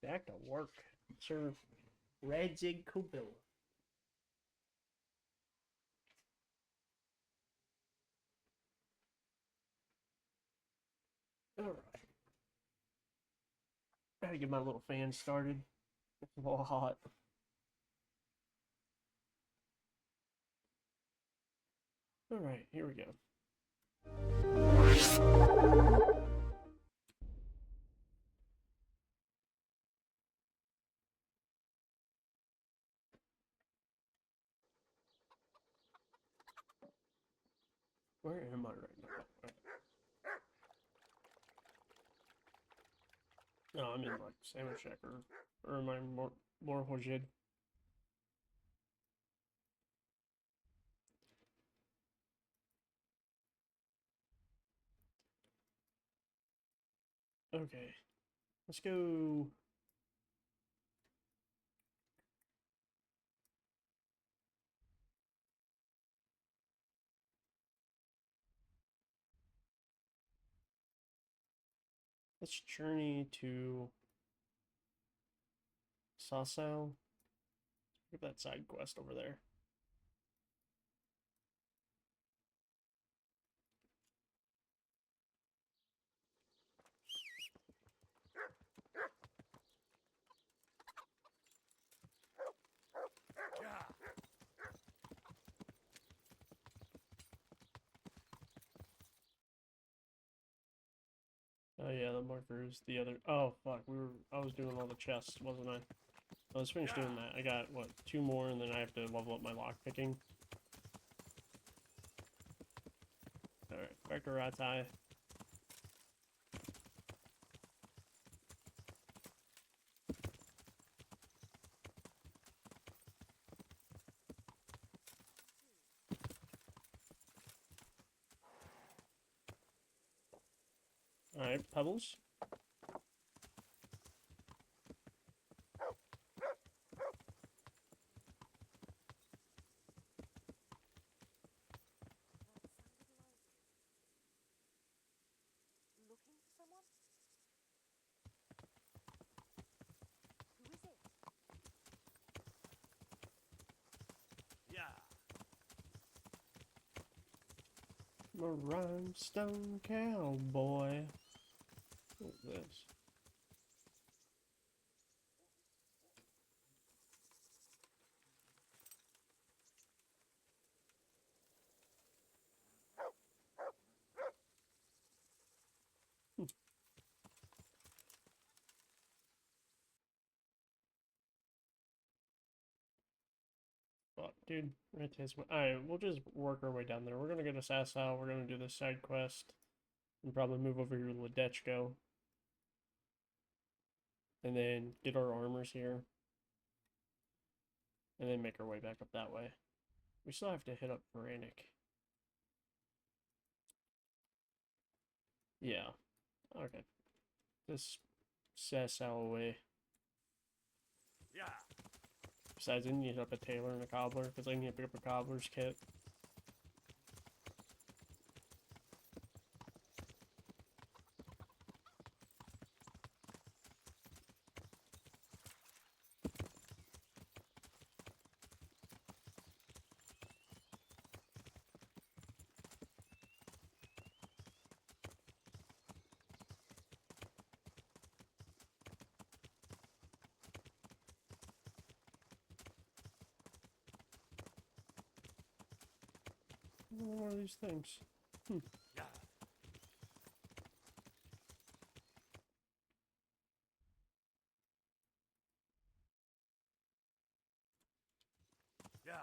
back to work. Sir Radzig Kubil. Alright. Gotta get my little fan started. It's a little hot. Alright, here we go. Where am I right now? No, I'm in like Sandwich Shack or am I more Hojid? Okay, let's go. Let's journey to Sasau. Look at that side quest over there. Oh yeah, the marker is the other. Oh fuck, I was doing all the chests, wasn't I? I was finished doing that. I got what, 2 more, and then I have to level up my lock picking. All right, back to Ratai. All right, pebbles. Looking for someone? Who is it? Yeah. I'm a rhinestone cowboy. What is this? Fuck, dude. Alright, we'll just work our way down there. We're gonna get a Sasau, we're gonna do this side quest, and probably move over here to Ledechko. And then get our armors here. And then make our way back up that way. We still have to hit up Veranik. Yeah. Okay. This Sasau away. Yeah. Besides, I need to hit up a tailor and a cobbler, because I need to pick up a cobbler's kit. What are these things? Yeah. Yeah.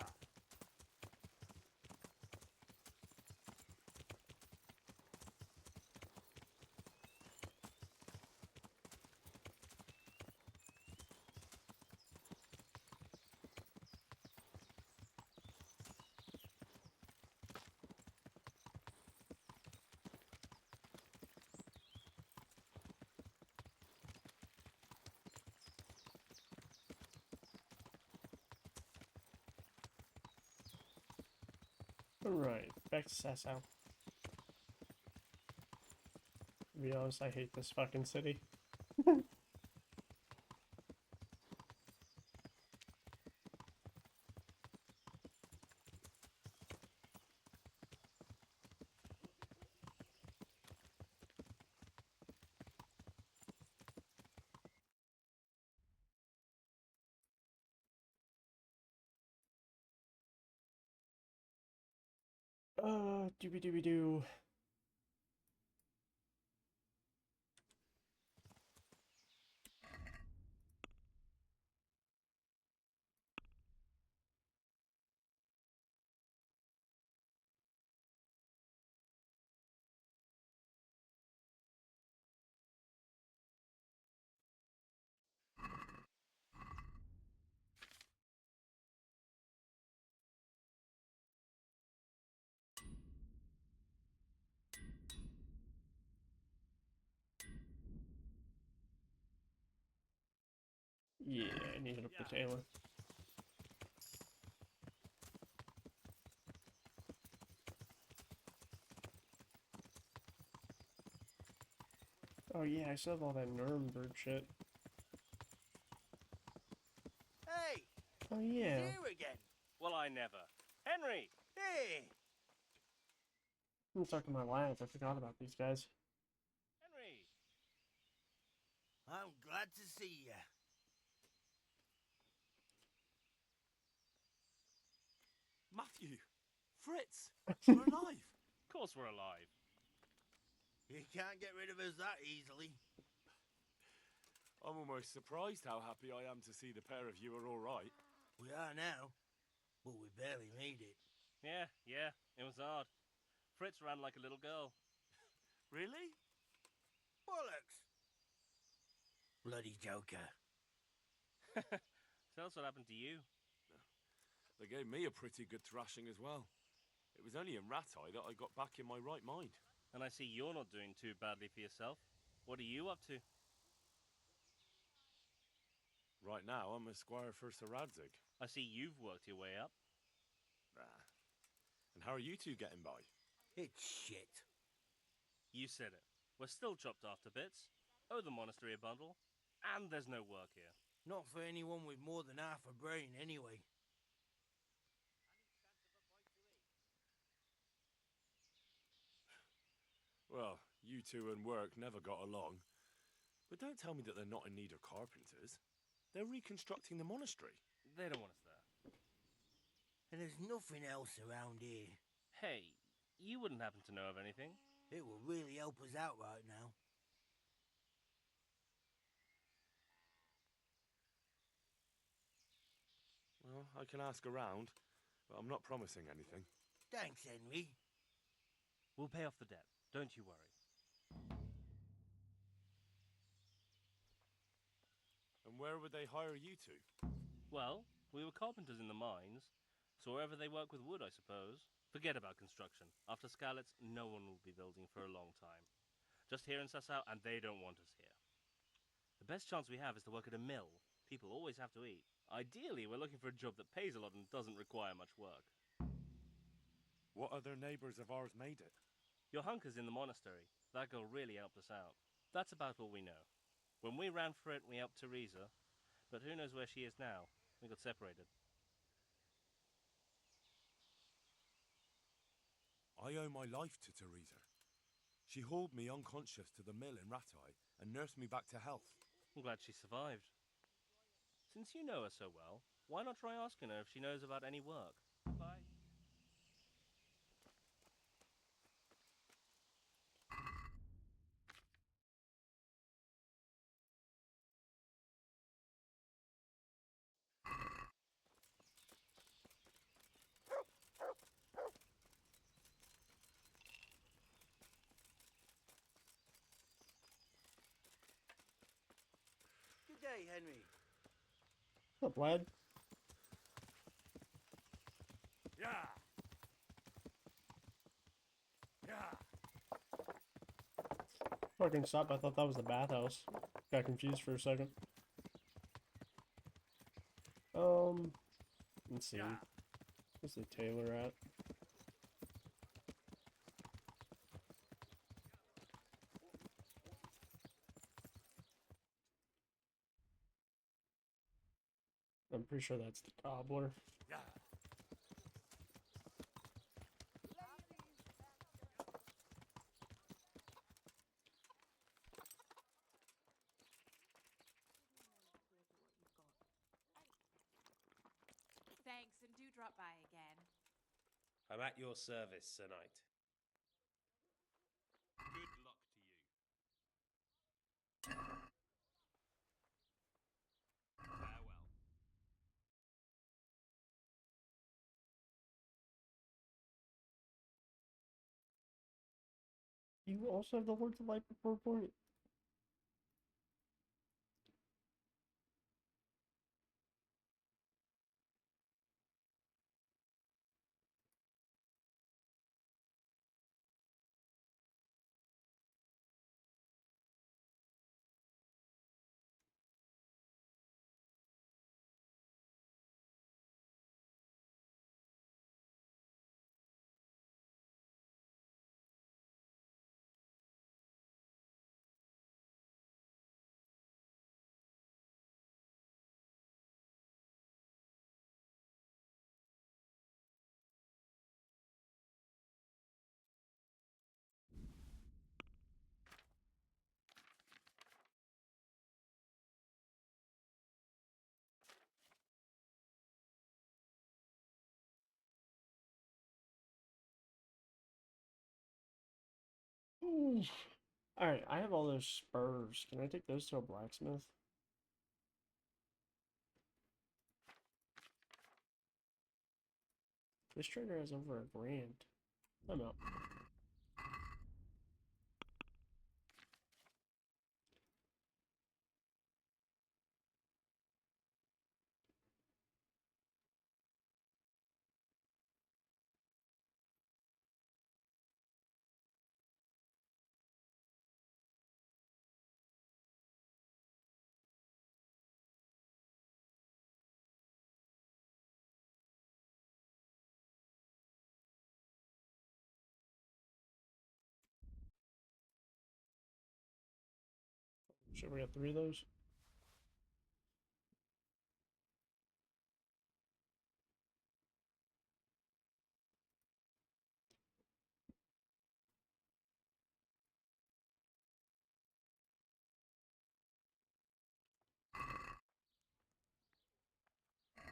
Alright, back to Sasau. To be honest, I hate this fucking city. Doobie doobie doo. Yeah, I need to Yeah. put Taylor. Oh yeah, I still have all that Nuremberg shit. Hey, Oh he's yeah. here again. Well, I never. Henry! Hey! I'm talking to my lads. I forgot about these guys. Henry! I'm glad to see you. Matthew, Fritz, we're alive. Of course we're alive. You can't get rid of us that easily. I'm almost surprised how happy I am to see the pair of you are all right. We are now, but we barely made it. Yeah, it was hard. Fritz ran like a little girl. Really? Bollocks! Bloody joker. Tell us what happened to you. They gave me a pretty good thrashing as well. It was only in Ratai that I got back in my right mind. And I see you're not doing too badly for yourself. What are you up to? Right now, I'm a squire for Sir Radzig. I see you've worked your way up. Ah. And how are you two getting by? It's shit. You said it. We're still chopped off to bits. Owe the monastery a bundle. And there's no work here. Not for anyone with more than half a brain, anyway. Well, you two and work never got along. But don't tell me that they're not in need of carpenters. They're reconstructing the monastery. They don't want us there. And there's nothing else around here. Hey, you wouldn't happen to know of anything? It will really help us out right now. Well, I can ask around, but I'm not promising anything. Thanks, Henry. We'll pay off the debt. Don't you worry. And where would they hire you two? Well, we were carpenters in the mines, so wherever they work with wood, I suppose. Forget about construction. After Skalitz, no one will be building for a long time. Just here in Sassau, and they don't want us here. The best chance we have is to work at a mill. People always have to eat. Ideally, we're looking for a job that pays a lot and doesn't require much work. What other neighbours of ours made it? Your hunker's in the monastery. That girl really helped us out. That's about all we know. When we ran for it, we helped Teresa, but who knows where she is now? We got separated. I owe my life to Teresa. She hauled me unconscious to the mill in Ratai and nursed me back to health. I'm glad she survived. Since you know her so well, why not try asking her if she knows about any work? Bye. Good day, Henry. What's up, lad? Yeah! Yeah! Fucking stop, I thought that was the bathhouse. Got confused for a second. Let's see. Yeah. Where's the tailor at? I'm pretty sure that's the cobbler. Yeah! Thanks, and do drop by again. I'm at your service, Sir Knight. Good luck to you. Farewell. You also have the Lords of Light before point. Alright, I have all those spurs. Can I take those to a blacksmith? This trader has over $1,000. I'm out. Should we have 3 of those?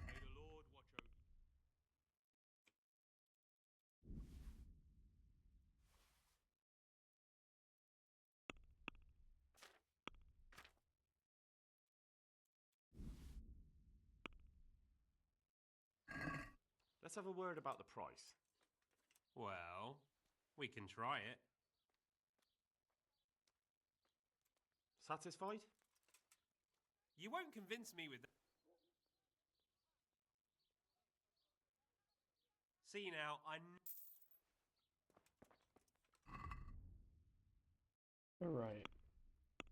May the Lord watch over you. Let's have a word about the price. Well, we can try it. Satisfied? You won't convince me with that. See now, Alright.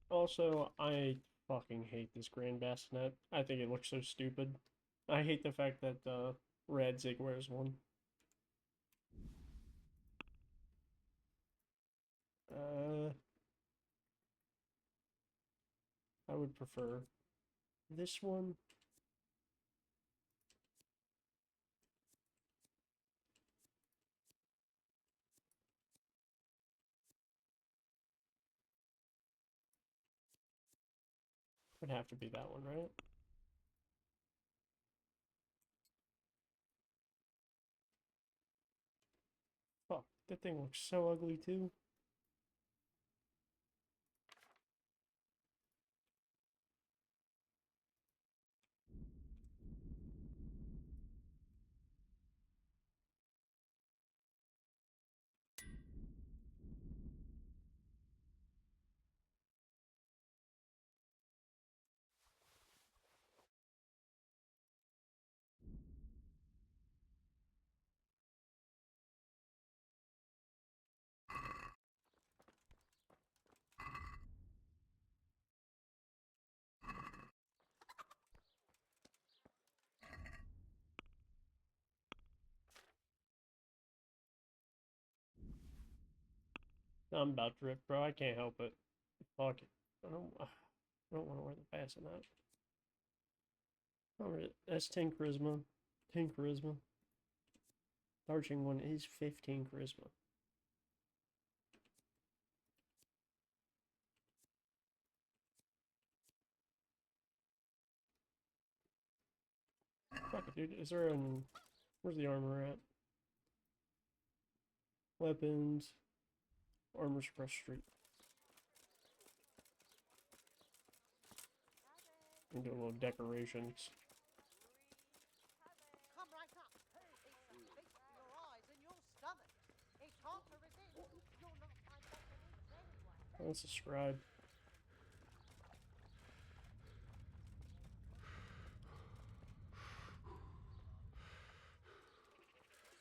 Also, I fucking hate this Grand Bassinet. I think it looks so stupid. I hate the fact that Radzig wears one. I would prefer this one. Would have to be that one, right? Fuck, that thing looks so ugly too. I'm about to rip, bro. I can't help it. Fuck it. I don't want to wear the bassinet. Alright, that's 10 charisma. 10 charisma. The arching one is 15 charisma. Fuck it, dude. Is there an... Where's the armor at? Weapons. Armor suppress street. And do a little decorations. Come right up. It's a feast for your eyes and your stomach. It's hard to resist. You'll not find better meat anywhere. Let's subscribe.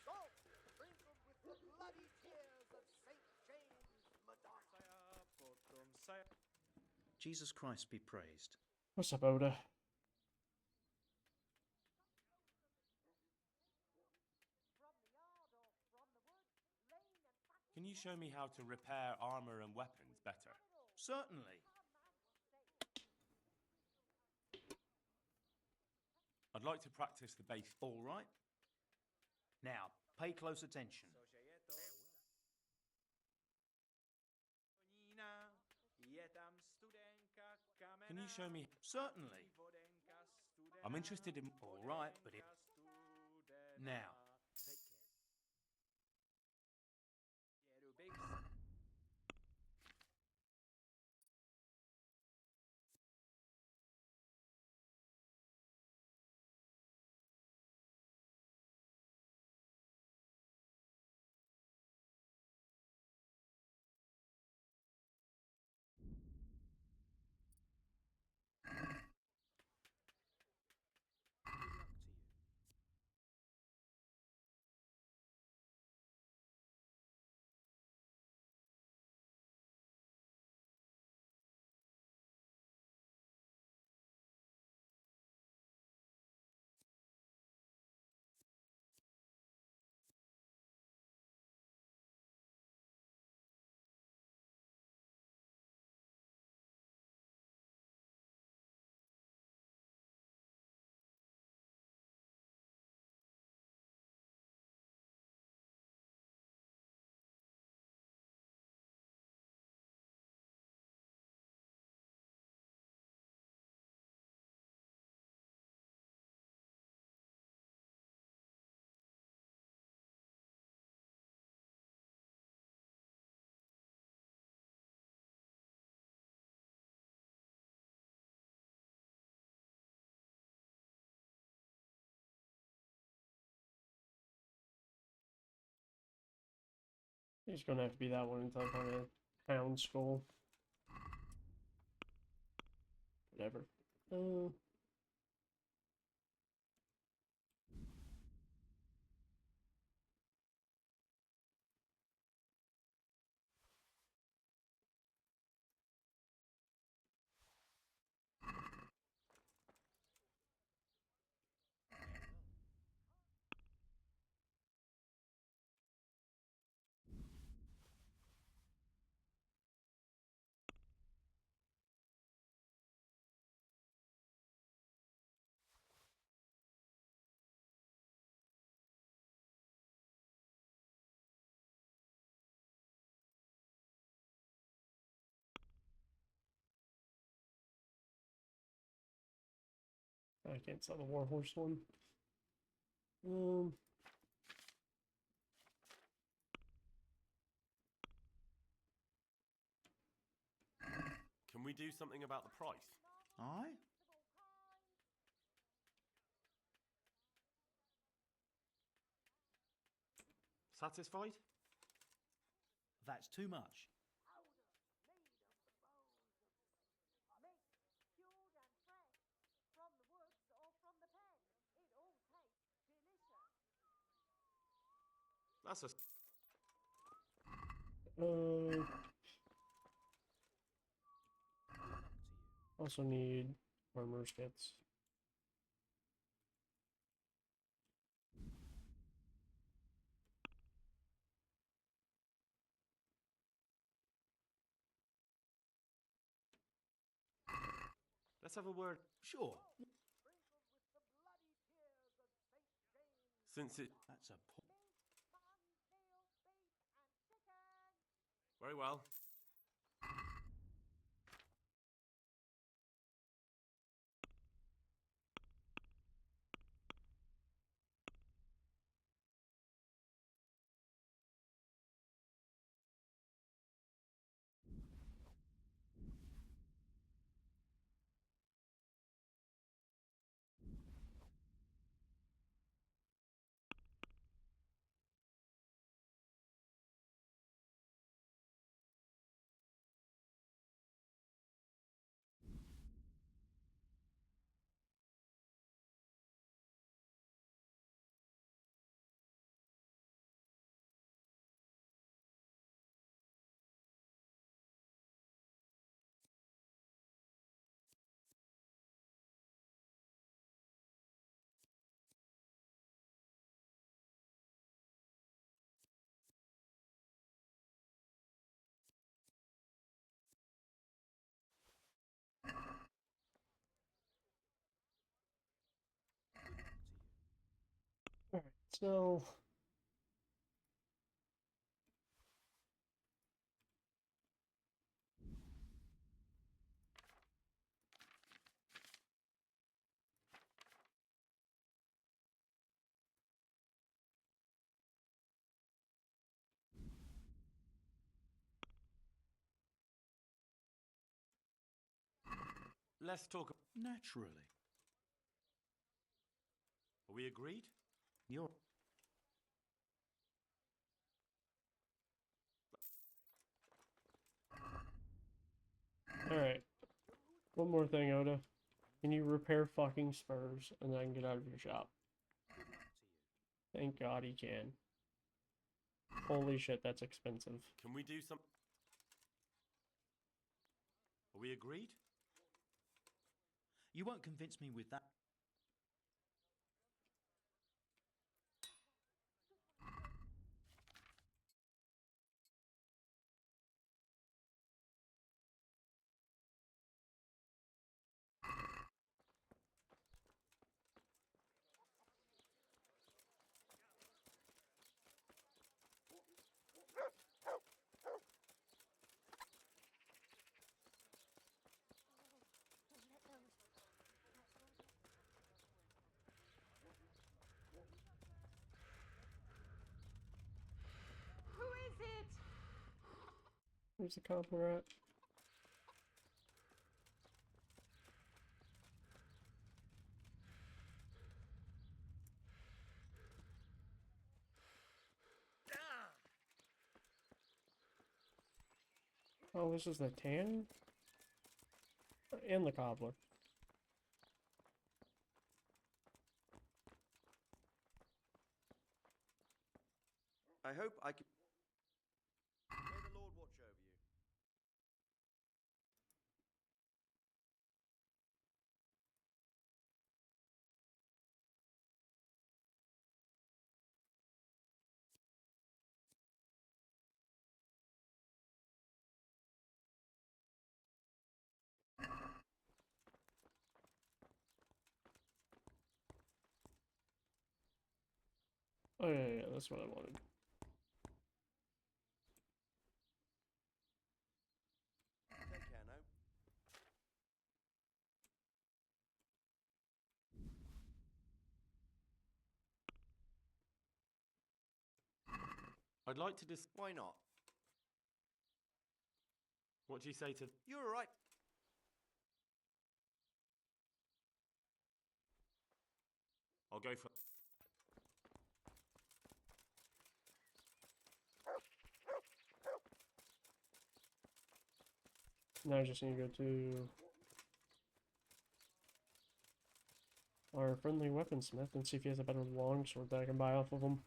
Salt, sprinkled with the bloody tears of St. James, Madonna. Jesus Christ be praised. What's up, Oda? Can you show me how to repair armor and weapons better? Certainly. I'd like to practice the base. All right. Now, pay close attention. Can you show me? Certainly. I'm interested in. All right, but it... Now. It's gonna have to be that one until I find a hound skull. Whatever. I can't sell the warhorse one. Can we do something about the price? Aye? Satisfied? That's too much. Cured and fresh. From the woods or from the pen. It all tastes delicious. That's a. Also need armor kits. Let's have a word. Sure. Since it. That's a... Very well. So, Let's talk. Naturally. Are we agreed? You're. alright. One more thing, Oda. Can you repair fucking spurs and then get out of your shop? Thank God he can. Holy shit, that's expensive. Can we do some? Are we agreed? You won't convince me with that. Who is it? Where's the cobbler at? Oh, this is the tanner? And the cobbler. I hope I can. May the Lord watch over you. Oh yeah, that's what I wanted. Take care now. I'd like to Why not? What do you say to? You're all right. I'll go for. Now I just need to go to our friendly weaponsmith and see if he has a better longsword that I can buy off of him.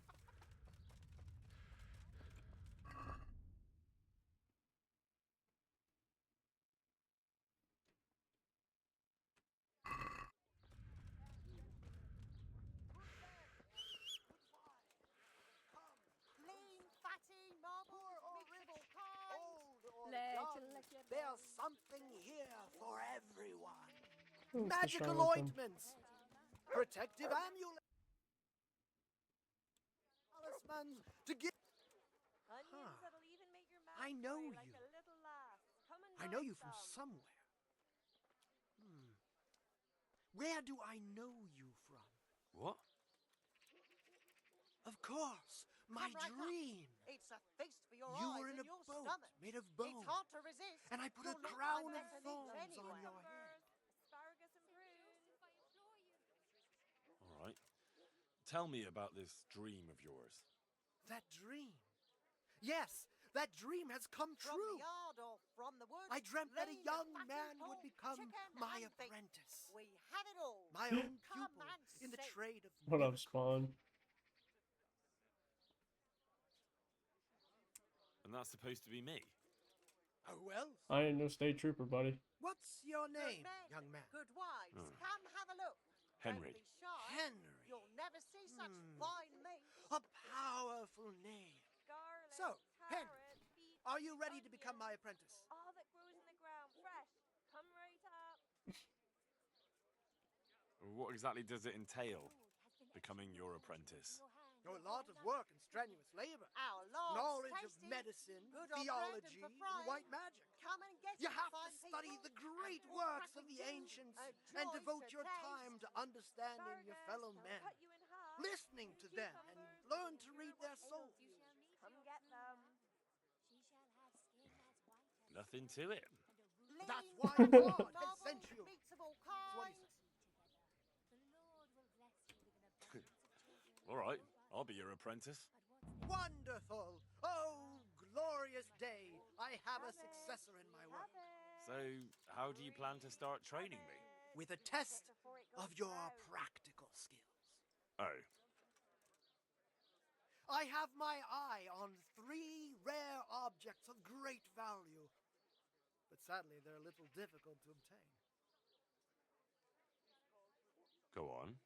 Lean, fatty, marble, mixable kind. Old or Let young, you lick your there's bones. something here for everyone. Who's the Magical charlatan? ointments, protective amulets, talismans to give. Onions that'll even make your mouth I know dry like you. a little laugh. Come and I know buy you from some. somewhere. Where do I know you from? What? Of course, my Come right up. dream. It's a feast for your You eyes were in and a your boat stomach. made of It's bone, hard to resist. and I put a You'll not crown find of better thorns meats on anywhere. your head. Asparagus and prunes. All right. Tell me about this dream of yours. That dream. Yes, that dream has come From true. the yard or from the woods. I dreamt that a lean and young fatty man would pork, become chicken my and beef. apprentice. We have it all. My own Come pupil and in the see. trade of What up, miracles. Spawn? And that's supposed to be me. Who else? I ain't no state trooper, buddy. What's your Good name, men, young man? good wives. Oh. Come have a look. Henry. Don't be shy. Henry. You'll never see such fine meat. A powerful name. Garlic, So, Henry, carrot, beet, are you ready to become my onion, apprentice? all that grows in the ground, fresh. Come right up. What exactly does it entail, becoming your apprentice? A lot of work and strenuous labor. Our Lord's Knowledge of tasty, medicine, good on bread and theology, for and frying. white magic. Come and get You it, have to fine study people, the great and all works of crackling the too. ancients A and joy devote to your taste. time to understanding your fellow men, listening to them, and learn to read their souls. Come get them. Nothing to it. That's Lean, why tender God has marble, sent you. meats of all That's what he kinds. said. All right, I'll be your apprentice. Wonderful! Oh, glorious day! I have a successor in my work. So, how do you plan to start training me? With a test of your practical skills. Oh, I have my eye on 3 rare objects of great value, but sadly they're a little difficult to obtain. go on.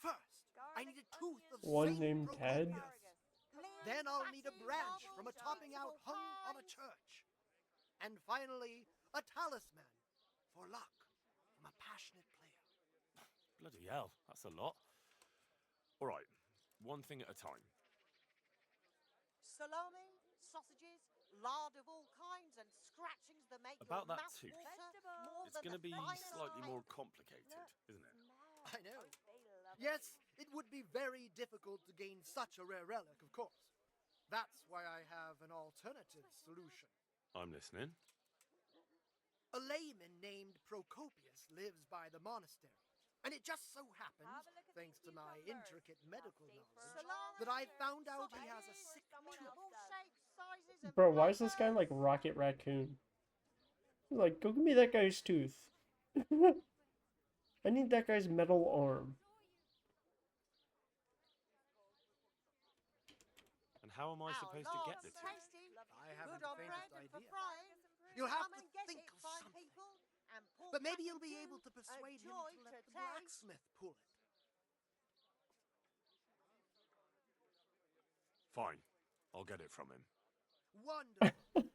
First, I need a tooth of One Saint named Ted? Procopius. Then I'll need a branch from a topping out hung on a church. And finally, a talisman for luck from a passionate player. Bloody hell, that's a lot. All right, one thing at a time. Salami, sausages, lard of all kinds, and scratchings that make About your that mouth tooth. water more It's than going to the be finest slightly cake. more complicated, isn't it? I know. Yes, it would be very difficult to gain such a rare relic, of course. That's why I have an alternative solution. I'm listening. A layman named Procopius lives by the monastery. And it just so happens, thanks to my intricate medical knowledge, that I found out he has a sick tooth. All shapes, sizes, and Bro, why is this guy flavours. like Rocket Raccoon? He's like, go give me that guy's tooth. I need that guy's metal arm. And how am I Our supposed to get Lord's the tooth? tasty, I haven't good the on bread faintest and for idea. frying. You'll have Come to and get think it, of fine something. people, and pork But maybe crackling you'll be too. able to persuade him joy to let to the taste. blacksmith pull it. Fine, I'll get it from him. Wonderful.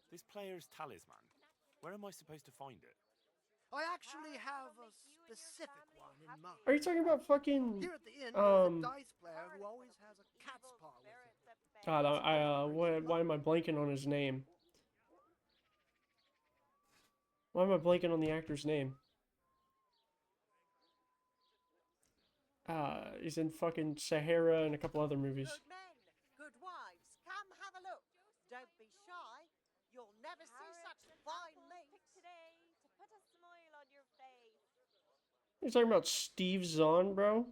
This player's talisman. Where am I supposed to find it? I actually have a specific one in mind. Are you talking about fucking... Here at the inn, there's a dice player who always has a cat's paw with him. God, why am I blanking on his name? Why am I blanking on the actor's name? He's in fucking Sahara and a couple other movies. Good men, good wives, come have a look. Don't be shy. You'll never see such fine meats. Today to put a smile on your face. You're talking about Steve Zahn, bro?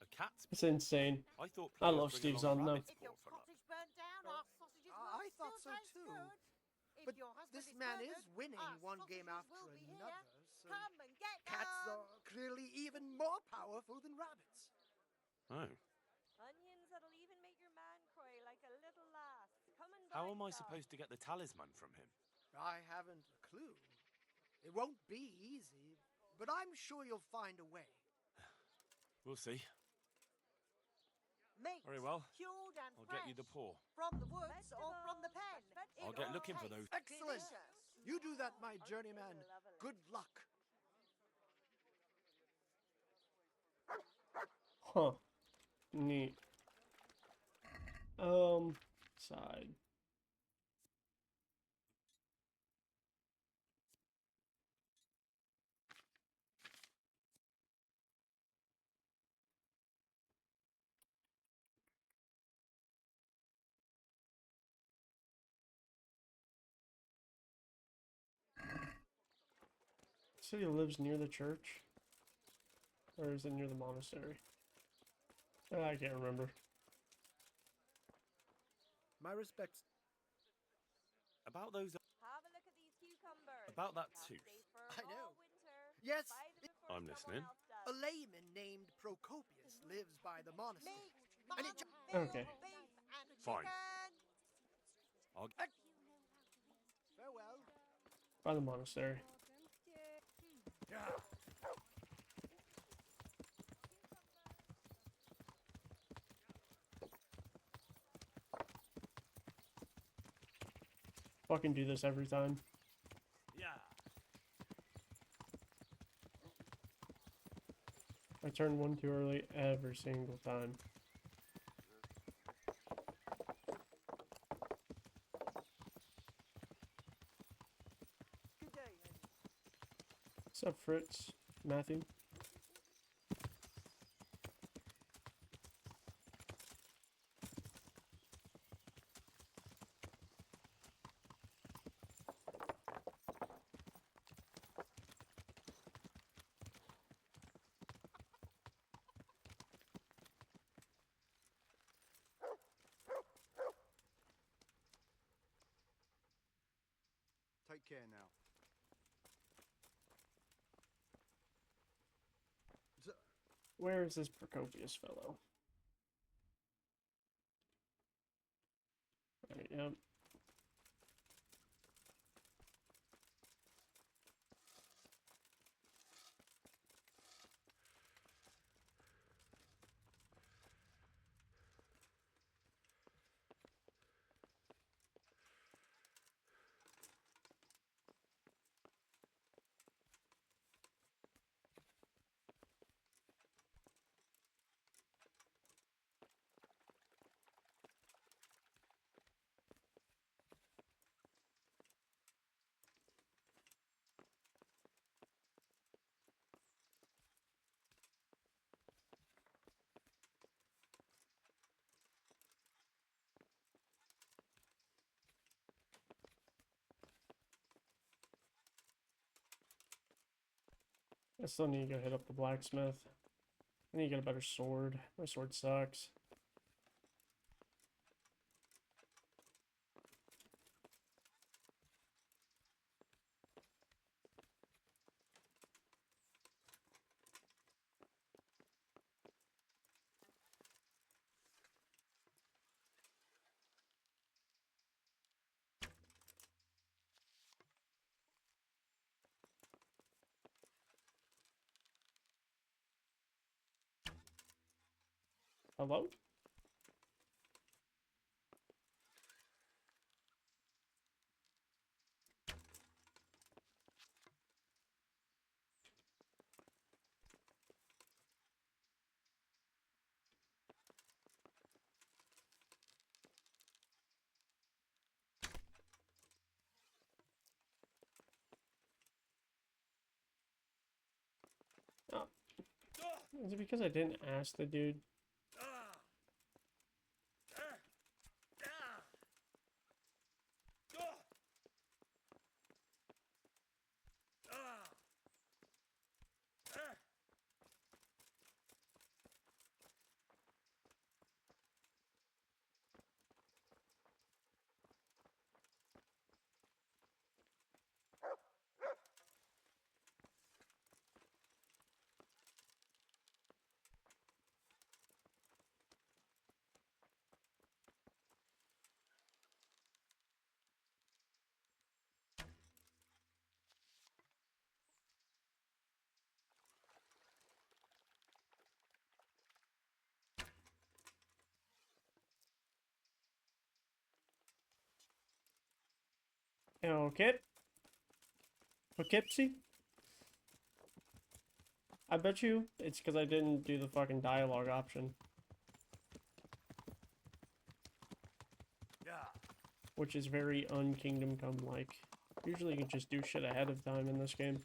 A cat's It's paw? insane. I thought I players love bring Steve along Zahn, though. rabbit's If paw your for luck. cottage burnt down, our sausages will I thought still so taste too. good. If But your husband this is man is murdered, winning our one game sausages after will be here. another, so Come and get cats them. are clearly even more powerful than rabbits. Oh, Onions that'll even make your man cry like a little lass. Come and how am I some. supposed to get the talisman from him? I haven't a clue. It won't be easy, but I'm sure you'll find a way. We'll see. Meat, Very well. cured and I'll fresh, get you the paw. from the woods or from the pen. I'll It get all looking for tastes those. Excellent. delicious. You do that, my journeyman. Good luck. Huh. Neat. Side. City lives near the church? Or is it near the monastery? I can't remember. My respects. About those. Have a look at these cucumbers. About that Can't tooth. stay for I know. all winter. Yes, Buy them before I'm someone listening. else does. a layman named Procopius lives by the monastery. Meat, And mutton, it ju- veal, Okay. beef, and Fine. chicken. I'll. Farewell. By the monastery. fucking do this every time. Yeah. I turn one too early every single time. Good day, Henry. What's up, Fritz? Matthew? Take care now. Where is this Procopius fellow? Right, yep. I still need to go hit up the blacksmith. I need to get a better sword. My sword sucks. Hello? Oh. Is it because I didn't ask the dude? Okay. Poughkeepsie? I bet you it's because I didn't do the fucking dialogue option. Yeah. Which is very un-Kingdom Come-like. Usually you can just do shit ahead of time in this game.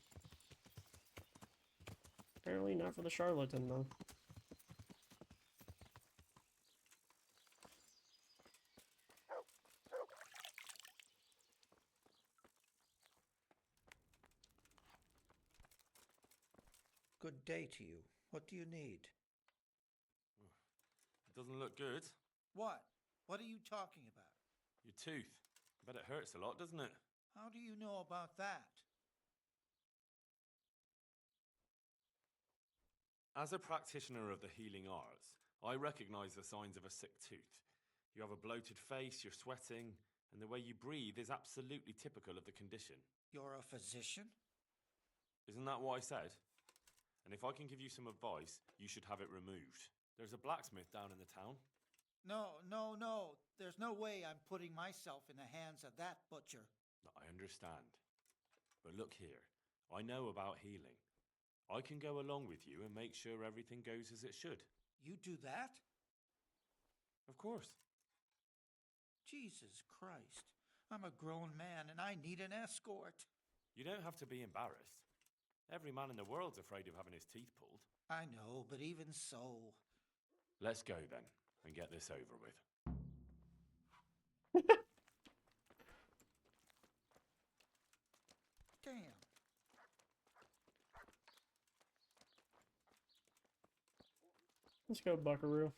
Apparently not for the charlatan, though. Good day to you. What do you need? It doesn't look good. What? What are you talking about? Your tooth. I bet it hurts a lot, doesn't it? How do you know about that? As a practitioner of the healing arts, I recognize the signs of a sick tooth. You have a bloated face, you're sweating, and the way you breathe is absolutely typical of the condition. You're a physician? Isn't that what I said? And if I can give you some advice, you should have it removed. There's a blacksmith down in the town. No, no, no. There's no way I'm putting myself in the hands of that butcher. I understand. But look here, I know about healing. I can go along with you and make sure everything goes as it should. You do that? Of course. Jesus Christ. I'm a grown man and I need an escort. You don't have to be embarrassed. Every man in the world's afraid of having his teeth pulled. I know, but even so. Let's go then, and get this over with. Damn. Let's go, Buckaroo.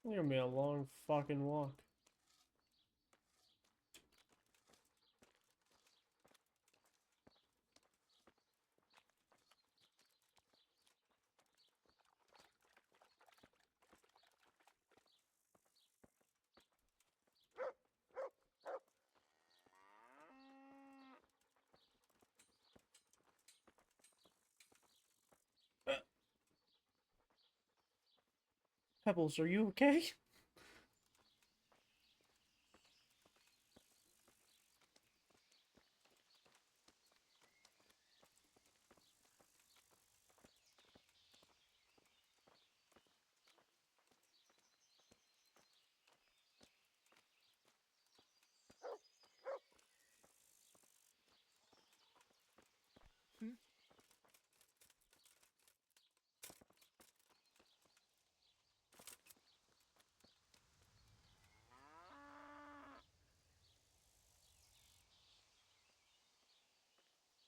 It's gonna be a long fucking walk. Pebbles, are you okay?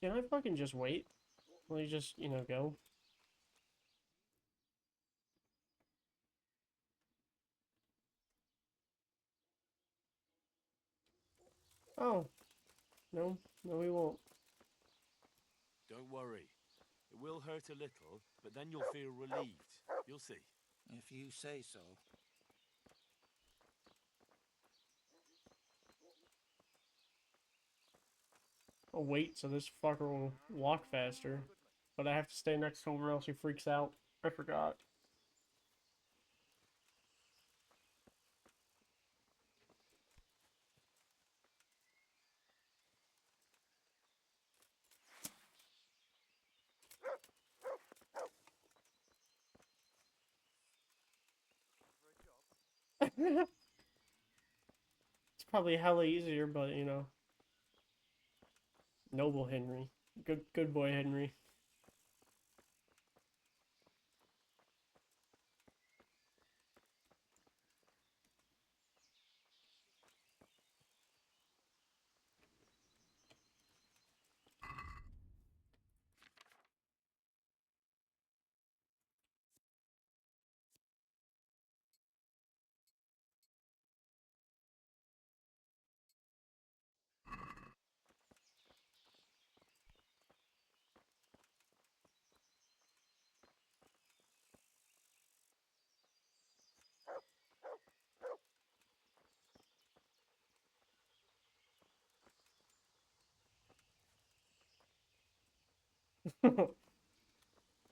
Can I fucking just wait? Will you just, you know, go? Oh. No, no, we won't. Don't worry. It will hurt a little, but then you'll feel relieved. You'll see. If you say so. I'll wait so this fucker will walk faster. But I have to stay next to him or else he freaks out. I forgot. It's probably hella easier, but you know. Noble Henry. Good boy Henry.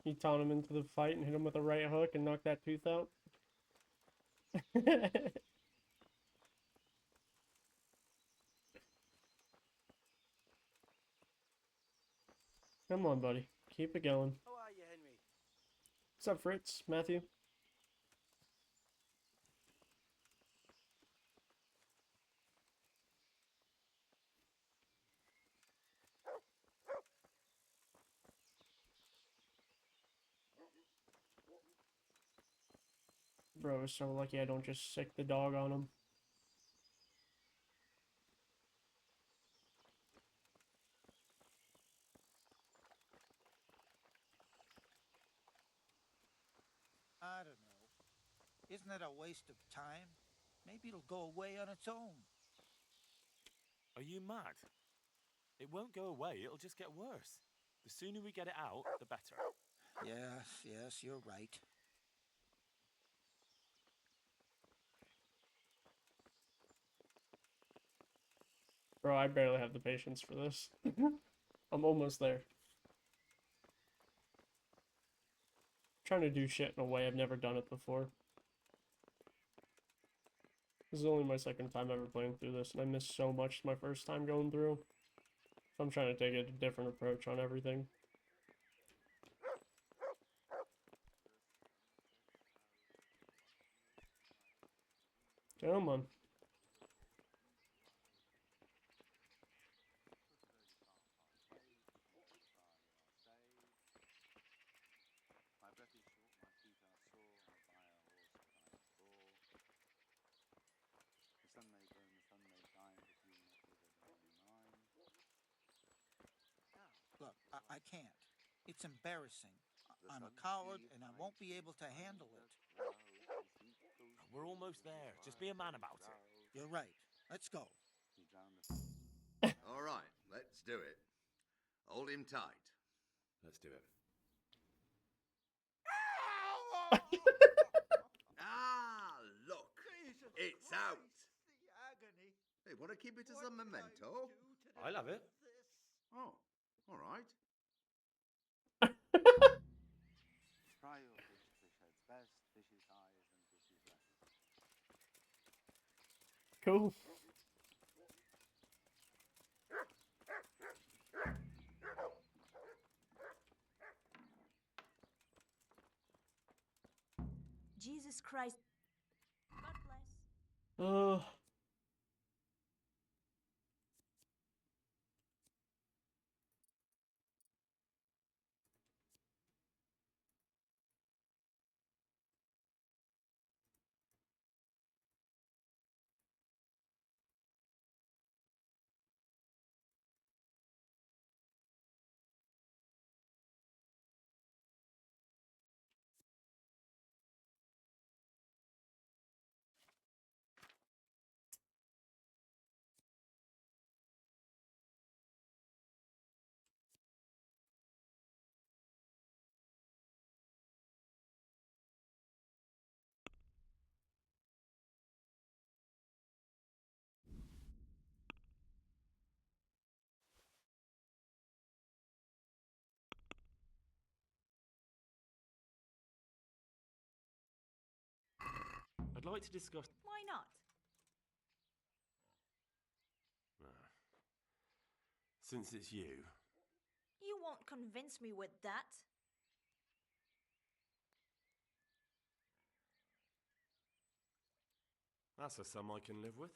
You taunt him into the fight and hit him with a right hook and knock that tooth out. Come on, buddy. Keep it going. How are you, Henry? What's up, Fritz? Matthew? Bro is so lucky I don't just sick the dog on him. I don't know. Isn't it a waste of time? Maybe it'll go away on its own. Are you mad? It won't go away, it'll just get worse. The sooner we get it out, the better. Yes, you're right. Bro, I barely have the patience for this. I'm almost there. trying to do shit in a way I've never done it before. This is only my second time ever playing through this, and I missed so much my first time going through. So I'm trying to take a different approach on everything. Come on. Look, I can't. It's embarrassing. I'm a coward, and I won't be able to handle it. We're almost there. Just be a man about it. You're right. Let's go. All right, let's do it. Hold him tight. Let's do it. Ah, look. It's out. Hey, want to keep it as a memento? I love it. Oh, all right. Try your fish, fish heads best, fish's eyes, and fish's breast. Cool. Jesus Christ. God bless. I'd like to discuss. Why not? Since it's you. You won't convince me with that. That's a sum I can live with.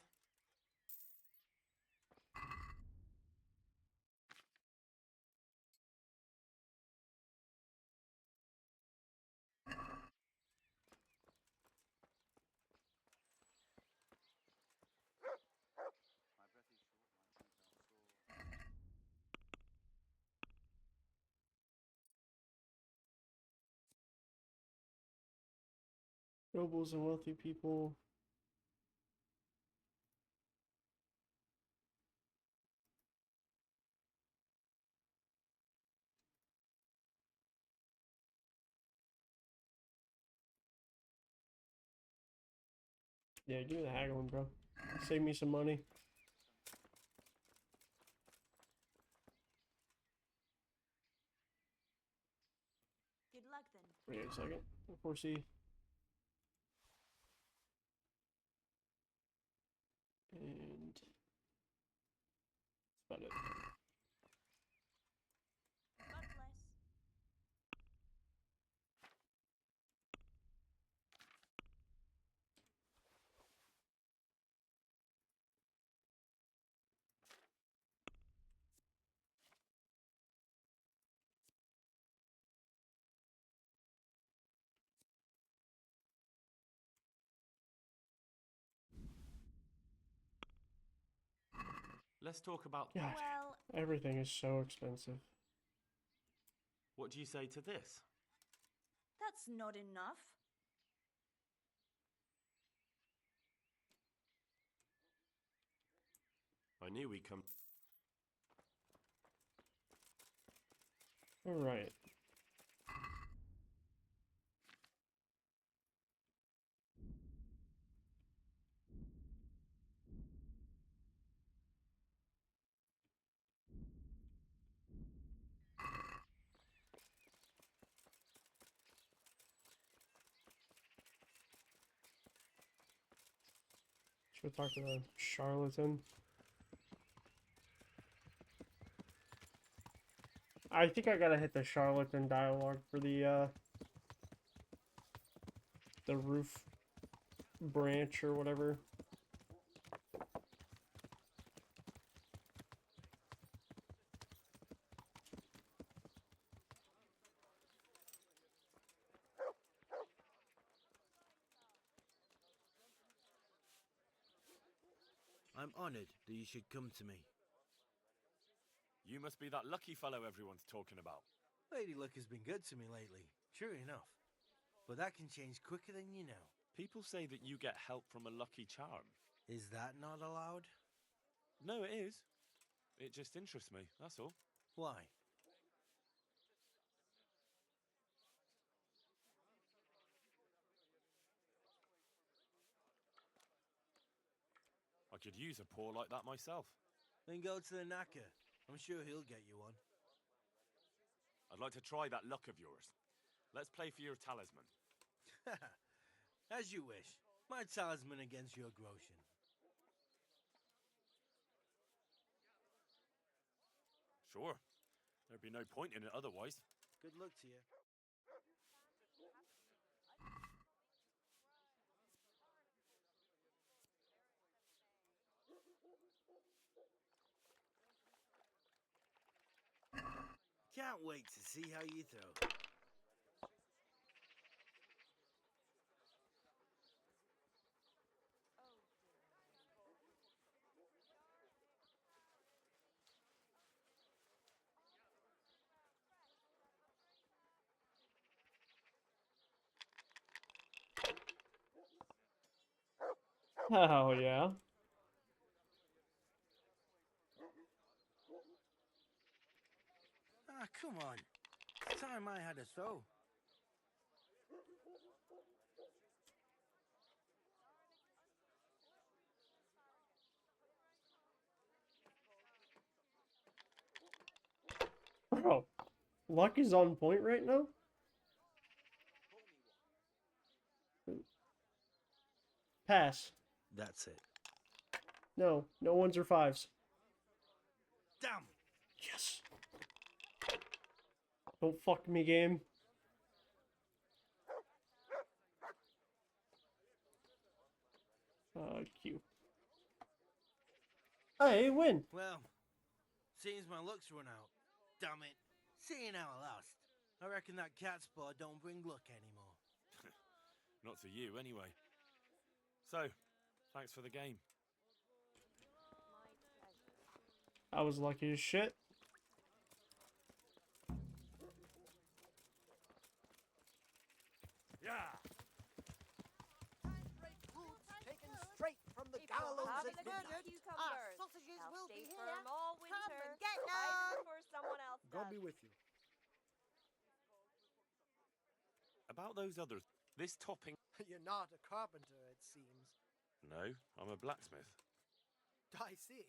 Nobles and wealthy people. Yeah, give me the haggling, bro. Save me some money. Good luck then. Wait a second. Horsey. And that's about it. God bless. Let's talk about. God, Well, everything is so expensive. What do you say to this? that's not enough. I knew we'd come. All right. Let's go talk to the charlatan. I think I gotta hit the charlatan dialogue for the roof branch or whatever. I'm honored that you should come to me. You must be that lucky fellow everyone's talking about. Lady Luck has been good to me lately, sure enough. But that can change quicker than you know. People say that you get help from a lucky charm. Is that not allowed? No, it is. It just interests me, that's all. Why? I could use a paw like that myself. Then go to the knacker. I'm sure he'll get you one. I'd like to try that luck of yours. Let's play for your talisman. As you wish. My talisman against your grotion. Sure. There'd be no point in it otherwise. Good luck to you. Can't wait to see how you throw. Oh yeah. Ah, come on. It's time I had a throw. Bro, luck is on point right now. Pass. That's it. No, no ones or fives. Damn. Yes. Don't fuck me, game. Q. Hey, win. Well, seems my luck's run out. Damn it. Seeing how I lost. I reckon that cat paw don't bring luck anymore. Not to you, anyway. So, thanks for the game. I was lucky as shit. Yeah. Taken straight from the gallows Have a at look at midnight. the cucumbers. sausages They'll will stay be firm here. all Come winter. and get Hide none. before someone else God does. be with you. About those others, this topping... You're not a carpenter, it seems. No, I'm a blacksmith. I see.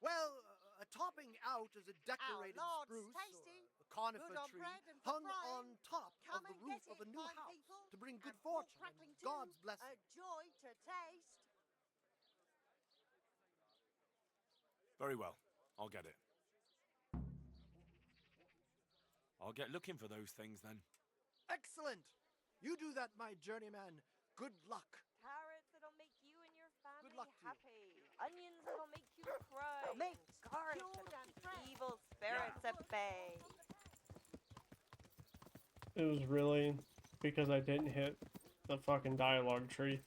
Well, a topping out is a decorated Lord's spruce tasty. or a conifer Good on tree bread and for hung frying. on top Come of the and roof get of a it, new fine house people. to bring good And pork fortune crackling and too. God's blessing. A joy to taste. Very well, I'll get it. I'll get looking for those things then. Excellent! You do that, my journeyman. Good luck. Carrots that'll make you and your family luck to you. happy. Onions that'll make you cry. Mint, Garlic cured that'll and keep fresh. evil spirits at bay. It was really because I didn't hit the fucking dialogue tree.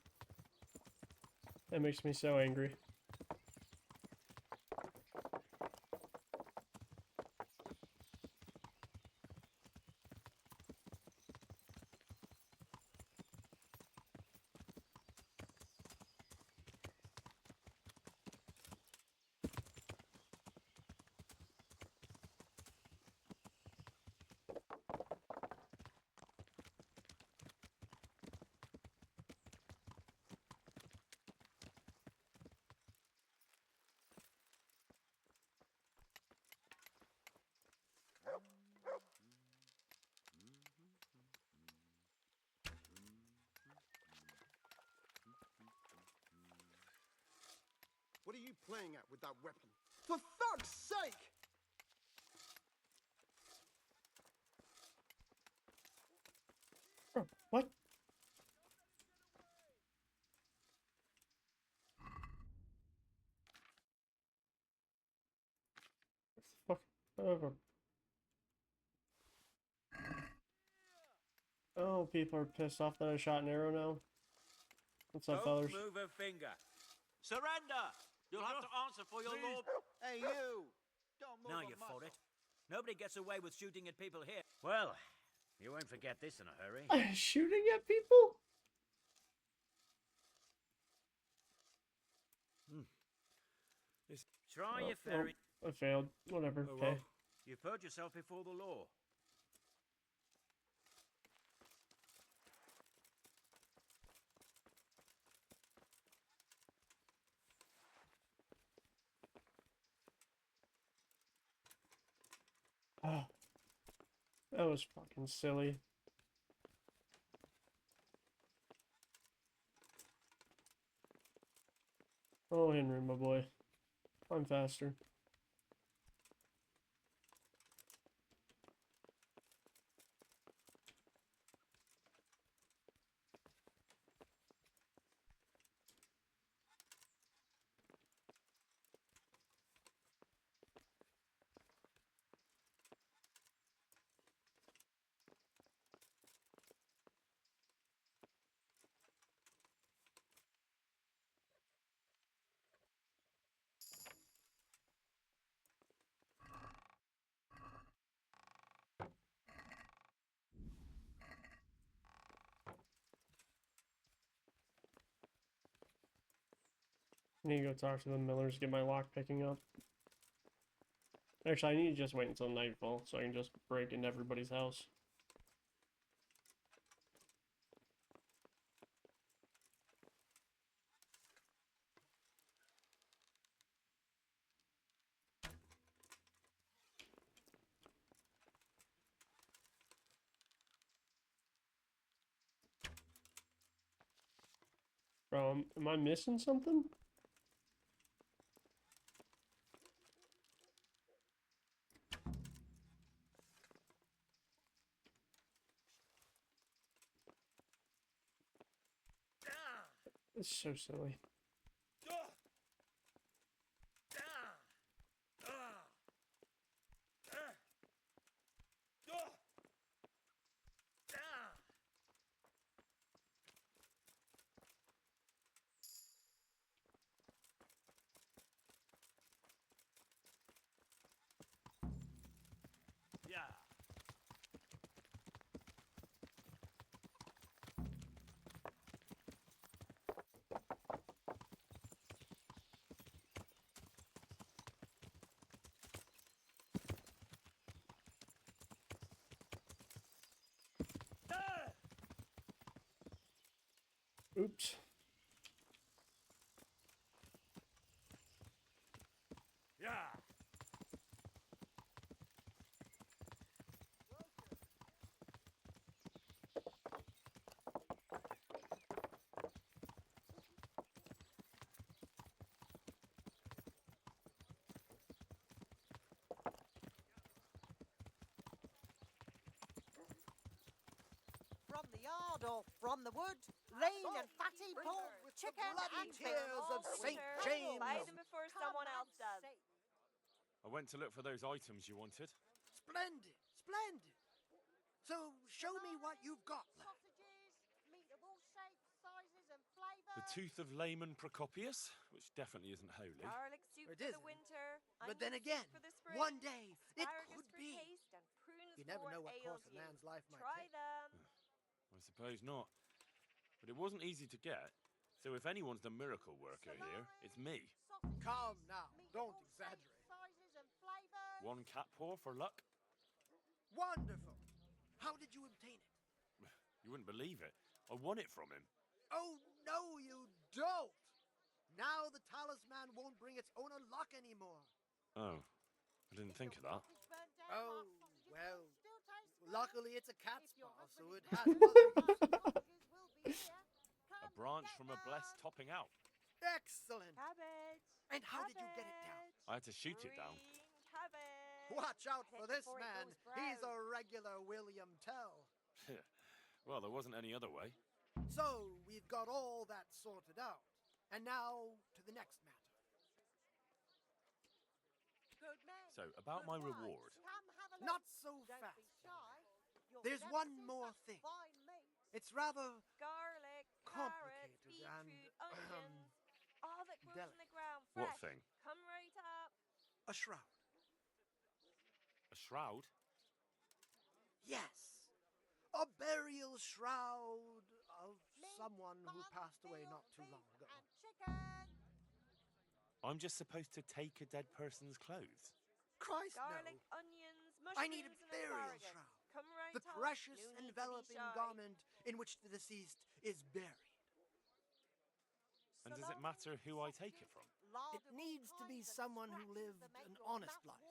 That makes me so angry. What are you playing at with that weapon? For fuck's sake! Bro, what? Fuck. Oh, people are pissed off that I shot an arrow now. What's up, fellas? Don't move a finger. Surrender! You'll have to answer for your law. Hey, you! Don't move Now a you muscle. fought it. Nobody gets away with shooting at people here. Well, you won't forget this in a hurry. Shooting at people? Try your ferry. I failed. Whatever. Oh, Okay. well, you've put yourself before the law. Oh, that was fucking silly. Oh, Henry, my boy. I'm faster. I need to go talk to the Millers, get my lock picking up. Actually, I need to just wait until nightfall so I can just break into everybody's house. Bro, am I missing something? It's so silly. Yeah. Oops. Yeah. From the yard or from the wood, lean and fatty pork, With the chicken bloody and tears of St. James. Buy them before someone else does. I went to look for those items you wanted. Splendid, splendid. So, show me what you've got. Sausages, meat of all shapes, sizes and flavours. The tooth of Layman Procopius, which definitely isn't holy. Garlic soup It for isn't. the winter. But then onion again, soup for the spring, one day it asparagus could for be. taste, and prunes You for never know what ails course a you. man's life might Try take. them. I suppose not. But it wasn't easy to get. So if anyone's the miracle worker here, it's me. Calm now, don't exaggerate. Sizes and flavours. One cat paw for luck. Wonderful. How did you obtain it? You wouldn't believe it. I won it from him. Oh, no, you don't. Now the talisman won't bring its owner luck anymore. Oh, I didn't think of that. Oh, well, luckily it's a cat's If your paw, so husband it is has dead, other sausages will be here. A branch from a blessed topping out. Excellent. Cabbage. And how did you get it down? I had to shoot it down. Cabbage. Watch out for Hit this before it man. goes brown. He's a regular William Tell. Well, there wasn't any other way. So, we've got all that sorted out. And now, to the next matter. Good man. So, about my Good reward. wives. Come have a look. Not so Don't fast. be shy. Your There's one nemesis more has thing. fine meat. It's rather Garlic, carrots, complicated and beetroot, onions. All that grows in delicate. the ground. What Fresh. thing? Come right up. a shroud. A shroud? Yes, a burial shroud of someone who passed away not too long ago. I'm just supposed to take a dead person's clothes. Christ, Garlic, no. onions, I need a mushrooms, and burial asparagus. shroud. Come right The up. precious No need to be enveloping shy. garment in which the deceased is buried. And does it matter who I take it from? It needs to be someone who lived an honest life.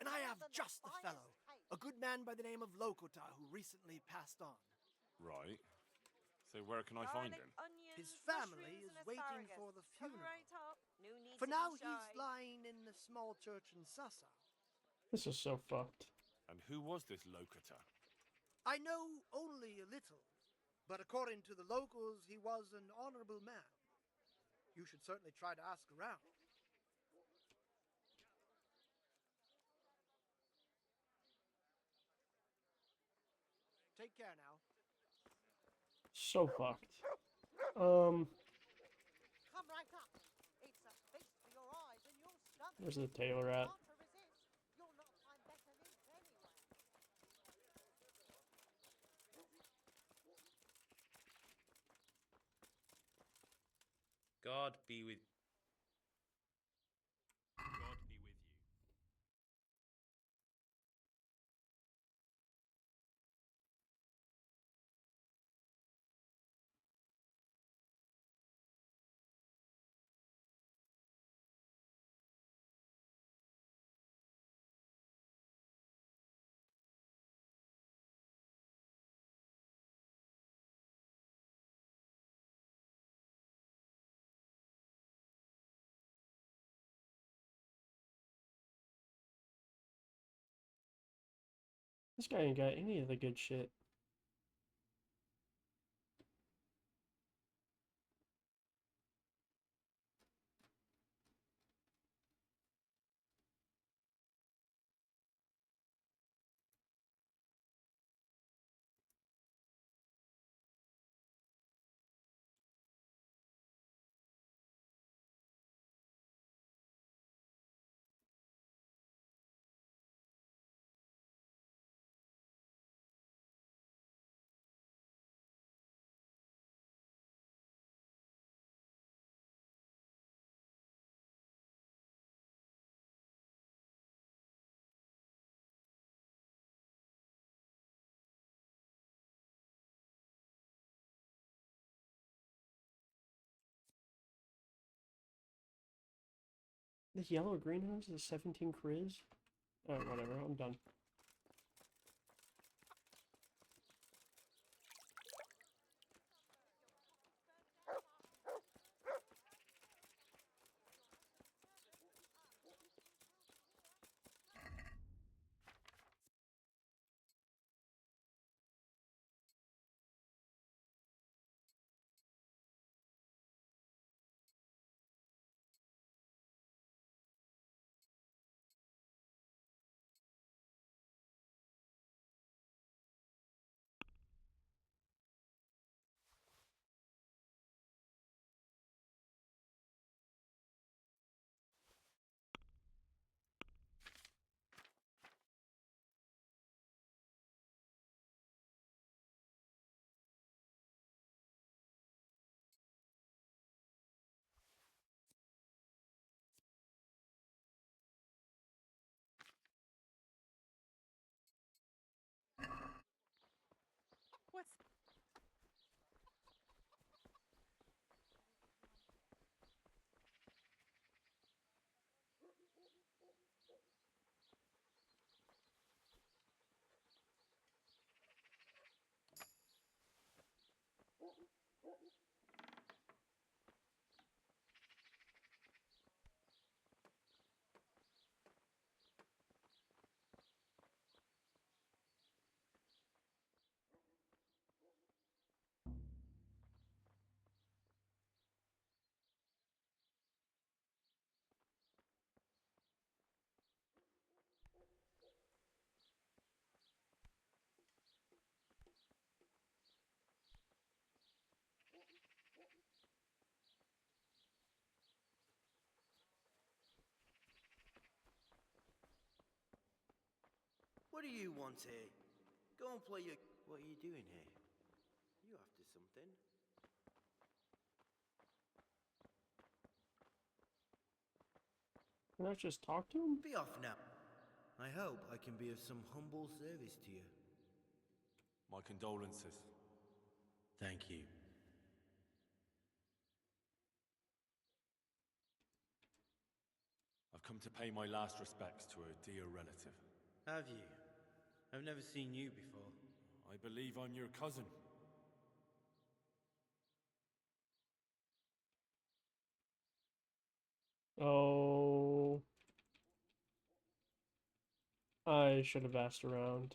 And I have just the fellow, a good man by the name of Lokota, who recently passed on. Right. So where can I find Garlic, him? onions, His family mushrooms, is and waiting asparagus. for the Come funeral. right up. No need For to now, be he's shy. lying in the small church in Sasa. This is so fucked. And who was this Lokata? I know only a little, but according to the locals, he was an honorable man. You should certainly try to ask around. Take care now. So fucked. Come right up. It's a feast for your eyes and your stomach. Where's the tailor at? Hard to resist. You'll not find better meat anywhere. God be with This guy ain't got any of the good shit. This yellow greenhouse is 17 Kriz? Oh, whatever, I'm done. What do you want here? Go and play your... What are you doing here? You after something? Can I just talk to him? Be off now. I hope I can be of some humble service to you. My condolences. Thank you. I've come to pay my last respects to a dear relative. Have you? I've never seen you before. I believe I'm your cousin. Oh. I should have asked around.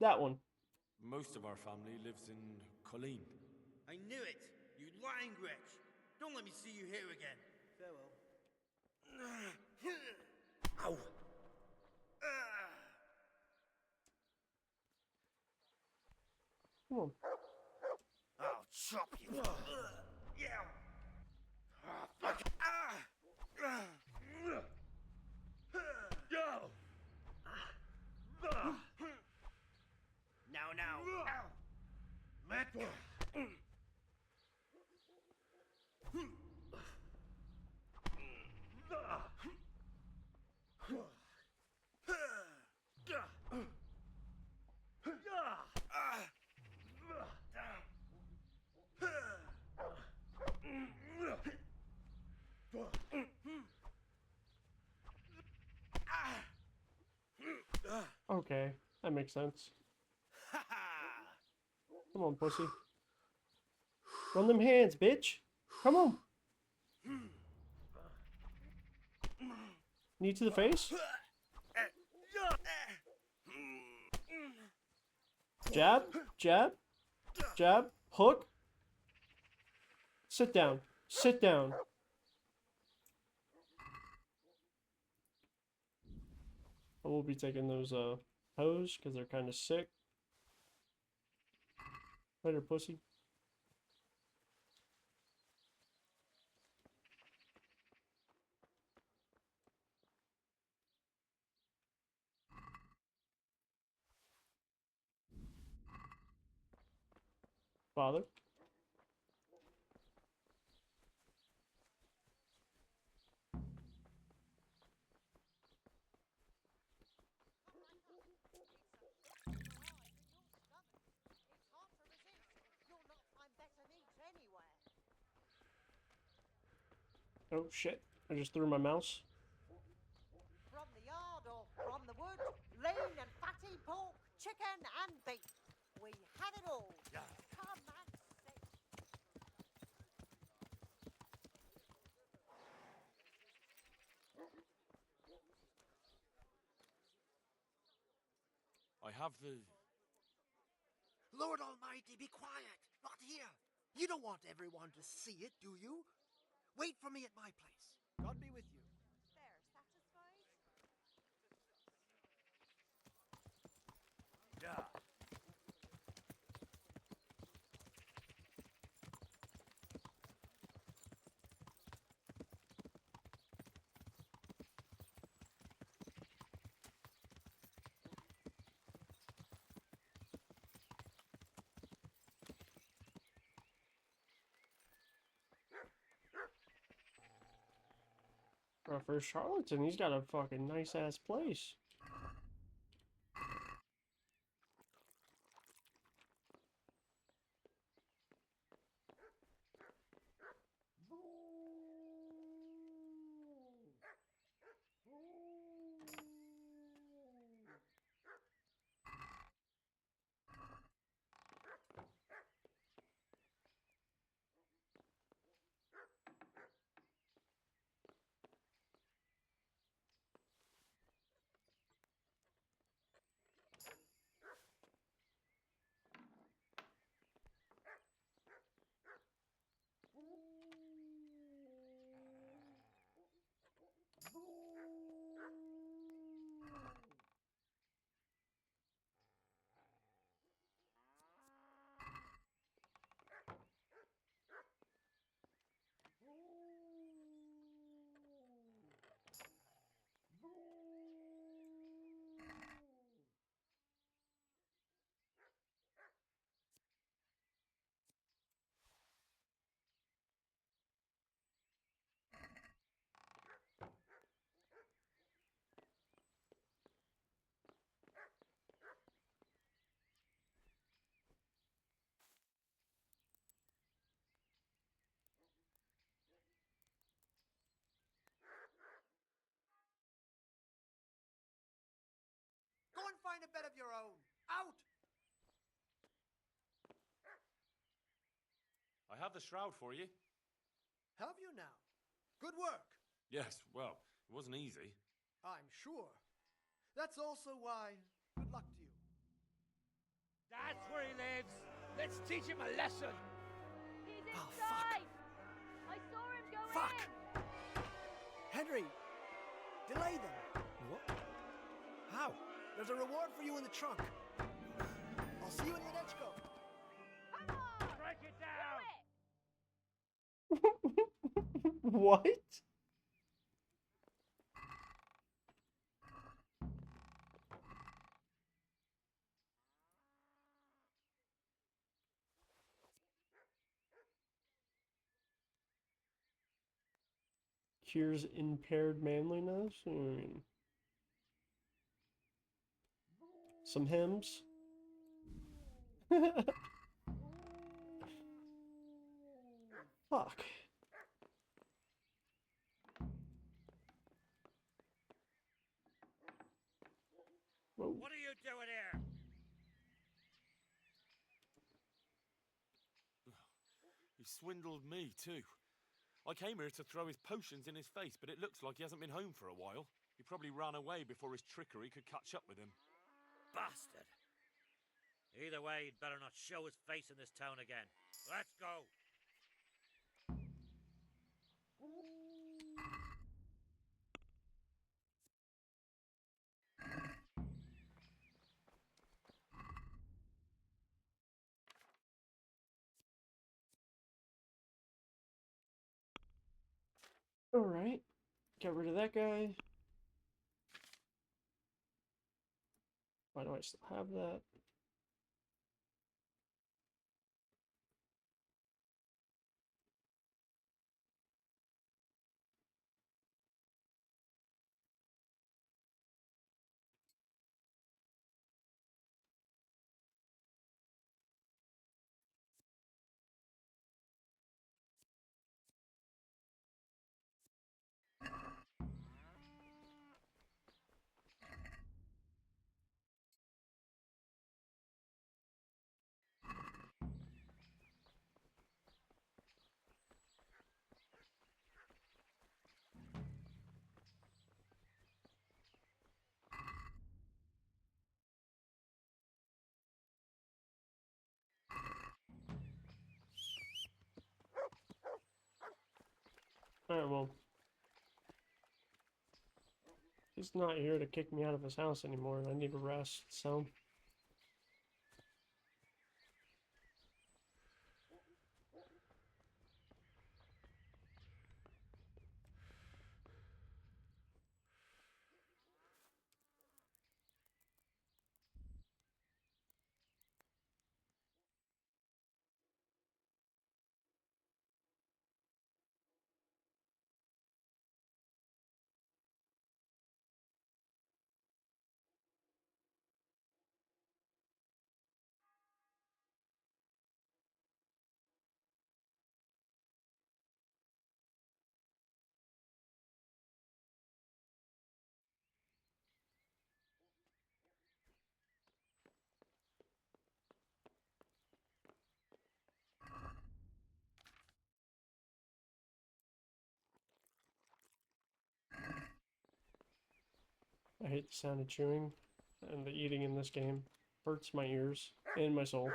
That one. Most of our family lives in Colleen. I knew it! You lying wretch! Don't let me see you here again! Farewell. Ow! Come on. I'll chop you. Yeah! Fuck. Now. Let go. Okay, that makes sense. Come on, pussy. Run them hands, bitch. Come on. Knee to the face. Jab, jab, jab, hook. Sit down. Sit down. I will be taking those toes because they're kind of sick. Later, pussy. Father. Oh shit, I just threw my mouse. From the yard or from the wood, lean and fatty pork, chicken and beef. We have it all. Come and see. I have the... Lord Almighty, be quiet. Not here. You don't want everyone to see it, do you? Wait for me at my place. God be with you. There, satisfied? Yeah. For Charlatan, he's got a fucking nice ass place. find a bed of your own. Out! I have the shroud for you. Have you now? Good work. Yes, well, it wasn't easy. I'm sure. That's also why. Good luck to you. That's where he lives. Let's teach him a lesson. He's Oh, inside. I saw him go Fuck. in. Henry, delay them. What? How? There's a reward for you in the trunk. I'll see you in Ledechko. Come on. Break it down. What? Cures impaired manliness? Some hymns? Fuck. Whoa. What are you doing here? He swindled me, too. I came here to throw his potions in his face, but it looks like he hasn't been home for a while. He probably ran away before his trickery could catch up with him. Bastard. Either way, he'd better not show his face in this town again. Let's go. Alright. Get rid of that guy. Why do I still have that? Alright, well. He's not here to kick me out of his house anymore, and I need a rest, so. I hate the sound of chewing, and the eating in this game hurts my ears and my soul.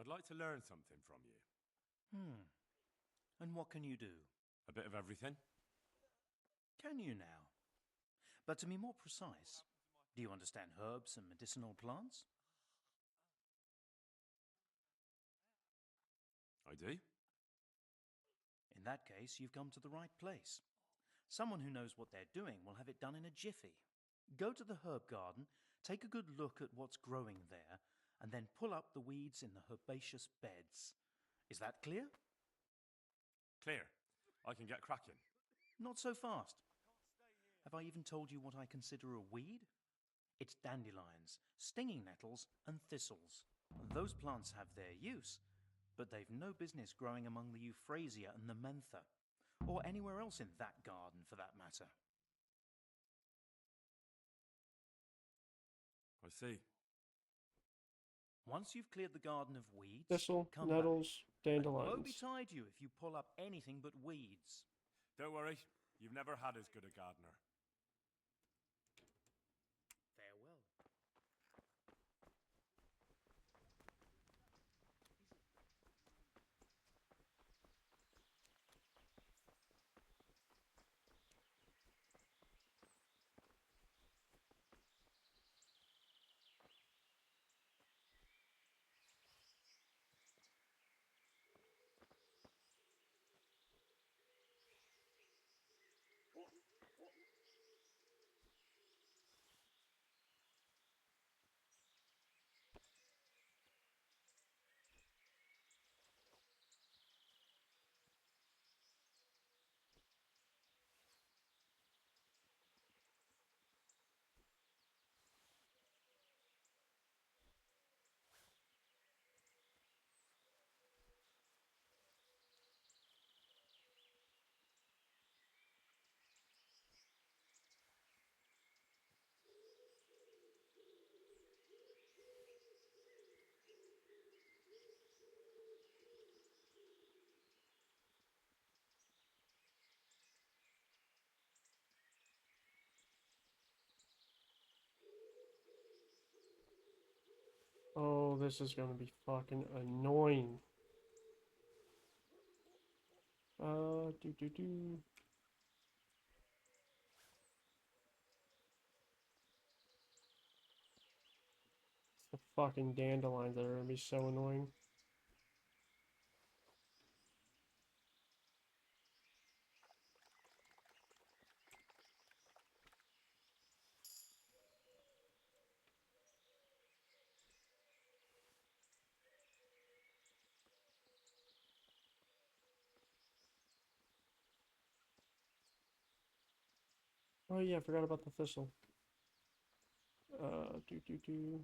I'd like to learn something from you. And what can you do? A bit of everything. Can you now? But to be more precise, do you understand herbs and medicinal plants? I do. In that case, you've come to the right place. Someone who knows what they're doing will have it done in a jiffy. Go to the herb garden, take a good look at what's growing there, and then pull up the weeds in the herbaceous beds. Is that clear? Clear. I can get cracking. Not so fast. Have I even told you what I consider a weed? It's dandelions, stinging nettles, and thistles. Those plants have their use, but they've no business growing among the euphrasia and the mentha, or anywhere else in that garden for that matter. I see. Once you've cleared the garden of weeds, Thistle, come nettles, back. dandelions. Woe betide you if you pull up anything but weeds. Don't worry. You've never had as good a gardener. Farewell. Oh, this is gonna be fucking annoying. Do. The fucking dandelions that are gonna be so annoying. Oh yeah, I forgot about the thistle. Do.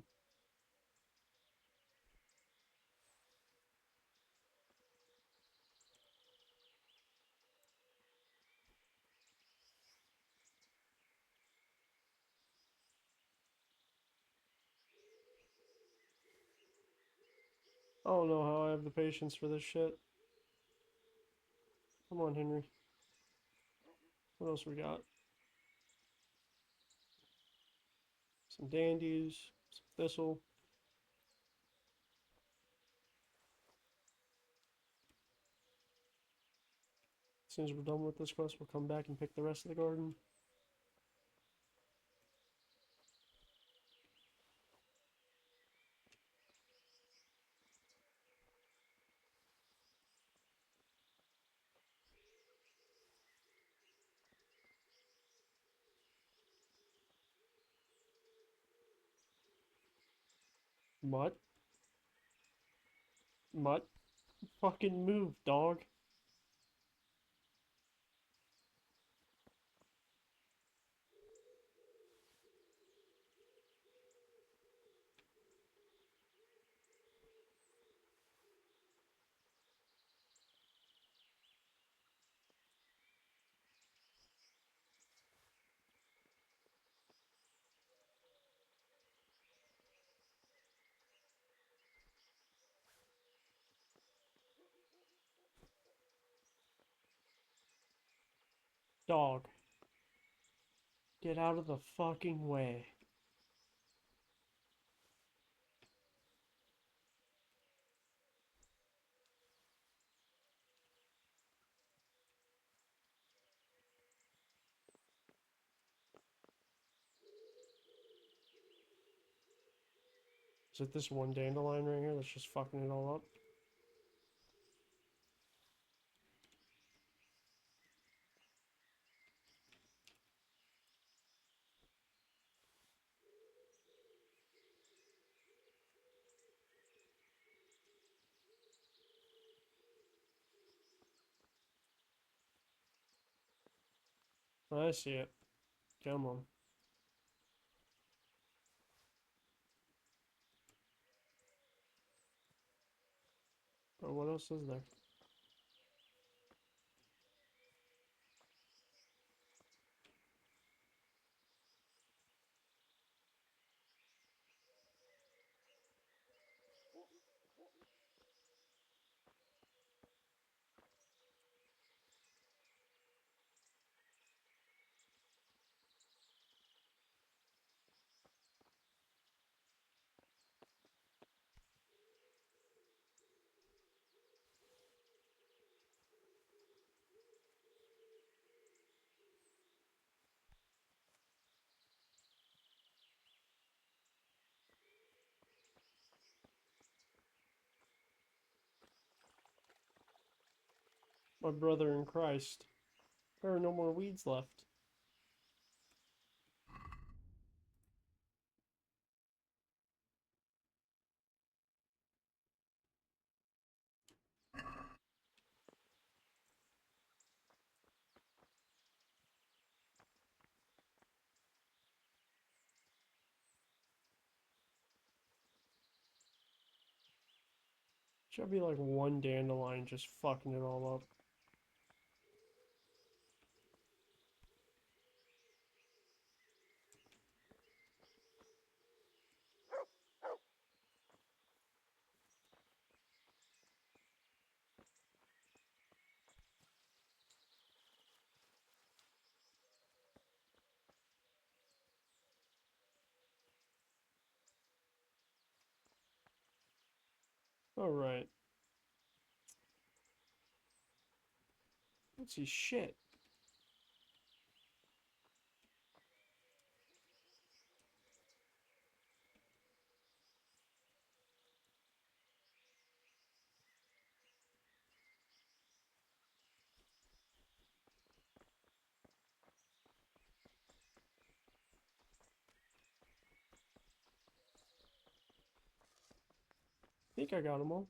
I don't know how I have the patience for this shit. Come on, Henry. What else we got? Some dandies, some thistle. As soon as we're done with this quest, we'll come back and pick the rest of the garden. Mutt? Mutt? Fucking move, dog. Dog. Get out of the fucking way. Is it this one dandelion right here that's just fucking it all up? I see it. Come on. But what else is there? My brother in Christ. There are no more weeds left. Should be like one dandelion just fucking it all up. Alright. What's his shit? I think I got them all.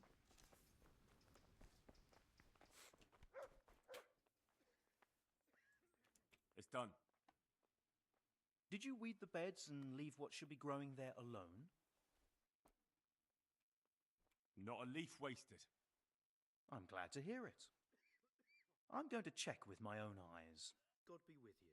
It's done. Did you weed the beds and leave what should be growing there alone? Not a leaf wasted. I'm glad to hear it. I'm going to check with my own eyes. God be with you.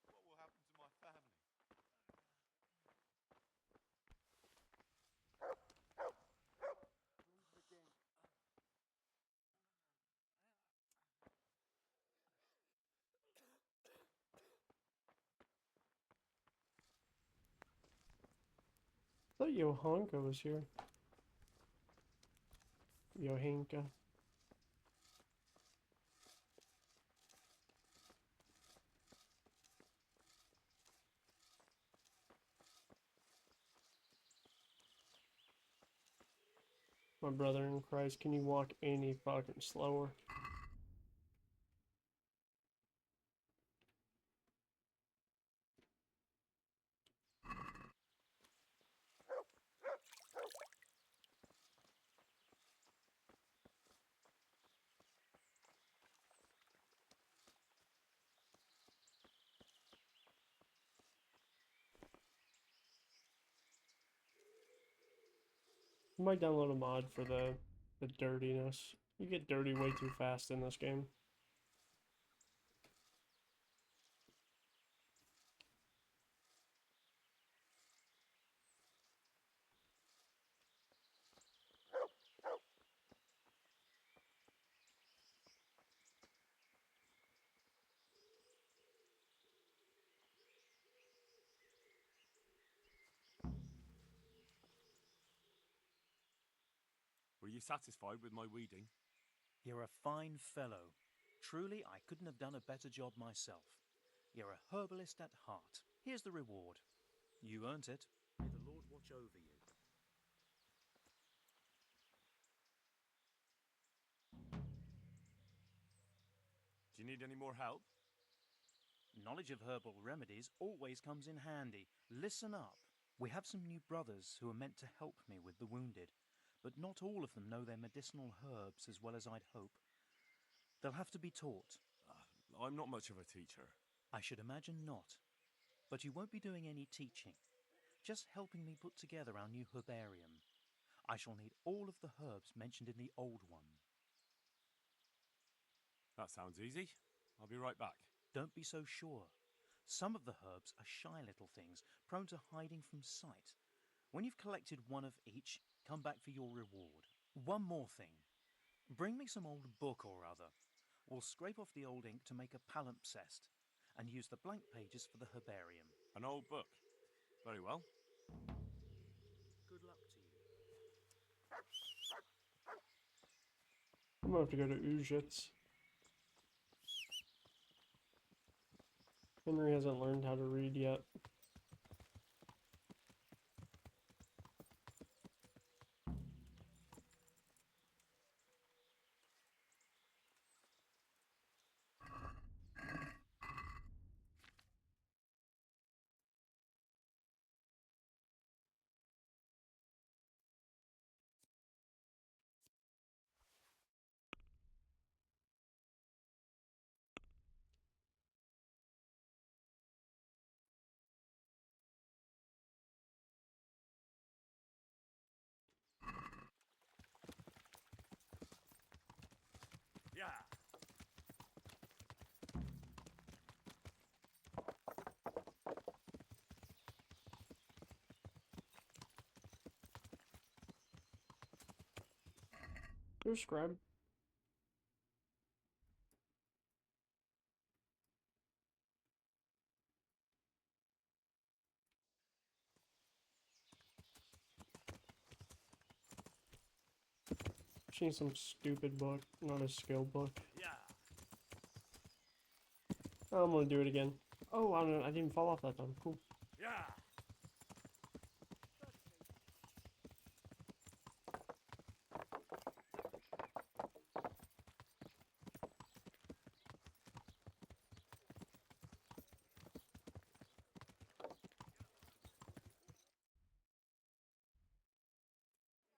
What will happen to my family? I thought Johanka was here. Johanka. My brother in Christ, can you walk any fucking slower? I might download a mod for the dirtiness. You get dirty way too fast in this game. Were you satisfied with my weeding? You're a fine fellow. Truly, I couldn't have done a better job myself. You're a herbalist at heart. Here's the reward. You earned it. May the Lord watch over you. Do you need any more help? Knowledge of herbal remedies always comes in handy. Listen up. We have some new brothers who are meant to help me with the wounded, but not all of them know their medicinal herbs as well as I'd hope. They'll have to be taught. I'm not much of a teacher. I should imagine not. But you won't be doing any teaching, just helping me put together our new herbarium. I shall need all of the herbs mentioned in the old one. That sounds easy. I'll be right back. Don't be so sure. Some of the herbs are shy little things, prone to hiding from sight. When you've collected one of each, come back for your reward. One more thing. Bring me some old book or other. We'll scrape off the old ink to make a palimpsest, and use the blank pages for the herbarium. An old book. Very well. Good luck to you. I'm gonna have to go to Ujits. Henry hasn't learned how to read yet. Yeah. Here's Scribe. Seen some stupid book, not a skill book. Yeah. Oh, I'm gonna do it again. Oh, I didn't fall off that time. Cool. Yeah.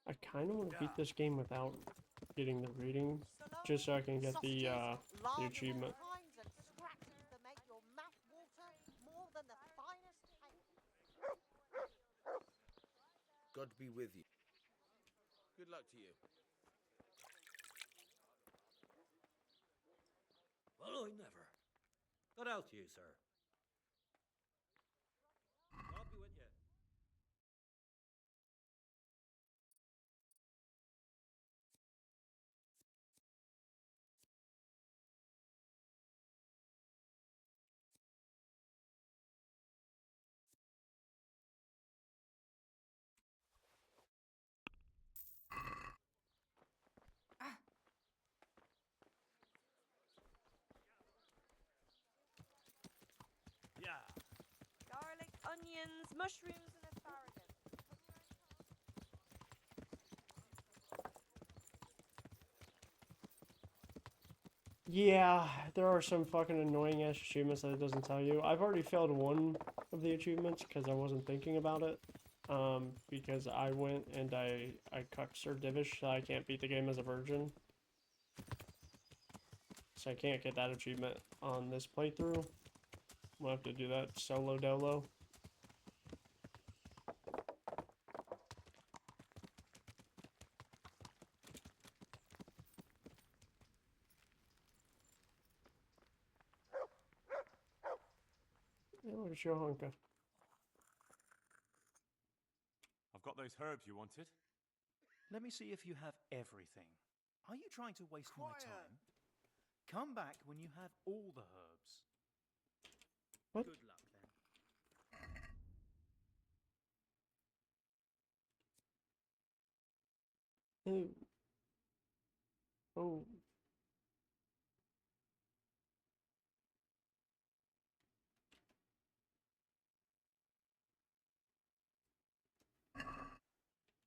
I kind of want to beat this game without getting the reading, just so I can get the achievement. Kinds and scratches that make your mouth water more than the finest paint. God be with you. Good luck to you. Well, I never. Good out to you, sir. God be with you. Yeah. Garlic, onions, mushrooms, and asparagus. Yeah, there are some fucking annoying ass achievements that it doesn't tell you. I've already failed one of the achievements because I wasn't thinking about it. Because I went and I cucked Sir Divish, so I can't beat the game as a virgin. So I can't get that achievement on this playthrough. We'll have to do that solo dolo. Yeah, look at Shohanka. I've got those herbs you wanted. Let me see if you have everything. Are you trying to waste my Quiet. time? Come back when you have all the herbs. What? Good luck then. Ew. Oh.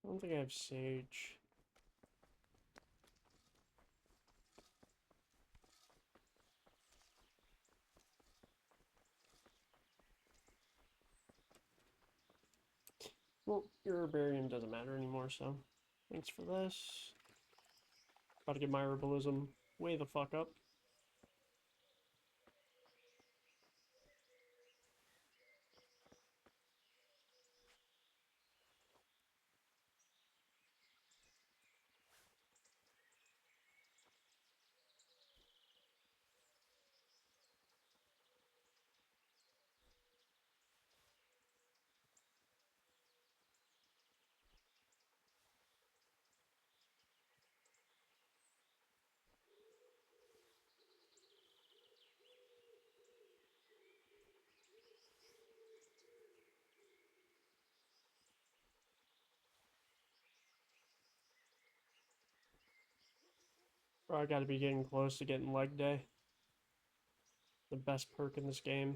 I don't think I have sage. Well, your herbarium doesn't matter anymore, so thanks for this. About to get my herbalism way the fuck up. Bro, I gotta be getting close to getting leg day. The best perk in this game.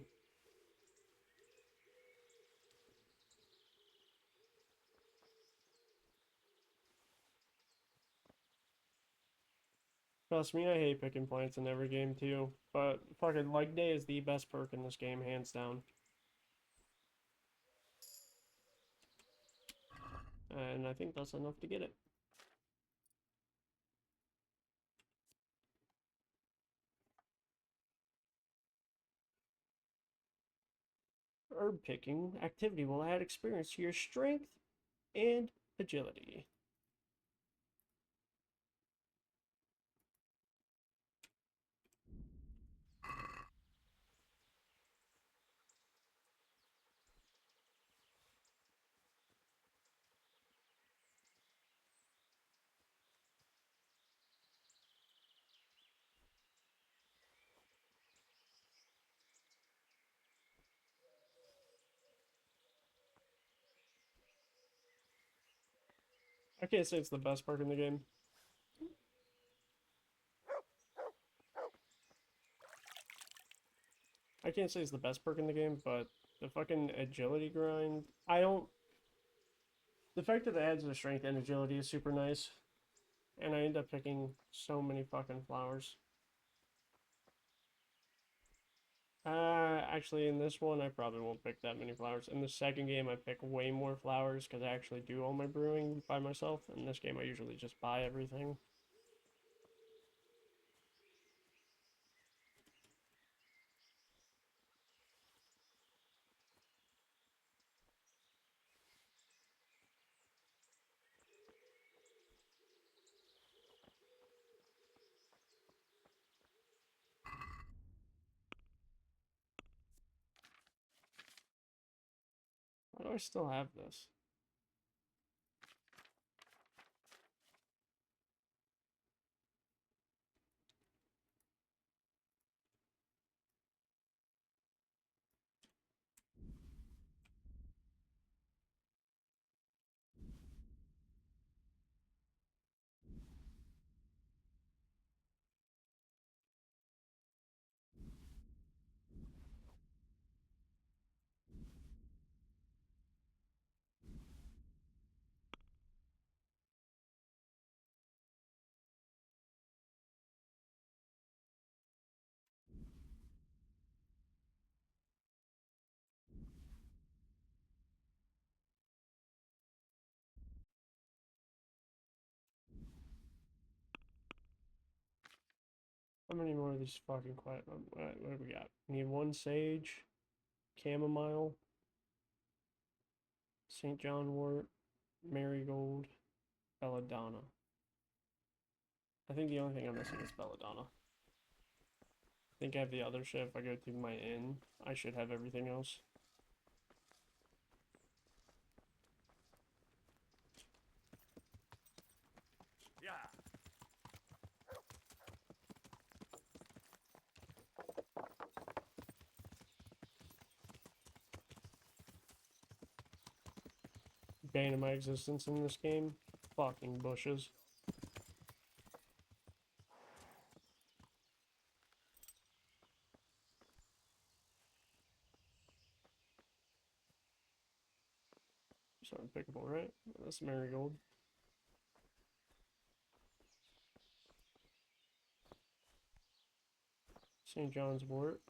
Trust me, I hate picking plants in every game too, but fucking leg day is the best perk in this game, hands down. And I think that's enough to get it. Herb picking activity will add experience to your strength and agility. I can't say it's the best perk in the game. I can't say it's the best perk in the game, but the fucking agility grind, I don't... The fact that it adds the strength and agility is super nice. And I end up picking so many fucking flowers. Actually, in this one, I probably won't pick that many flowers. In the second game, I pick way more flowers because I actually do all my brewing by myself. In this game, I usually just buy everything. Why do I still have this? How many more of these fucking quiet? What do we got? We need one sage, chamomile, St. John wort, marigold, belladonna. I think the only thing I'm missing is belladonna. I think I have the other shit. If I go through my inn, I should have everything else. Yeah. Bane of my existence in this game. Fucking bushes. So pickable, right? That's marigold. St. John's wort.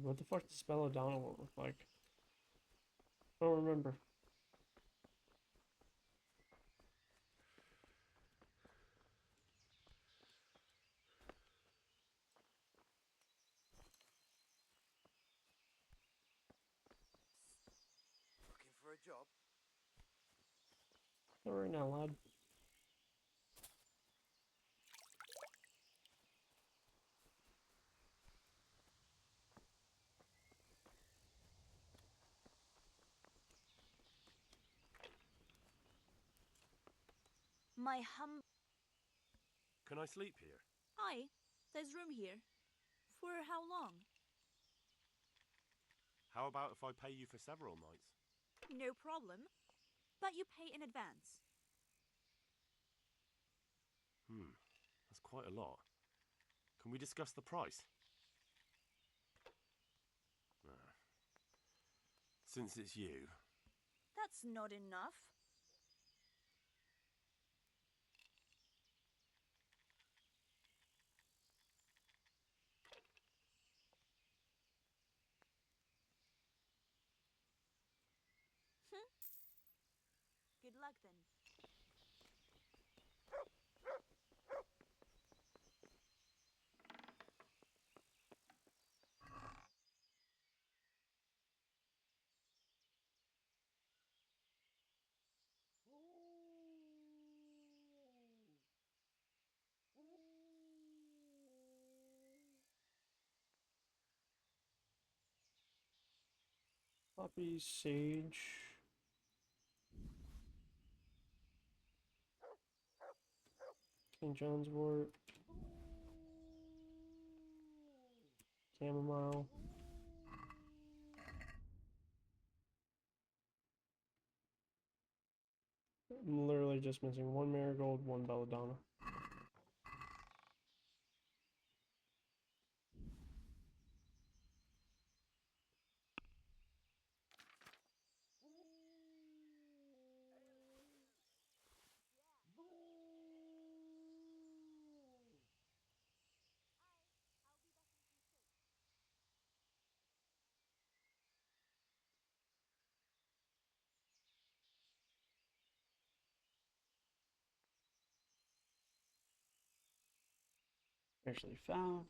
What the fuck does belladonna look like? I don't remember. Looking for a job? Not right now, lad. My Can I sleep here? Aye, there's room here. For how long? How about if I pay you for several nights? No problem. But you pay in advance. That's quite a lot. Can we discuss the price? Since it's you. That's not enough. Good luck then. Poppy, sage. St. John's wort. Chamomile. I'm literally just missing one marigold, one belladonna. Actually found.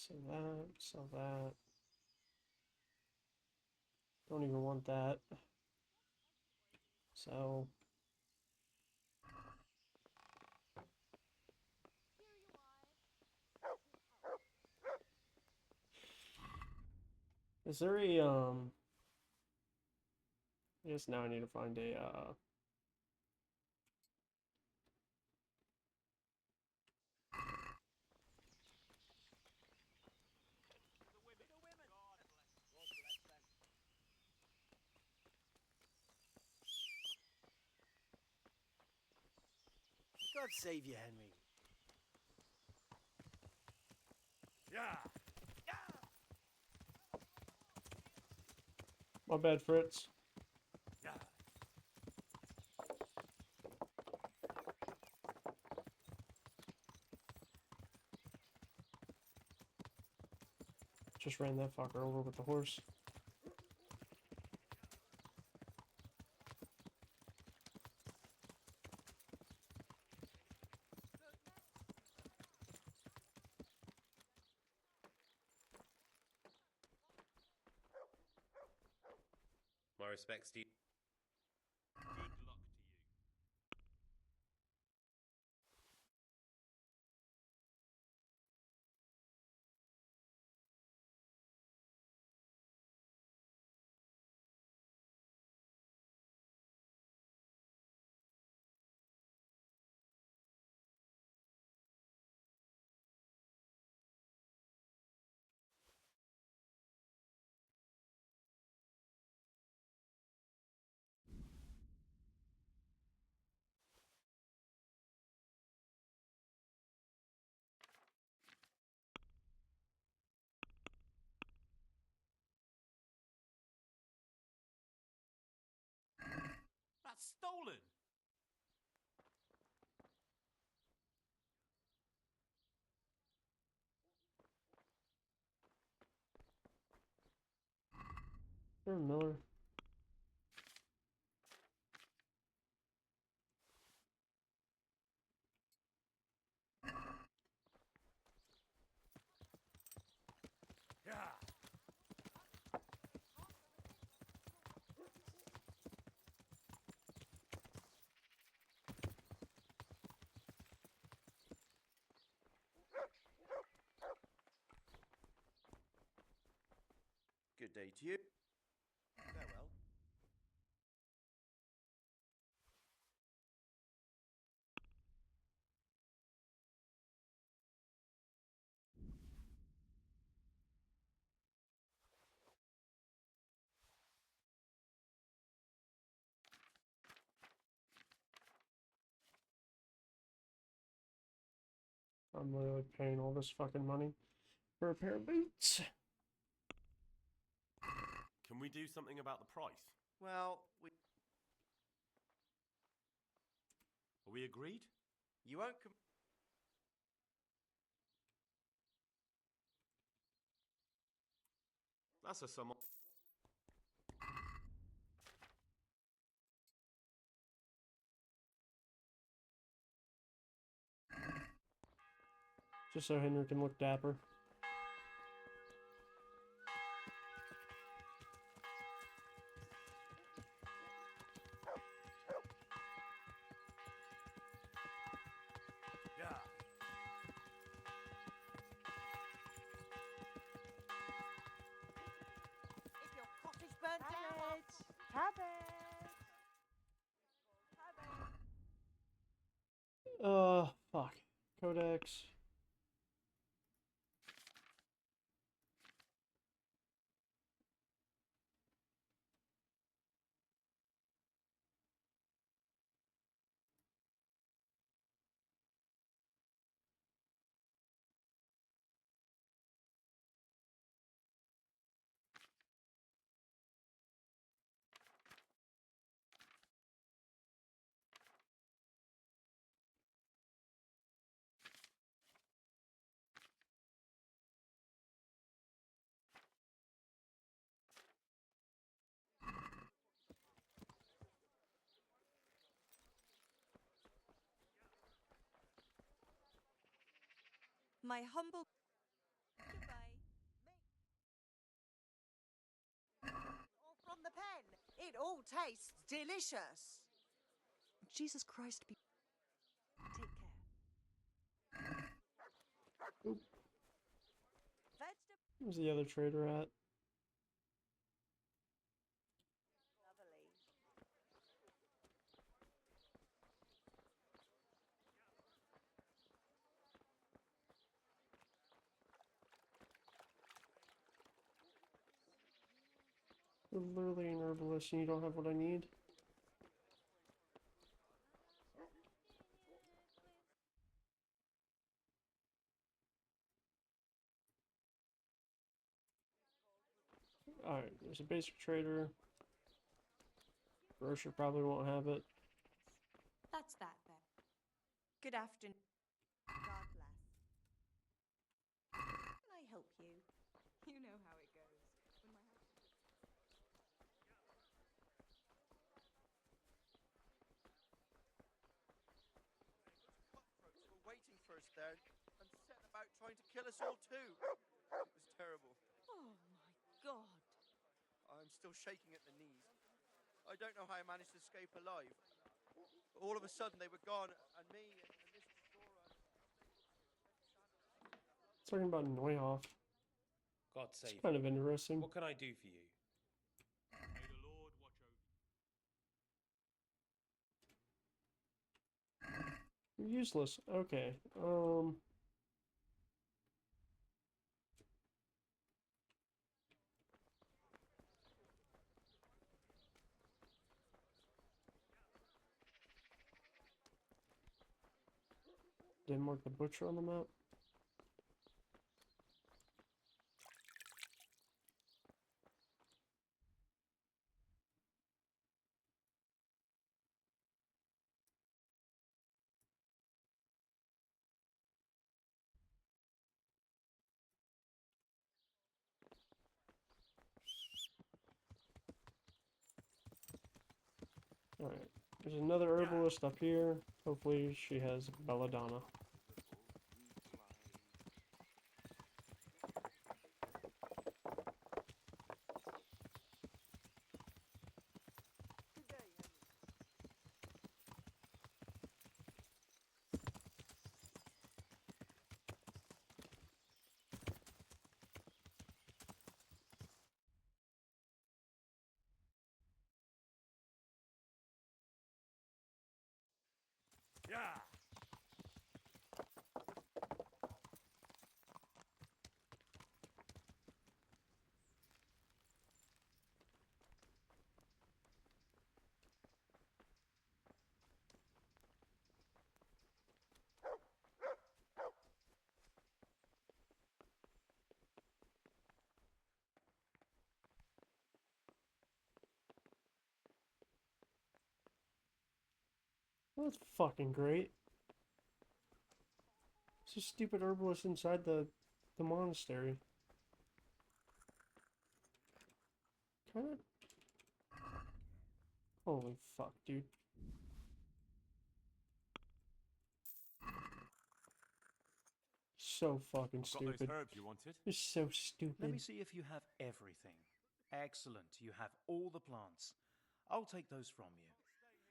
So that, so that. Don't even want that. So. Is there a, I guess now I need to find a, God save you, Henry. Yeah. my bad, Fritz. Yeah. Just ran that fucker over with the horse. respects to you. Good luck to you. That's stolen! Sure, Miller. Good day to you. Farewell. I'm literally paying all this fucking money for a pair of boots. Can we do something about the price? Well, Are we agreed? you won't That's a sum. Just so Henry can look dapper. If your cottage burnt down, Fuck. Codex. My humble. Goodbye. or from the pen, it all tastes delicious. Jesus Christ, be. Take care. Oop. Vegetable. Where's the other trader at? Lovely. You're literally an herbalist and you don't have what I need. Alright, there's a basic trader. Grocer probably won't have it. That's that then. Good afternoon. God bless. Can I help you? You know how it goes. When my Cutthroats were waiting for us there and set about trying to kill us all too. It was terrible. Oh my God. I'm still shaking at the knees. I don't know how I managed to escape alive. All of a sudden, they were gone, and me and Mr. Sora... Talking about Neuhoff. God It's save kind you. of interesting. What can I do for you? May the Lord watch over you. Useless. Okay. Didn't mark the butcher on the map. Alright. There's another herbalist up here. Hopefully she has belladonna. Yeah. That's fucking great. It's a stupid herbalist inside the monastery. Kinda. Holy fuck, dude. So fucking I've got stupid. those herbs you wanted. It's so stupid. Let me see if you have everything. Excellent. You have all the plants. I'll take those from you.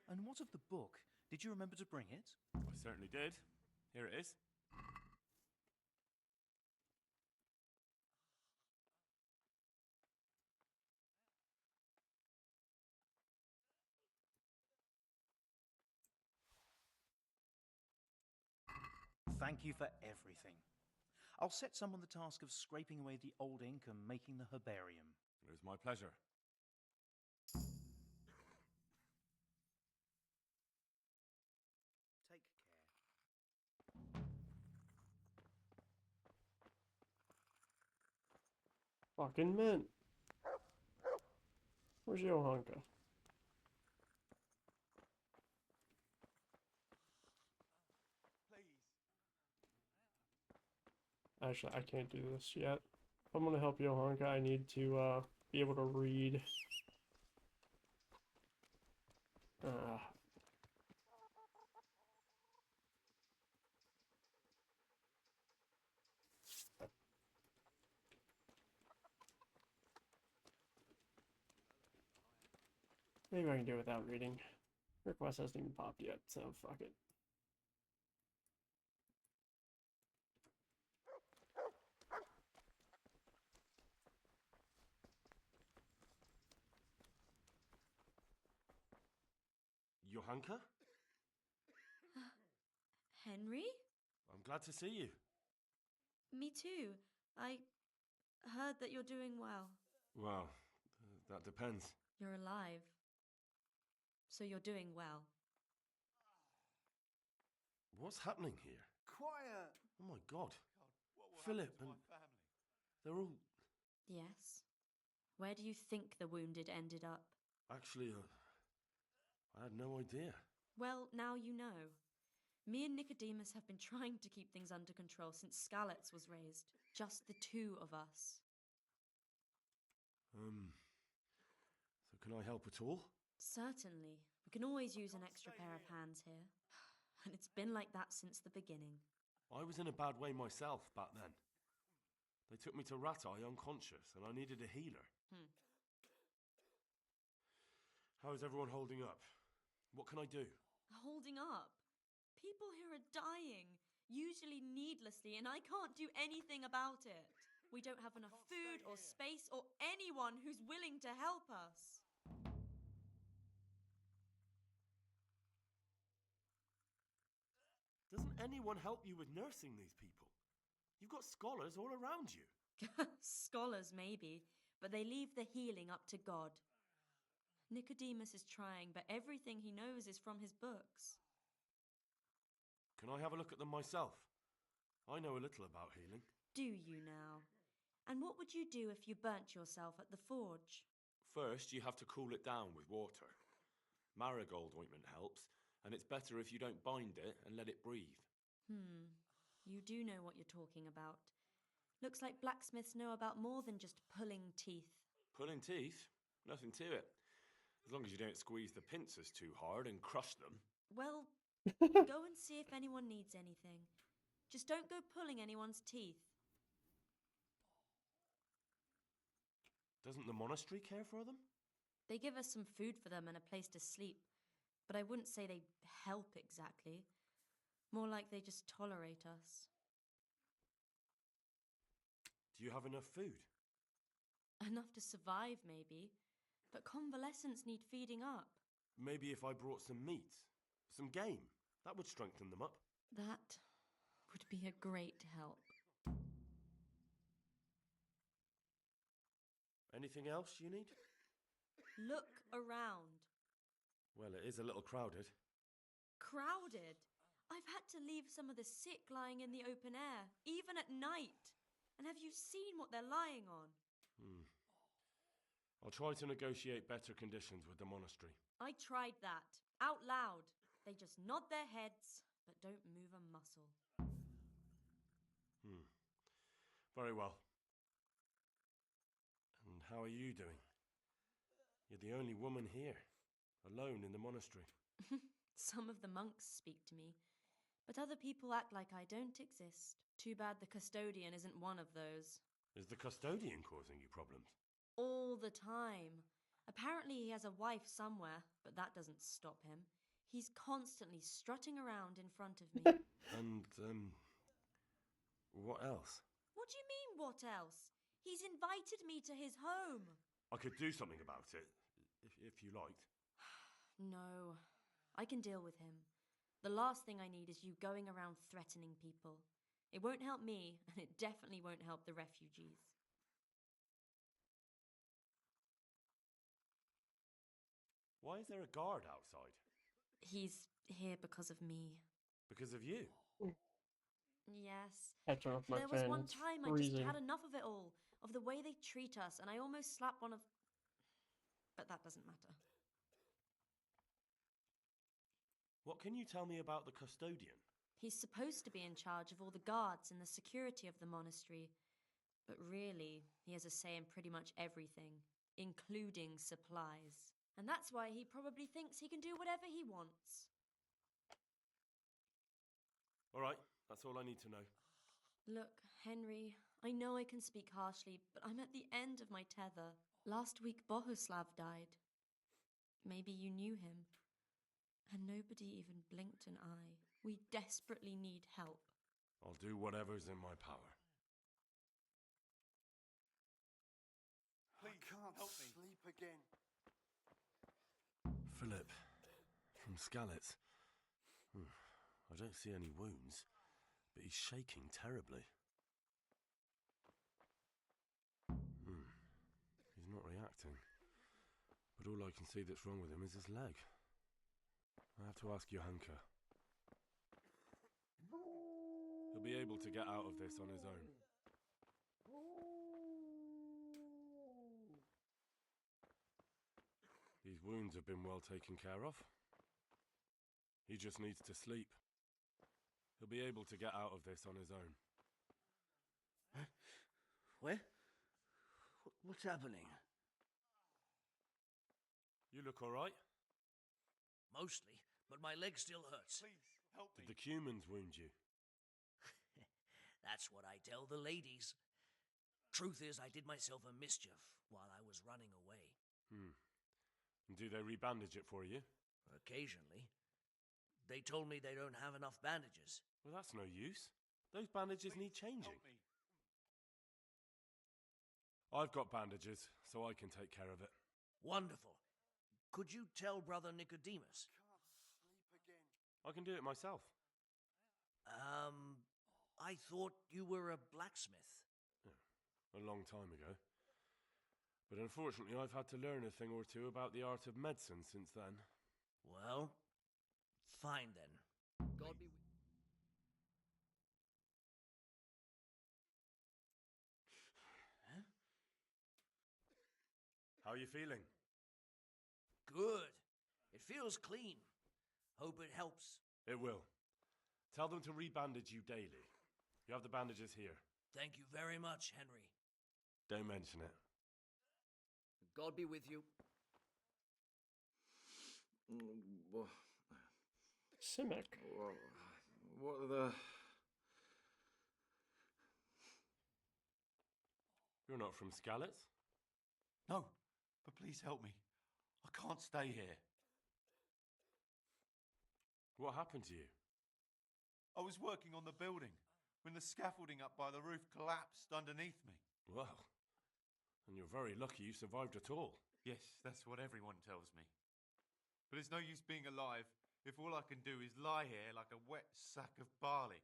And what of the book? Did you remember to bring it? I certainly did. Here it is. Thank you for everything. I'll set someone the task of scraping away the old ink and making the herbarium. It was my pleasure. Take care. Fucking mint. Where's Johanka? Actually, I can't do this yet. If I'm gonna help Johanka, I need to be able to read. Maybe I can do it without reading. Request hasn't even popped yet, so fuck it. Johanka? Henry? I'm glad to see you. Me too. I heard that you're doing well. Well, that depends. You're alive. So you're doing well. What's happening here? Quiet! Oh my god. What will Philip happen to and my family? they're all... Yes. Where do you think the wounded ended up? Actually, I had no idea. Well, now you know. Me and Nicodemus have been trying to keep things under control since Skalitz was raised. Just the two of us. So can I help at all? Certainly. We can always use an extra pair of hands here. And it's been like that since the beginning. I was in a bad way myself back then. They took me to Rat Eye unconscious and I needed a healer. How is everyone holding up? What can I do? Holding up. People here are dying, usually needlessly, and I can't do anything about it. We don't have enough food or space or anyone who's willing to help us. Doesn't anyone help you with nursing these people? You've got scholars all around you. Scholars, maybe, but they leave the healing up to God. Nicodemus is trying, but everything he knows is from his books. Can I have a look at them myself? I know a little about healing. Do you now? And what would you do if you burnt yourself at the forge? First, you have to cool it down with water. Marigold ointment helps, and it's better if you don't bind it and let it breathe. You do know what you're talking about. Looks like blacksmiths know about more than just pulling teeth. Pulling teeth? Nothing to it. As long as you don't squeeze the pincers too hard and crush them. Well, go and see if anyone needs anything. Just don't go pulling anyone's teeth. Doesn't the monastery care for them? They give us some food for them and a place to sleep, but I wouldn't say they help exactly. More like they just tolerate us. Do you have enough food? Enough to survive, maybe, but convalescents need feeding up. Maybe if I brought some meat, some game, that would strengthen them up. That would be a great help. Anything else you need? Look around. Well, it is a little crowded. Crowded? I've had to leave some of the sick lying in the open air, even at night. And have you seen what they're lying on? I'll try to negotiate better conditions with the monastery. I tried that, out loud. They just nod their heads, but don't move a muscle. Very well. And how are you doing? You're the only woman here, alone in the monastery. Some of the monks speak to me, but other people act like I don't exist. Too bad the custodian isn't one of those. Is the custodian causing you problems? All the time. Apparently he has a wife somewhere, but that doesn't stop him. He's constantly strutting around in front of me. And, what else? What do you mean, what else? He's invited me to his home. I could do something about it, if you liked. No, I can deal with him. The last thing I need is you going around threatening people. It won't help me, and it definitely won't help the refugees. Why is there a guard outside? He's here because of me. Because of you? Yes. Had to turn off my There was fan. one It's time I just freezing. had enough of it all, of the way they treat us, and I almost slapped one of... But that doesn't matter. What can you tell me about the custodian? He's supposed to be in charge of all the guards and the security of the monastery. But really, he has a say in pretty much everything, including supplies. And that's why he probably thinks he can do whatever he wants. All right, that's all I need to know. Look, Henry, I know I can speak harshly, but I'm at the end of my tether. Last week, Bohuslav died. Maybe you knew him. And nobody even blinked an eye. We desperately need help. I'll do whatever's in my power. I can't sleep again. Philip, from Skalitz. I don't see any wounds, but he's shaking terribly. He's not reacting. But all I can see that's wrong with him is his leg. I have to ask Johanka. He'll be able to get out of this on his own. These wounds have been well taken care of. He just needs to sleep. He'll be able to get out of this on his own. Where? What's happening? You look all right? Mostly, but my leg still hurts. Please, help Did me. the Cumans wound you? That's what I tell the ladies. Truth is, I did myself a mischief while I was running away. And do they rebandage it for you? Occasionally. They told me they don't have enough bandages. Well, that's no use. Those bandages need changing. I've got bandages, so I can take care of it. Wonderful. Could you tell Brother Nicodemus? I can do it myself. I thought you were a blacksmith. A long time ago. But unfortunately, I've had to learn a thing or two about the art of medicine since then. Well, fine then. God be with How are you feeling? Good. It feels clean. Hope it helps. It will. Tell them to rebandage you daily. You have the bandages here. Thank you very much, Henry. Don't mention it. God be with you. Simic. What are the... You're not from Skalitz? No, but please help me. I can't stay here. What happened to you? I was working on the building when the scaffolding up by the roof collapsed underneath me. Well, and you're very lucky you survived at all. Yes, that's what everyone tells me. But it's no use being alive if all I can do is lie here like a wet sack of barley.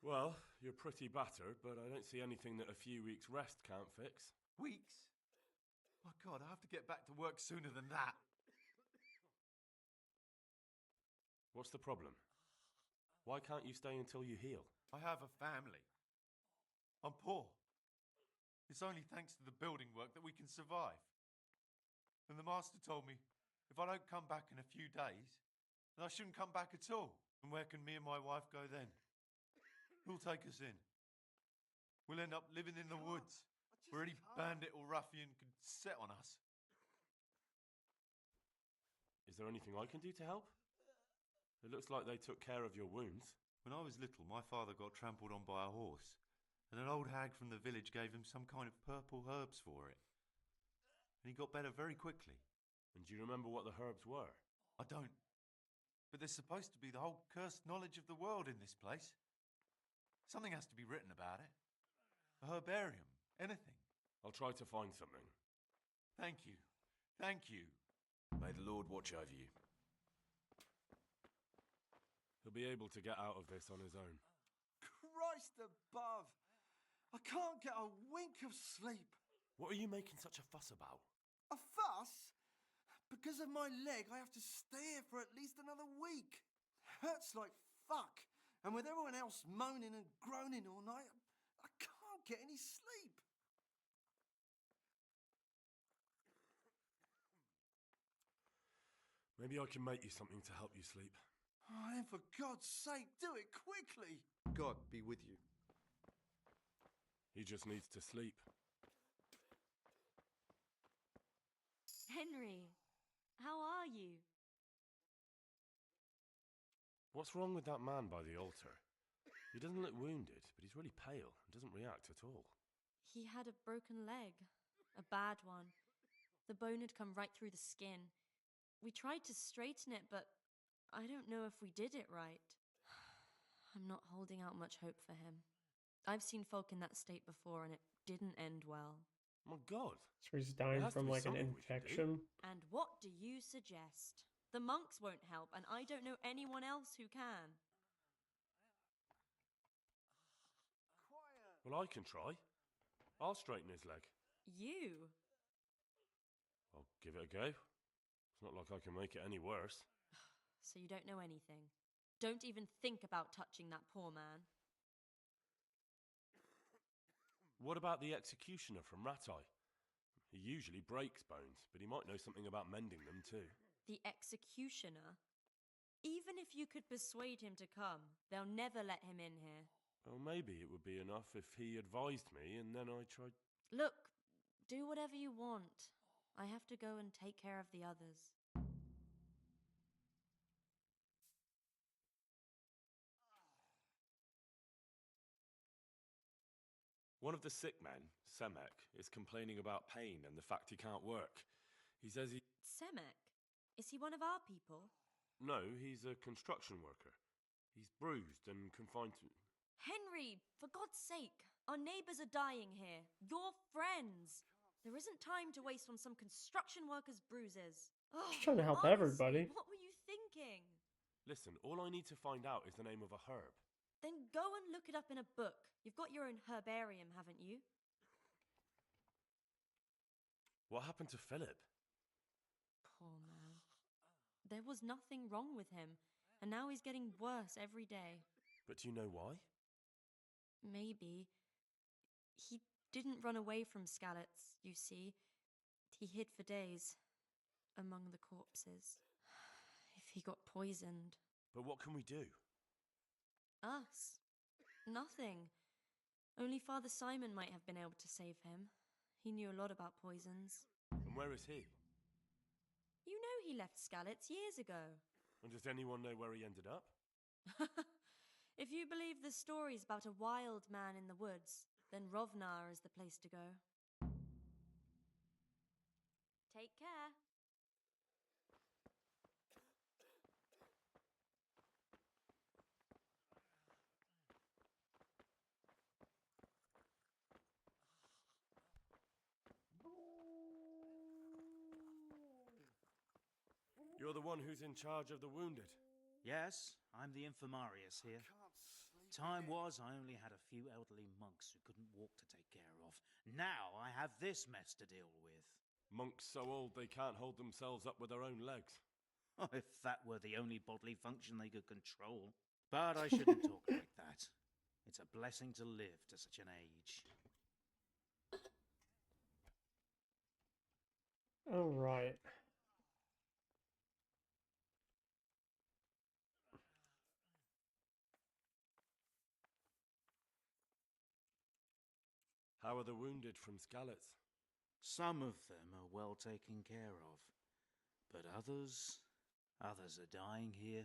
Well, you're pretty battered, but I don't see anything that a few weeks' rest can't fix. Weeks? My God, I have to get back to work sooner than that. What's the problem? Why can't you stay until you heal? I have a family. I'm poor. It's only thanks to the building work that we can survive. And the master told me if I don't come back in a few days, then I shouldn't come back at all. And where can me and my wife go then? Who'll take us in? We'll end up living in the woods, where any bandit or ruffian could set on us. Is there anything I can do to help? It looks like they took care of your wounds. When I was little, my father got trampled on by a horse, and an old hag from the village gave him some kind of purple herbs for it. And he got better very quickly. And do you remember what the herbs were? I don't. But there's supposed to be the whole cursed knowledge of the world in this place. Something has to be written about it. A herbarium, anything. I'll try to find something. Thank you. Thank you. May the Lord watch over you. He'll be able to get out of this on his own. Christ above! I can't get a wink of sleep. What are you making such a fuss about? A fuss? Because of my leg, I have to stay here for at least another week. Hurts like fuck. And with everyone else moaning and groaning all night, I can't get any sleep. Maybe I can make you something to help you sleep. Oh, and for God's sake, do it quickly. God be with you. He just needs to sleep. Henry, how are you? What's wrong with that man by the altar? He doesn't look wounded, but he's really pale and doesn't react at all. He had a broken leg, a bad one. The bone had come right through the skin. We tried to straighten it, but I don't know if we did it right. I'm not holding out much hope for him. I've seen folk in that state before, and it didn't end well. My God. So he's dying from like an infection. And what do you suggest? The monks won't help, and I don't know anyone else who can. Well, I can try. I'll straighten his leg. You? I'll give it a go. It's not like I can make it any worse. So you don't know anything? Don't even think about touching that poor man. What about the executioner from Ratai? He usually breaks bones, but he might know something about mending them too. The executioner? Even if you could persuade him to come, they'll never let him in here. Well, maybe it would be enough if he advised me and then I tried... Look, do whatever you want. I have to go and take care of the others. One of the sick men, Semek, is complaining about pain and the fact he can't work. He says he... Semek? Is he one of our people? No, he's a construction worker. He's bruised and confined to... Henry, for God's sake! Our neighbours are dying here. Your friends! There isn't time to waste on some construction worker's bruises. Just trying to help honestly, everybody. What were you thinking? Listen, all I need to find out is the name of a herb. Then go and look it up in a book. You've got your own herbarium, haven't you? What happened to Philip? Poor man. There was nothing wrong with him, and now he's getting worse every day. But do you know why? Maybe. He didn't run away from Skalitz, you see. He hid for days among the corpses. If he got poisoned. But what can we do? Us? Nothing. Only Father Simon might have been able to save him. He knew a lot about poisons. And where is he? You know he left Skalitz years ago. And does anyone know where he ended up? If you believe the stories about a wild man in the woods, then Rovnar is the place to go. Take care. You're the one who's in charge of the wounded. Yes, I'm the infirmarius here. Time was I only had a few elderly monks who couldn't walk to take care of. Now I have this mess to deal with. Monks so old they can't hold themselves up with their own legs. Oh, if that were the only bodily function they could control. But I shouldn't talk like that. It's a blessing to live to such an age. All right. How are the wounded from Skalitz? Some of them are well taken care of, but others are dying here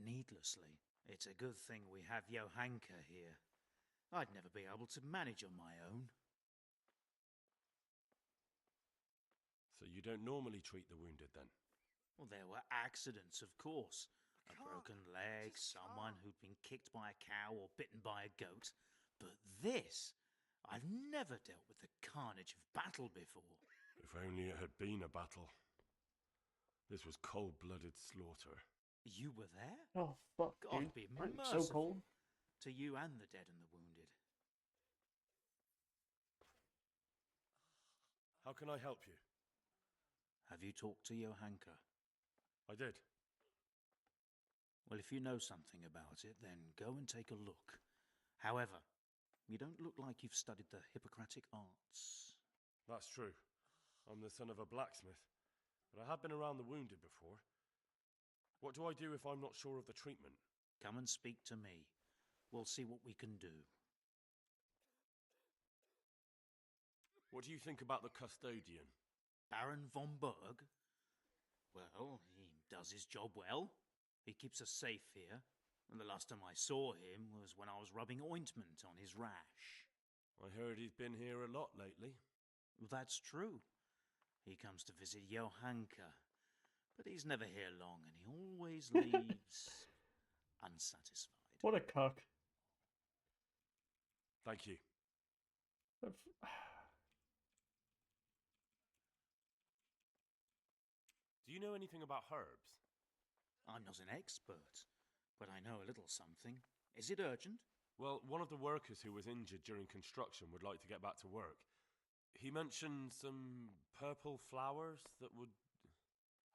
needlessly. It's a good thing we have Johanka here. I'd never be able to manage on my own. So you don't normally treat the wounded then? Well, there were accidents, of course. A broken leg, someone who'd been kicked by a cow or bitten by a goat. But this... I've never dealt with the carnage of battle before. If only it had been a battle. This was cold-blooded slaughter. You were there? Oh, fuck, God dude. be I'm merciful so cold. to you and the dead and the wounded. How can I help you? Have you talked to Johanka? I did. Well, if you know something about it, then go and take a look. However, you don't look like you've studied the Hippocratic arts. That's true. I'm the son of a blacksmith, but I have been around the wounded before. What do I do if I'm not sure of the treatment? Come and speak to me. We'll see what we can do. What do you think about the custodian? Baron von Berg? Well, he does his job well. He keeps us safe here. And the last time I saw him was when I was rubbing ointment on his rash. I heard he's been here a lot lately. Well, that's true. He comes to visit Johanka. But he's never here long, and he always leaves unsatisfied. What a cuck. Thank you. Do you know anything about herbs? I'm not an expert, but I know a little something. Is it urgent? Well, one of the workers who was injured during construction would like to get back to work. He mentioned some purple flowers that would...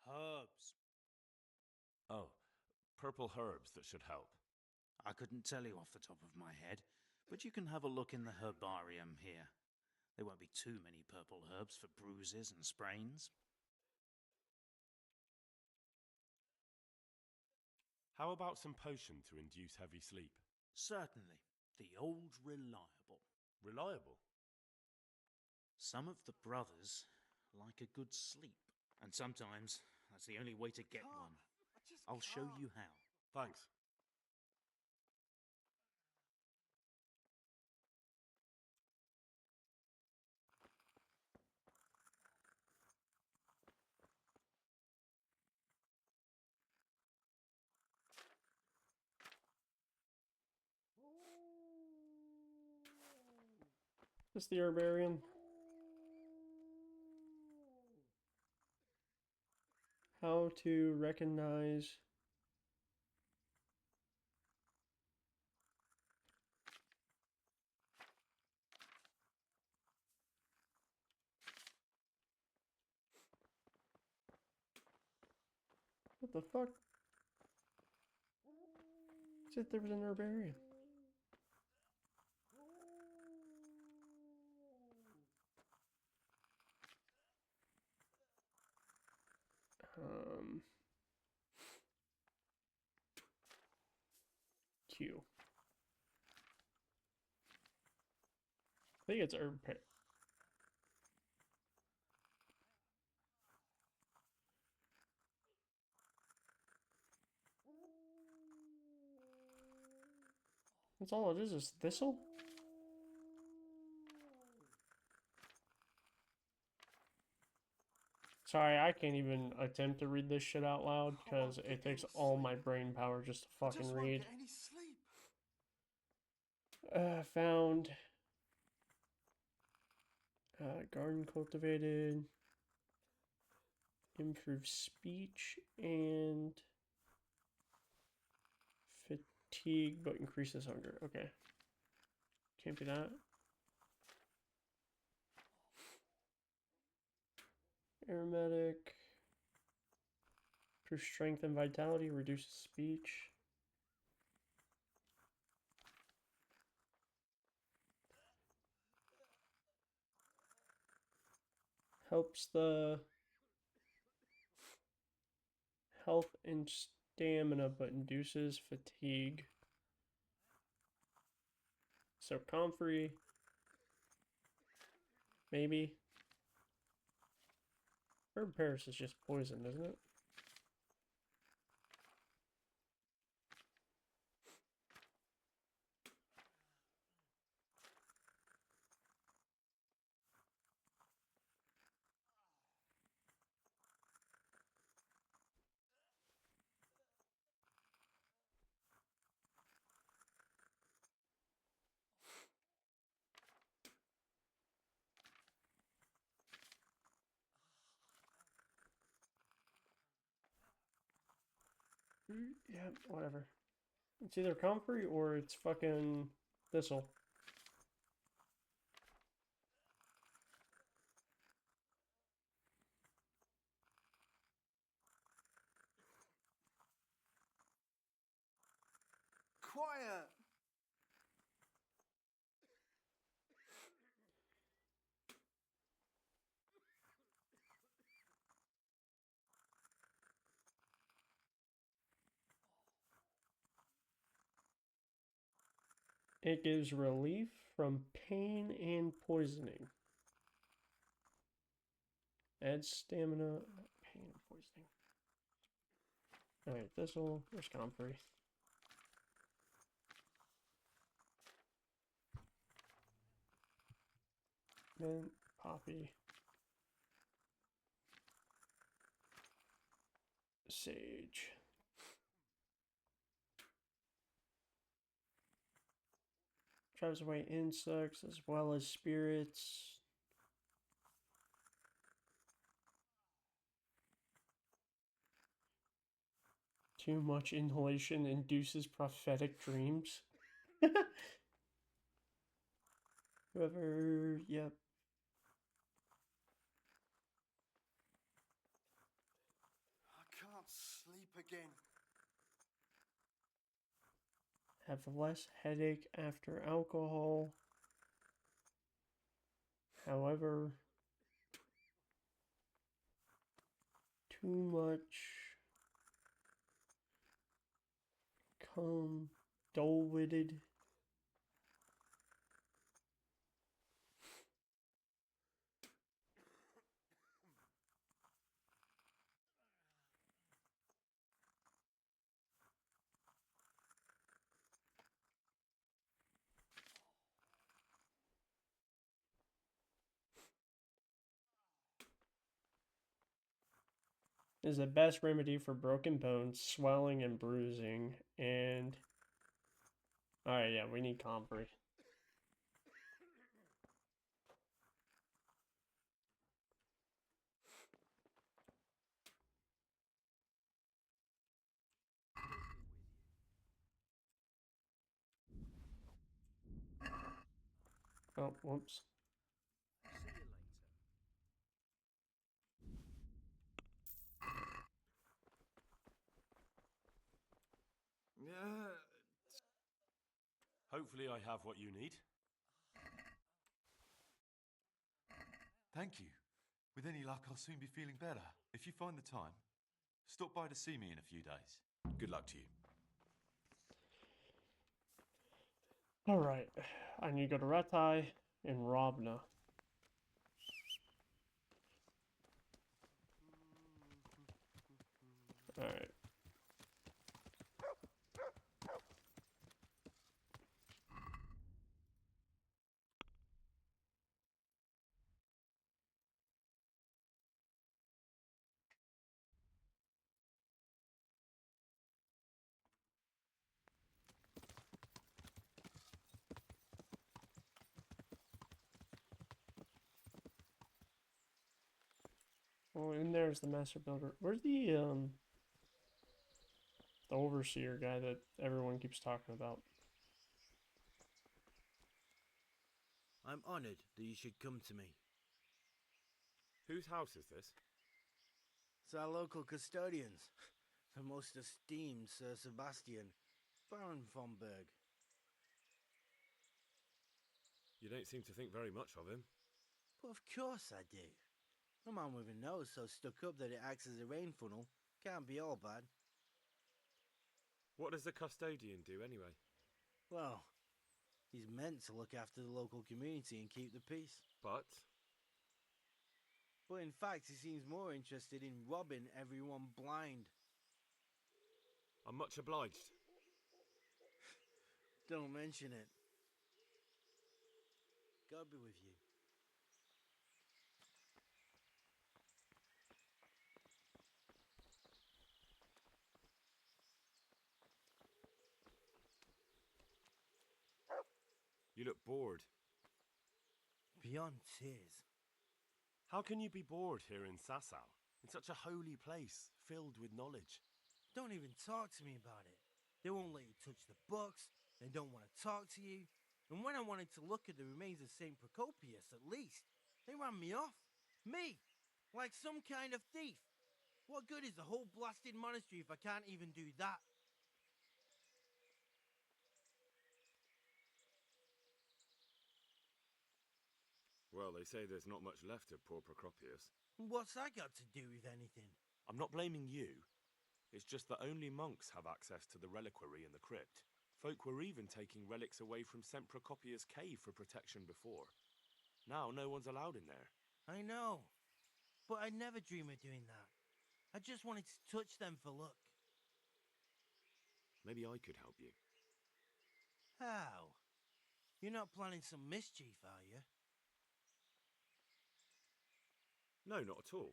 Herbs. Oh, purple herbs that should help. I couldn't tell you off the top of my head, but you can have a look in the herbarium here. There won't be too many purple herbs for bruises and sprains. How about some potion to induce heavy sleep? Certainly. The old reliable. Reliable? Some of the brothers like a good sleep, and sometimes that's the only way to get one. I'll show you how. Thanks. This the herbarium. How to recognize what the fuck? Said there was an herbarium. Q. I think it's herb. That's all it is thistle? Sorry, I can't even attempt to read this shit out loud because it takes all my brain power just to fucking read. Any sleep. Found garden cultivated, improves speech and fatigue, but increases hunger. Okay, can't do that. Aromatic, improves strength and vitality, reduces speech. Helps the health and stamina, but induces fatigue. So comfrey, maybe. Herb Paris is just poison, isn't it? Yeah, whatever. It's either comfrey or it's fucking thistle. Quiet! It gives relief from pain and poisoning. Adds stamina, pain and poisoning. Alright, thistle, there's comfrey. Mint, poppy. Sage. Drives away insects as well as spirits. Too much inhalation induces prophetic dreams. Whoever, yep. I can't sleep again. Have less headache after alcohol. However, too much come dull-witted. Is the best remedy for broken bones, swelling, and bruising. And alright, yeah, we need comfrey. Oh, whoops. See you later. Hopefully I have what you need. Thank you. With any luck, I'll soon be feeling better. If you find the time, stop by to see me in a few days. Good luck to you. Alright. I need to go to Ratai and Robna. Alright. Oh, and there's the master builder. Where's the overseer guy that everyone keeps talking about? I'm honored that you should come to me. Whose house is this? It's our local custodians, the most esteemed Sir Sebastian, Baron von Berg. You don't seem to think very much of him. But of course I do. A man with a nose so stuck up that it acts as a rain funnel can't be all bad. What does the custodian do anyway? Well, he's meant to look after the local community and keep the peace. But in fact, he seems more interested in robbing everyone blind. I'm much obliged. Don't mention it. God be with you. You look bored. Beyond tears. How can you be bored here in Sasau? In such a holy place, filled with knowledge. Don't even talk to me about it. They won't let you touch the books. They don't want to talk to you. And when I wanted to look at the remains of St. Procopius, at least, they ran me off. Me! Like some kind of thief. What good is the whole blasted monastery if I can't even do that? Well, they say there's not much left of poor Procopius. What's that got to do with anything? I'm not blaming you. It's just that only monks have access to the reliquary in the crypt. Folk were even taking relics away from St. Procopius' cave for protection before. Now no one's allowed in there. I know. But I'd never dream of doing that. I just wanted to touch them for luck. Maybe I could help you. How? You're not planning some mischief, are you? No, not at all.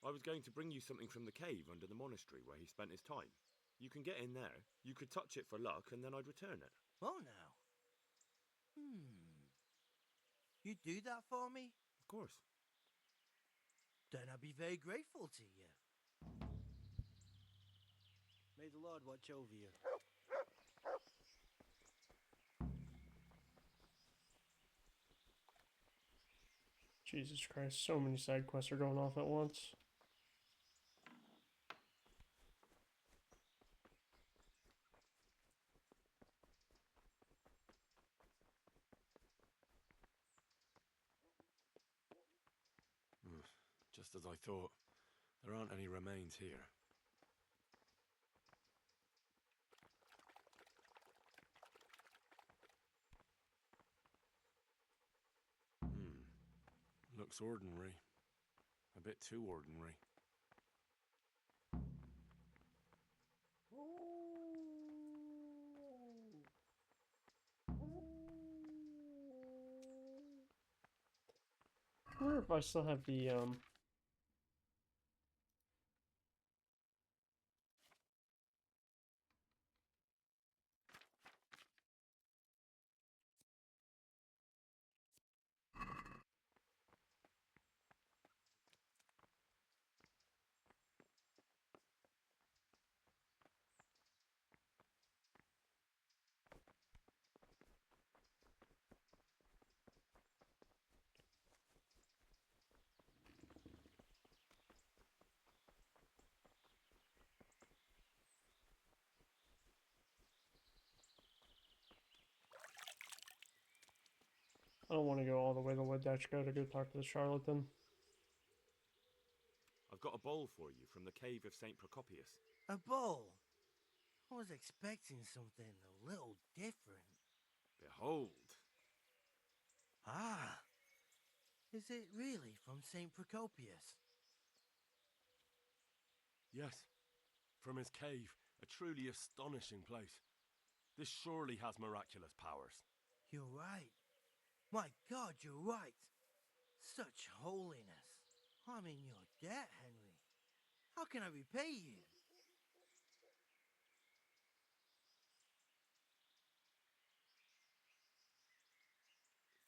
I was going to bring you something from the cave under the monastery where he spent his time. You can get in there, you could touch it for luck, and then I'd return it. Oh, now. You do that for me? Of course. Then I'd be very grateful to you. May the Lord watch over you. Jesus Christ, so many side quests are going off at once. Just as I thought. There aren't any remains here. Looks ordinary. A bit too ordinary. I wonder if I still have the I don't want to go all the way to Ledechko to go talk to the charlatan. I've got a bowl for you from the cave of St. Procopius. A bowl? I was expecting something a little different. Behold. Ah. Is it really from St. Procopius? Yes. From his cave. A truly astonishing place. This surely has miraculous powers. You're right. My God, you're right. Such holiness. I'm in your debt, Henry. How can I repay you?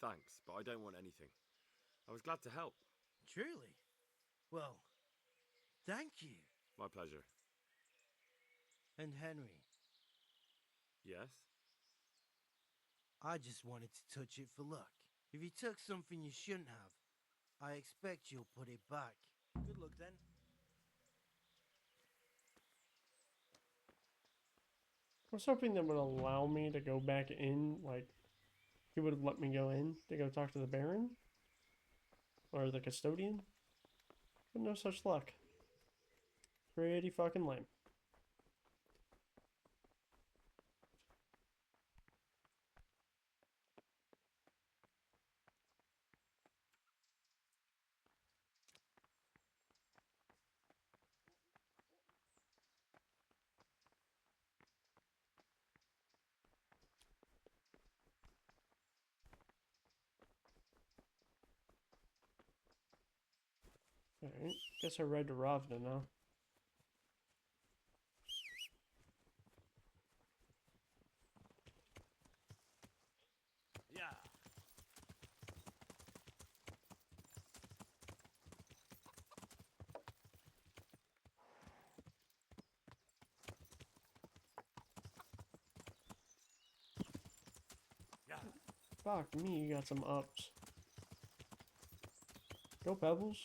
Thanks, but I don't want anything. I was glad to help. Truly? Well, thank you. My pleasure. And Henry, Yes? I just wanted to touch it for luck. If you took something you shouldn't have, I expect you'll put it back. Good luck then. I was hoping that would allow me to go back in, like, he would have let me go in to go talk to the Baron? Or the custodian? But no such luck. Pretty fucking lame. Alright, guess I ride to Ravna now. Yeah. Yeah. Fuck me, you got some ups. Go Pebbles.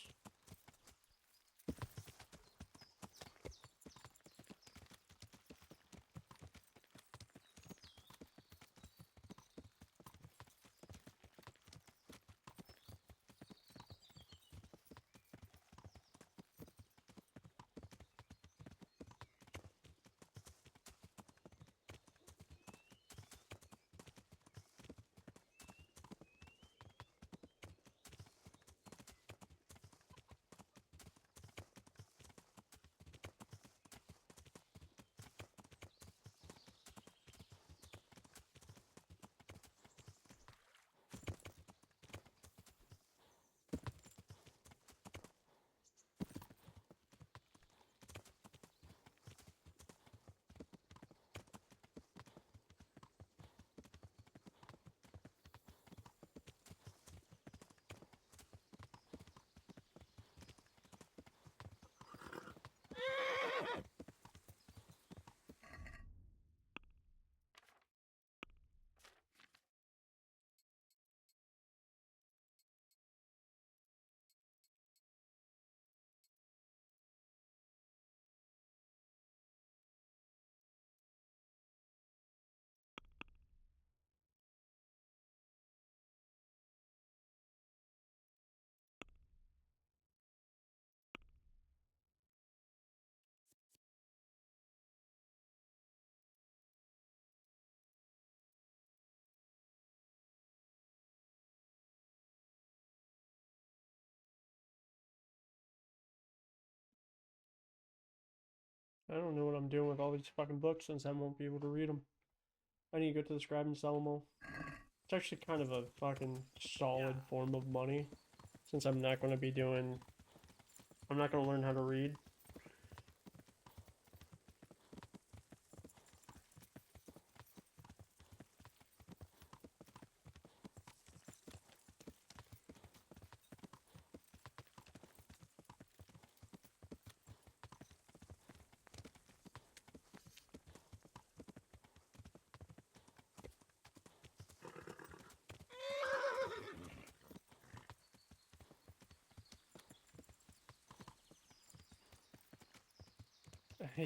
I don't know what I'm doing with all these fucking books since I won't be able to read them. I need to go to the scribe and sell them all. It's actually kind of a fucking solid form of money, since I'm not going to be doing... I'm not going to learn how to read.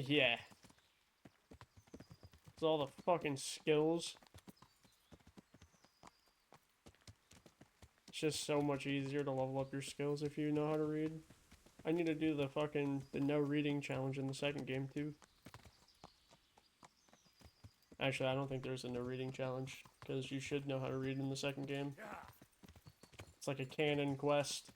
Yeah. It's all the fucking skills. It's just so much easier to level up your skills if you know how to read. I need to do the no reading challenge in the second game too. Actually, I don't think there's a no reading challenge, because you should know how to read in the second game. It's like a canon quest.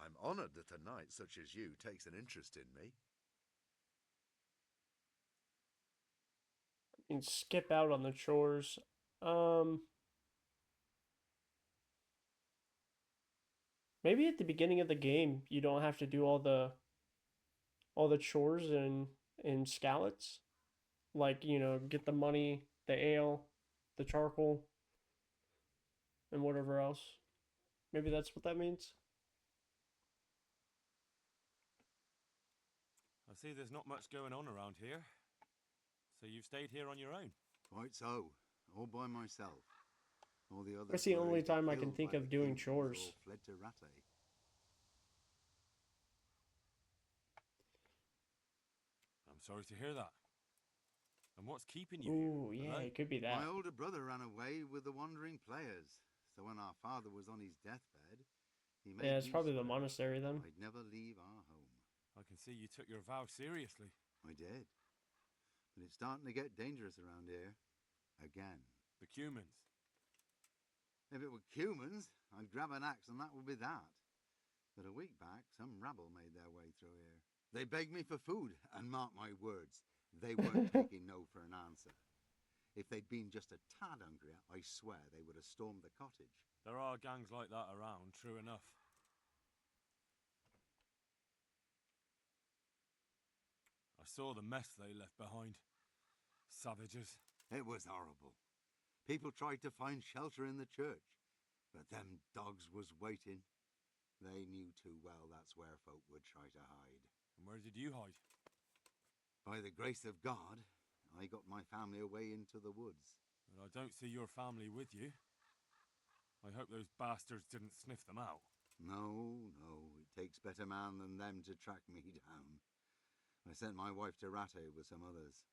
I'm honoured that a knight such as you takes an interest in me. You can skip out on the chores. Maybe at the beginning of the game you don't have to do all the chores in Skalitz. Like, you know, get the money, the ale, the charcoal, and whatever else. Maybe that's what that means. I see there's not much going on around here. So you've stayed here on your own? Quite so. All by myself. All the others That's the were only either time I can killed think by of the doing humans chores. or fled to Rattay. I'm sorry to hear that. And what's keeping you Ooh, here? yeah, Alone? it could be that. My older brother ran away with the wandering players. So when our father was on his deathbed, he made Yeah, it's me probably the swear monastery then. I'd never leave our home. I can see you took your vow seriously. I did. But it's starting to get dangerous around here. Again. The Cumans. If it were humans, I'd grab an axe and that would be that. But a week back, some rabble made their way through here. They begged me for food, and mark my words, they weren't taking no for an answer. If they'd been just a tad hungrier, I swear they would have stormed the cottage. There are gangs like that around, true enough. I saw the mess they left behind. Savages. It was horrible. People tried to find shelter in the church, but them dogs was waiting. They knew too well that's where folk would try to hide. And where did you hide? By the grace of God, I got my family away into the woods. But I don't see your family with you. I hope those bastards didn't sniff them out. No, it takes better man than them to track me down. I sent my wife to Rattay with some others.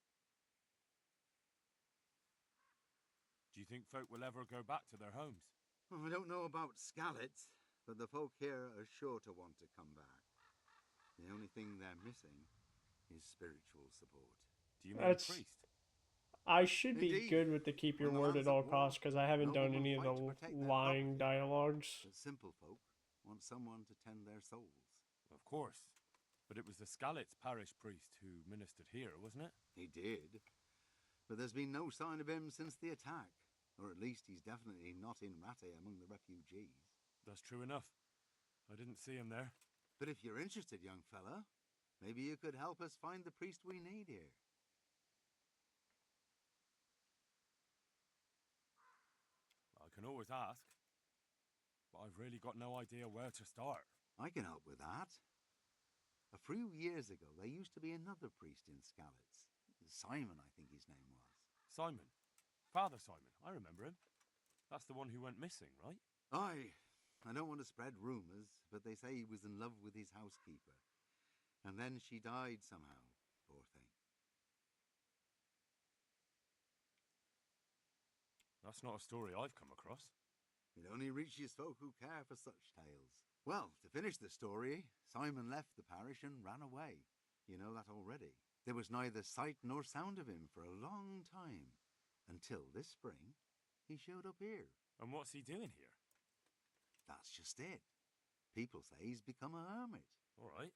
Do you think folk will ever go back to their homes? I don't know about Skalitz, but the folk here are sure to want to come back. The only thing they're missing is spiritual support. Do you mean a priest? I should be Indeed. good with the keep your When the word land's at at all war, costs, because I haven't done noblemen any of fight the to protect their lying property. dialogues. But simple folk want someone to tend their souls. Of course. But it was the Skalitz parish priest who ministered here, wasn't it? He did. But there's been no sign of him since the attack. Or at least he's definitely not in Rattay among the refugees. That's true enough. I didn't see him there. But if you're interested, young fella, maybe you could help us find the priest we need here. I can always ask. But I've really got no idea where to start. I can help with that. A few years ago, there used to be another priest in Skalitz. Simon, I think his name was. Simon. Father Simon. I remember him. That's the one who went missing, right? Aye. I don't want to spread rumours, but they say he was in love with his housekeeper. And then she died somehow, poor thing. That's not a story I've come across. It only reaches folk who care for such tales. Well, to finish the story, Simon left the parish and ran away. You know that already. There was neither sight nor sound of him for a long time. Until this spring, he showed up here. And what's he doing here? That's just it. People say he's become a hermit. All right.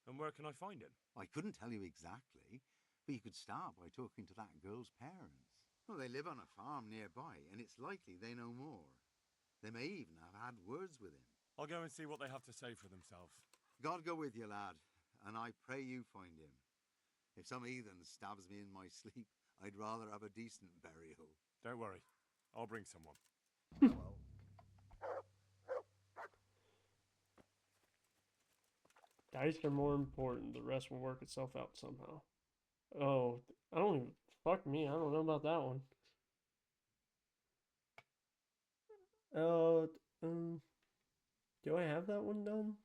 And where can I find him? I couldn't tell you exactly, but you could start by talking to that girl's parents. Well, they live on a farm nearby, and it's likely they know more. They may even have had words with him. I'll go and see what they have to say for themselves. God go with you, lad, and I pray you find him. If some heathen stabs me in my sleep, I'd rather have a decent burial. Don't worry. I'll bring someone. Dice are more important. The rest will work itself out somehow. Oh, I don't even... Fuck me, I don't know about that one. Oh, do I have that one done?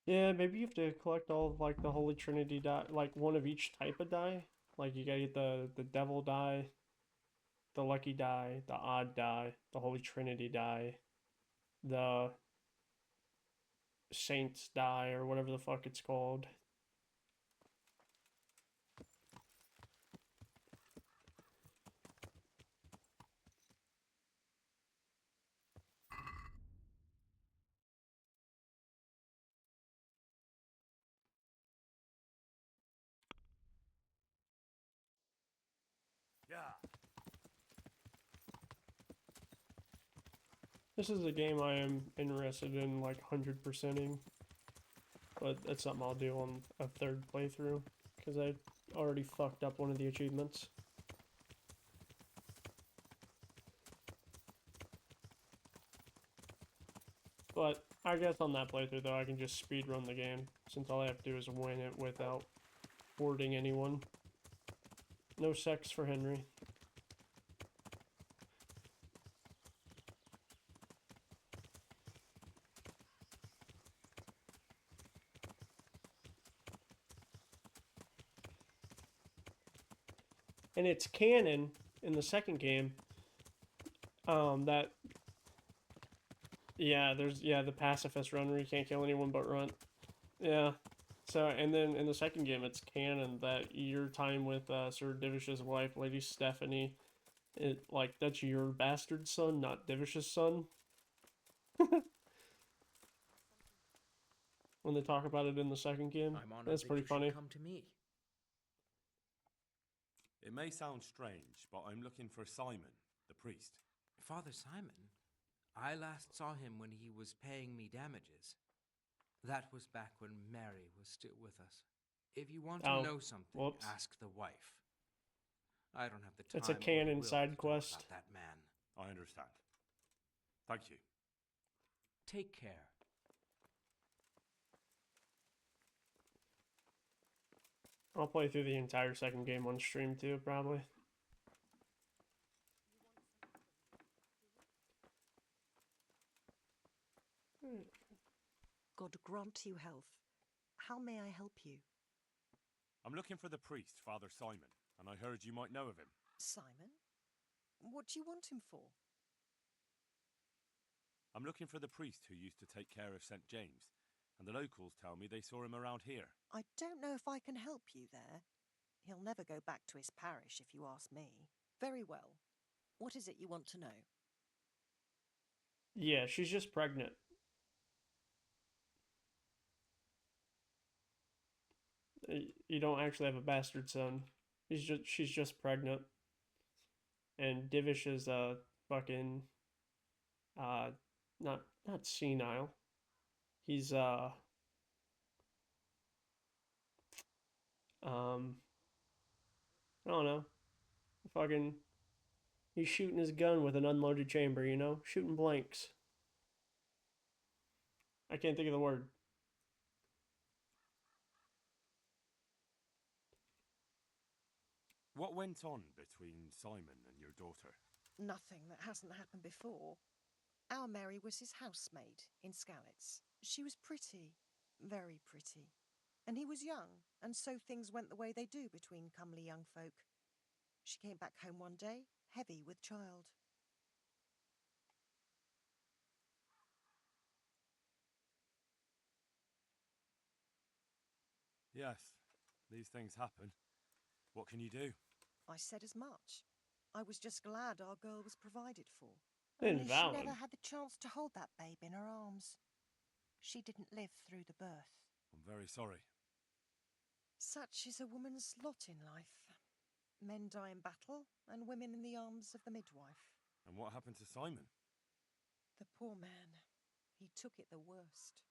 Yeah, maybe you have to collect all of, like, the Holy Trinity die, like, one of each type of die. Like, you gotta get the Devil die, the Lucky die, the Odd die, the Holy Trinity die, the Saints die, or whatever the fuck it's called. Yeah. This is a game I am interested in, like, 100%ing. But that's something I'll do on a third playthrough, because I already fucked up one of the achievements. But I guess on that playthrough, though, I can just speedrun the game, since all I have to do is win it without hoarding anyone. No sex for Henry. And it's canon in the second game that... Yeah, there's... Yeah, the pacifist run where you can't kill anyone but Runt. Yeah. So, and then in the second game, it's canon that your time with Sir Divish's wife, Lady Stephanie, like, that's your bastard son, not Divish's son. When they talk about it in the second game, I'm honored that's that pretty you should funny. come to me. It may sound strange, but I'm looking for Simon, the priest. Father Simon? I last saw him when he was paying me damages. That was back when Mary was still with us. If you want to know something, ask the wife. I don't have the time. It's a canon side quest. About that man. I understand. Thank you. Take care. I'll play through the entire second game on stream too, probably. God grant you health. How may I help you? I'm looking for the priest, Father Simon, and I heard you might know of him. Simon? What do you want him for? I'm looking for the priest who used to take care of St. James, and the locals tell me they saw him around here. I don't know if I can help you there. He'll never go back to his parish, if you ask me. Very well. What is it you want to know? Yeah, she's just pregnant. You don't actually have a bastard son. She's just pregnant. And Divish is fucking not senile. He's I don't know. Fucking he's shooting his gun with an unloaded chamber, you know? Shooting blanks. I can't think of the word. What went on between Simon and your daughter? Nothing that hasn't happened before. Our Mary was his housemaid in Skalitz. She was pretty, very pretty. And he was young, and so things went the way they do between comely young folk. She came back home one day, heavy with child. Yes, these things happen. What can you do? I said as much. I was just glad our girl was provided for. Invalid. Only she never had the chance to hold that babe in her arms. She didn't live through the birth. I'm very sorry. Such is a woman's lot in life. Men die in battle, and women in the arms of the midwife. And what happened to Simon? The poor man. He took it the worst.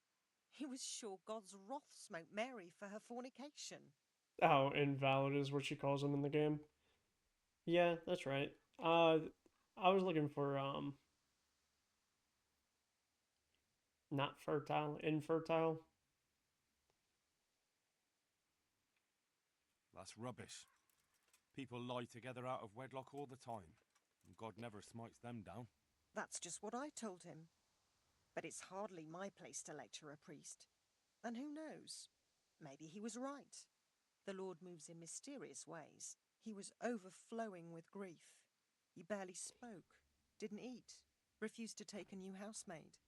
He was sure God's wrath smote Mary for her fornication. Oh, invalid is what she calls him in the game. Yeah, that's right. I was looking for not fertile, infertile. That's rubbish. People lie together out of wedlock all the time, and God never smites them down. That's just what I told him. But it's hardly my place to lecture a priest. And who knows? Maybe he was right. The Lord moves in mysterious ways. He was overflowing with grief. He barely spoke, didn't eat, refused to take a new housemaid.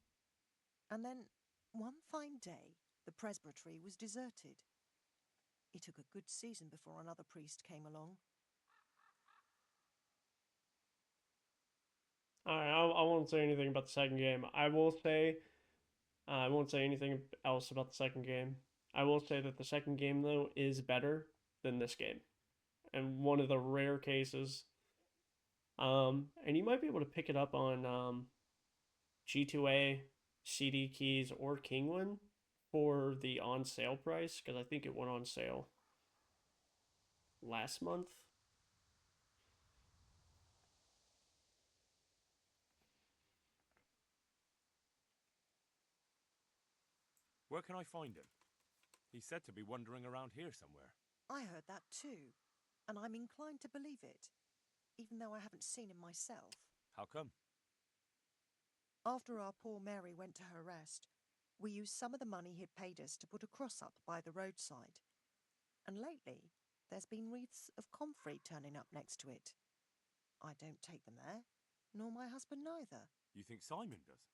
And then, one fine day, the presbytery was deserted. It took a good season before another priest came along. Alright, I won't say anything about the second game. I will say, I won't say anything else about the second game. I will say that the second game, though, is better than this game. And one of the rare cases. And you might be able to pick it up on G2A, CD Keys, or Kingwin for the on sale price, because I think it went on sale last month. Where can I find him? He's said to be wandering around here somewhere. I heard that too, and I'm inclined to believe it, even though I haven't seen him myself. How come? After our poor Mary went to her rest, we used some of the money he'd paid us to put a cross up by the roadside. And lately, there's been wreaths of comfrey turning up next to it. I don't take them there, nor my husband neither. You think Simon does?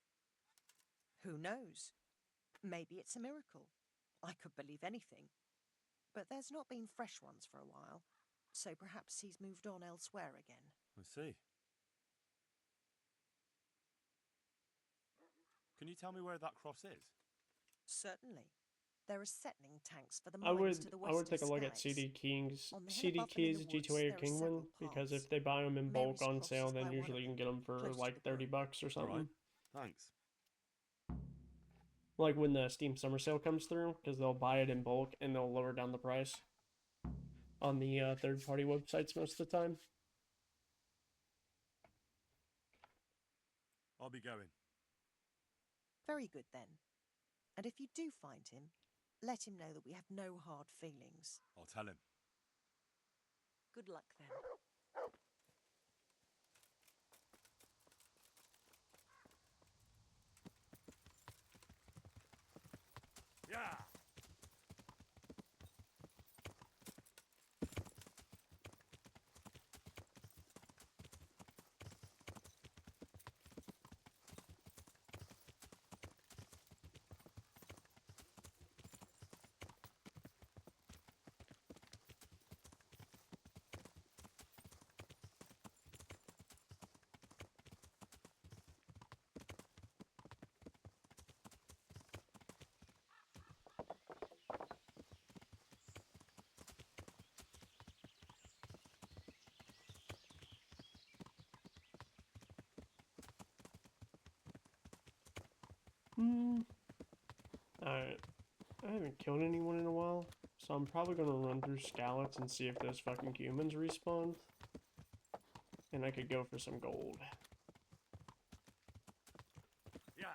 Who knows? Maybe it's a miracle. I could believe anything. But there's not been fresh ones for a while, so perhaps he's moved on elsewhere again. I see. Can you tell me where that cross is? Certainly. There are settling tanks for the mines to the west. I would take a look at Skies. CD Keys, On the hill CD above them in Keys, the woods, G2A, or there are Kingwin, several because paths. if they buy them in bulk Mary's on cross sale, is by then one usually of you can them, get them for close to like the $30 brook. or something. Alright, thanks. Like when the Steam Summer Sale comes through, because they'll buy it in bulk and they'll lower down the price on the third-party websites most of the time. I'll be going. Very good then. And if you do find him, let him know that we have no hard feelings. I'll tell him. Good luck then. Yeah! Alright. I haven't killed anyone in a while, so I'm probably gonna run through Scallots and see if those fucking humans respawned. And I could go for some gold. Yeah!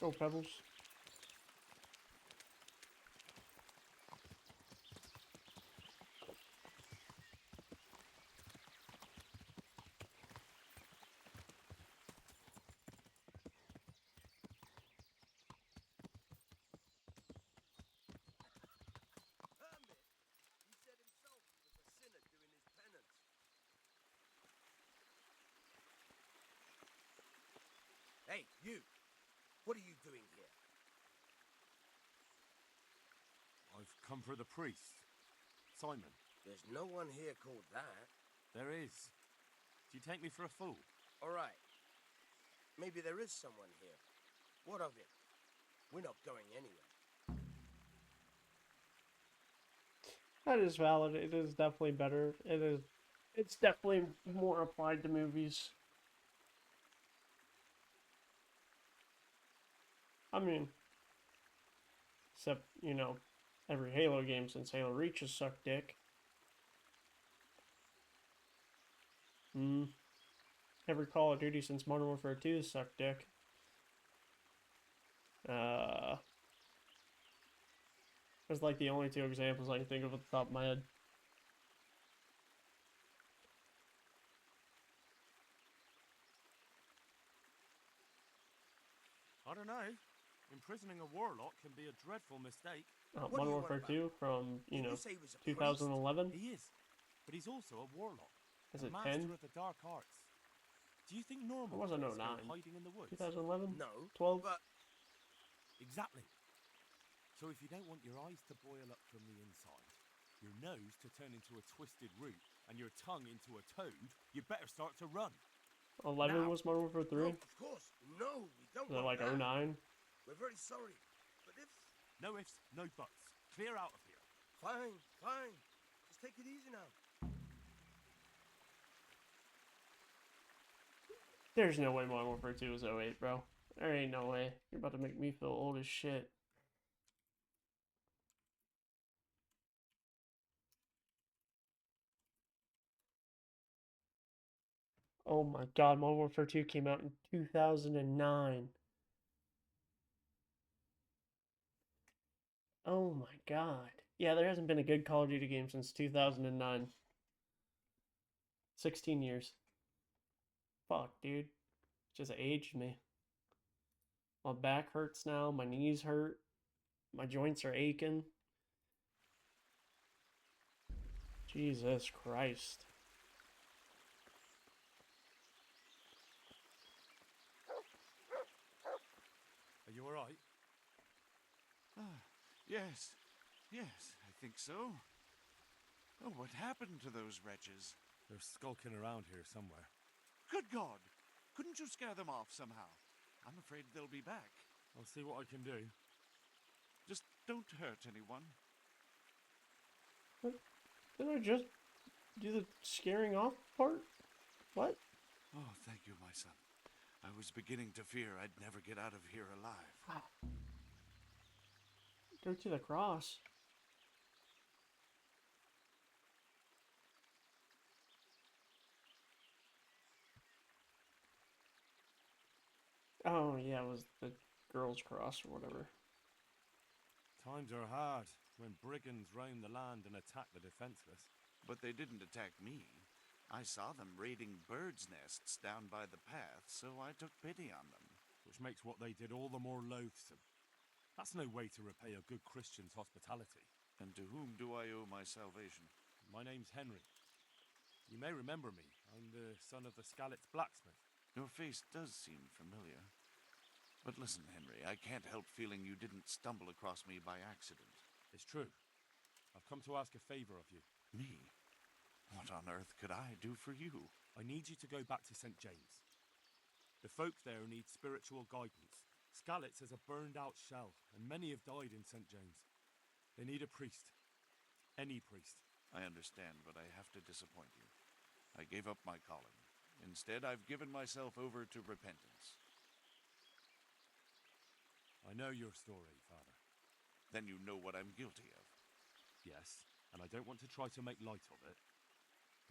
Go, Pebbles. Hey, you! What are you doing here? I've come for the priest. Simon. There's no one here called that. There is. Do you take me for a fool? All right. Maybe there is someone here. What of it? We're not going anywhere. That is valid. It is definitely better. It's definitely more applied to movies. I mean, except, you know, every Halo game since Halo Reach has sucked dick. Every Call of Duty since Modern Warfare 2 has sucked dick. That's like the only two examples I can think of at the top of my head. I don't know. Imprisoning a warlock can be a dreadful mistake. Modern Warfare 2 from, you know, 2011. He is, but he's also a warlock. Is a it master 10? of the dark arts. Do you think normal It wasn't players 09. go hiding in the woods? 2011? No. 12? But Exactly. So if you don't want your eyes to boil up from the inside, your nose to turn into a twisted root, and your tongue into a toad, you better start to run. 11 was Modern Warfare 3? of course. No, we don't Was it want like that. 09? We're very sorry. But if... No ifs, no buts. Clear out of here. Fine, fine. Just take it easy now. There's no way Modern Warfare 2 was 08, bro. There ain't no way. You're about to make me feel old as shit. Oh my god, Modern Warfare 2 came out in 2009. Oh my god. Yeah, there hasn't been a good Call of Duty game since 2009. 16 years. Fuck, dude. Just aged me. My back hurts now, my knees hurt, my joints are aching. Jesus Christ. Are you alright? Yes. Yes, I think so. Oh, what happened to those wretches? They're skulking around here somewhere. Good God! Couldn't you scare them off somehow? I'm afraid they'll be back. I'll see what I can do. Just don't hurt anyone. What? Did I just do the scaring off part? What? Oh, thank you, my son. I was beginning to fear I'd never get out of here alive. Go to the cross. Oh, yeah, it was the girl's cross or whatever. Times are hard when brigands roam the land and attack the defenseless. But they didn't attack me. I saw them raiding birds' nests down by the path, so I took pity on them. Which makes what they did all the more loathsome. That's no way to repay a good Christian's hospitality. And to whom do I owe my salvation? My name's Henry. You may remember me. I'm the son of the Skalitz blacksmith. Your face does seem familiar. But listen, Henry, I can't help feeling you didn't stumble across me by accident. It's true. I've come to ask a favor of you. Me? What on earth could I do for you? I need you to go back to St. James. The folk there need spiritual guidance. Skalitz has a burned-out shell, and many have died in St. James. They need a priest. Any priest. I understand, but I have to disappoint you. I gave up my calling. Instead, I've given myself over to repentance. I know your story, Father. Then you know what I'm guilty of. Yes, and I don't want to try to make light of it.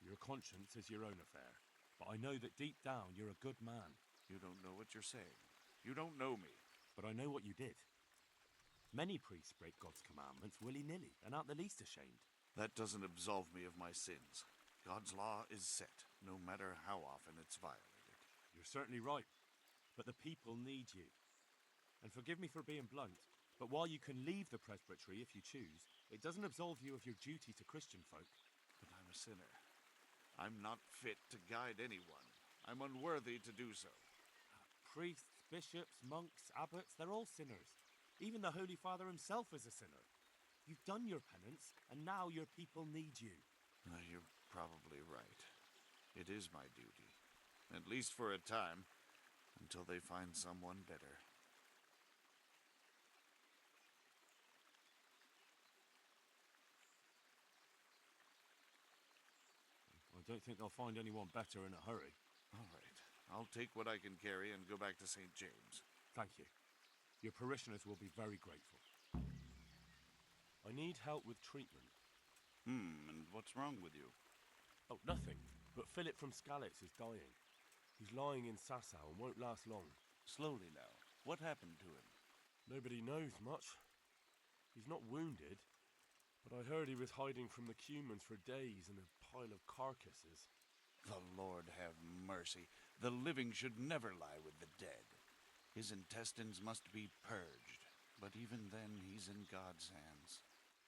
Your conscience is your own affair, but I know that deep down you're a good man. You don't know what you're saying. You don't know me. but I know what you did. Many priests break God's commandments willy-nilly and aren't the least ashamed. That doesn't absolve me of my sins. God's law is set, no matter how often it's violated. You're certainly right, but the people need you. And forgive me for being blunt, but while you can leave the presbytery if you choose, it doesn't absolve you of your duty to Christian folk. But I'm a sinner. I'm not fit to guide anyone. I'm unworthy to do so. Priests, bishops, monks, abbots, they're all sinners. Even the Holy Father himself is a sinner. You've done your penance, and now your people need you. You're probably right. It is my duty. At least for a time, until they find someone better. I don't think they'll find anyone better in a hurry. All right. I'll take what I can carry and go back to St. James. Thank you. Your parishioners will be very grateful. I need help with treatment. And what's wrong with you? Oh, nothing. But Philip from Skalitz is dying. He's lying in Sasau and won't last long. Slowly now. What happened to him? Nobody knows much. He's not wounded, but I heard he was hiding from the Cumans for days in a pile of carcasses. The Lord have mercy. The living should never lie with the dead. His intestines must be purged, but even then he's in God's hands.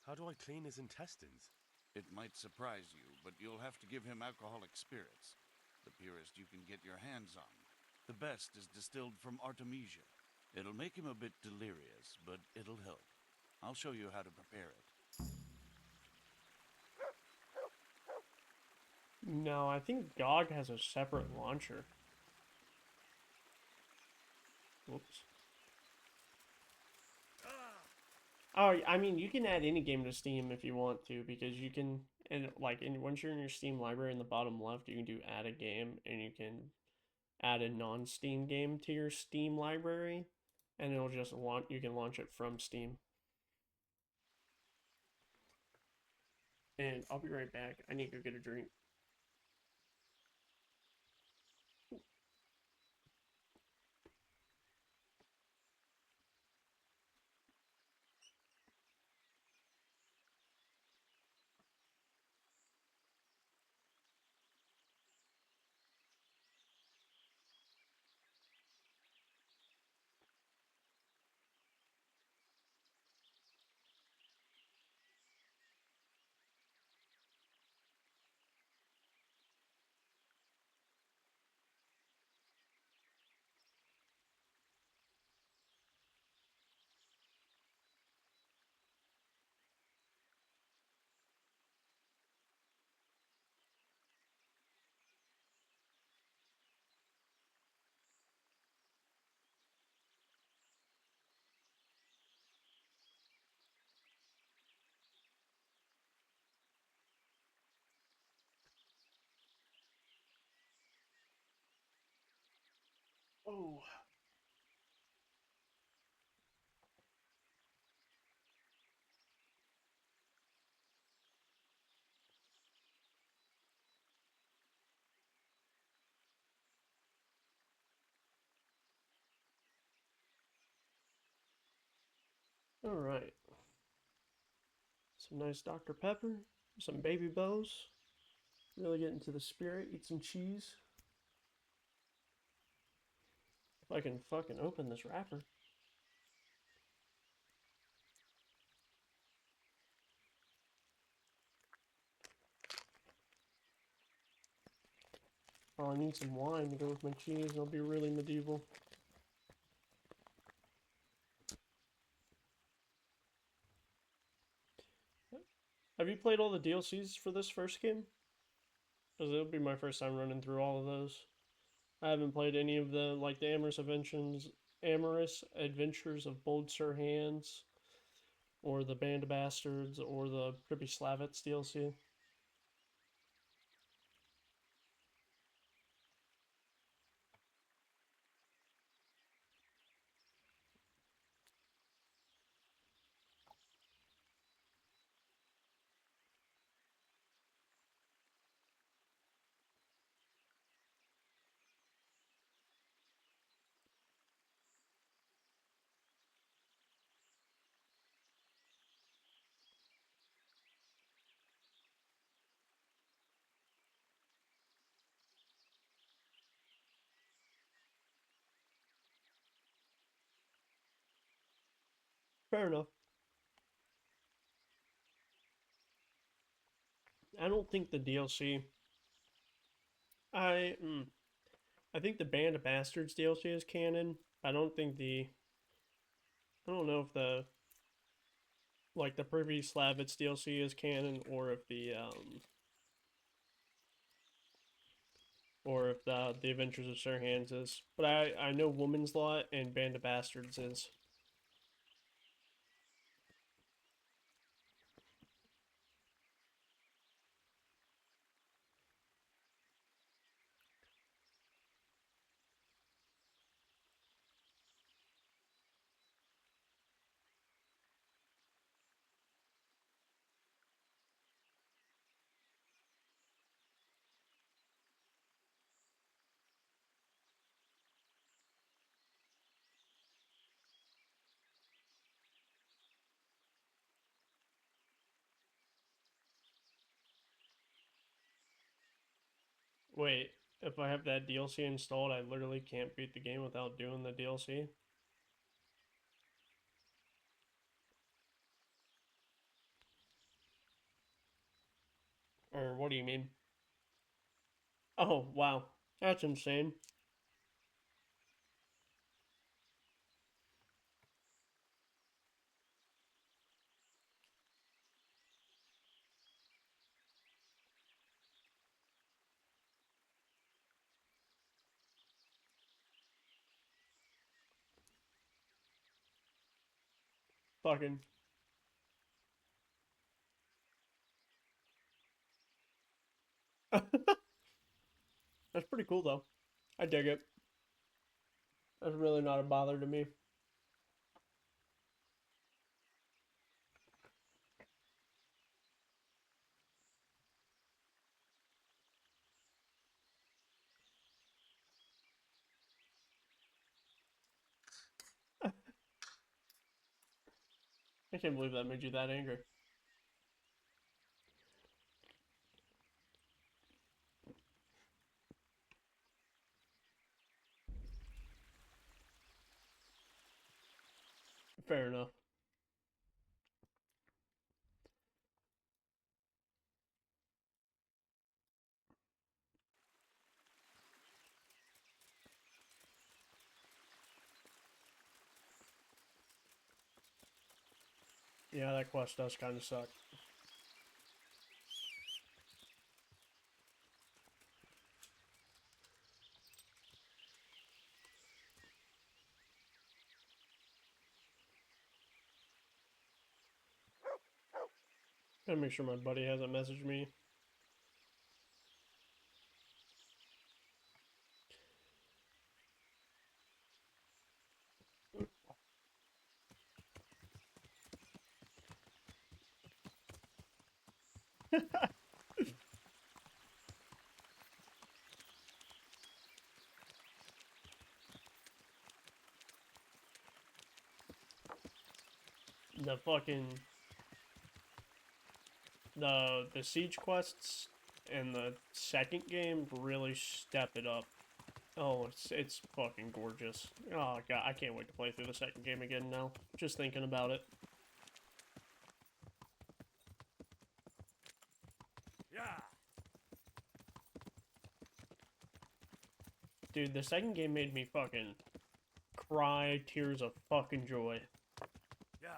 How do I clean his intestines? It might surprise you, but you'll have to give him alcoholic spirits. The purest you can get your hands on. The best is distilled from Artemisia. It'll make him a bit delirious, but it'll help. I'll show you how to prepare it. No, I think GOG has a separate launcher. Whoops. Oh, I mean, you can add any game to Steam if you want to, because you can, and like, once you're in your Steam library in the bottom left, you can do add a game, and you can add a non-Steam game to your Steam library, and it'll just launch, you can launch it from Steam. And I'll be right back. I need to go get a drink. Oh. All right. Some nice Dr. Pepper, some baby bows. Really get into the spirit. Eat some cheese. If I can fucking open this wrapper. Oh, I need some wine to go with my cheese. It'll be really medieval. Have you played all the DLCs for this first game? Because it'll be my first time running through all of those. I haven't played any of the, like, the Amorous Adventures of Bold Sir Hands, or the Band of Bastards, or the Trippy Slavets DLC. Fair enough. I don't think the DLC. I think the Band of Bastards DLC is canon. I don't think the. I don't know if the. Like the Privy Slavitz DLC is canon, or if the or if the Adventures of Sir Hans is. But I know Woman's Lot and Band of Bastards is. Wait, if I have that DLC installed, I literally can't beat the game without doing the DLC? Or what do you mean? Oh, wow. That's insane. Fucking. That's pretty cool, though. I dig it. That's really not a bother to me. I can't believe that made you that angry. Fair enough. Yeah, that quest does kind of suck. Gotta make sure my buddy hasn't messaged me. The fucking the siege quests in the second game really step it up. Oh, it's fucking gorgeous. Oh god, I can't wait to play through the second game again now. Just thinking about it. Yeah. Dude, the second game made me fucking cry tears of fucking joy. Yeah.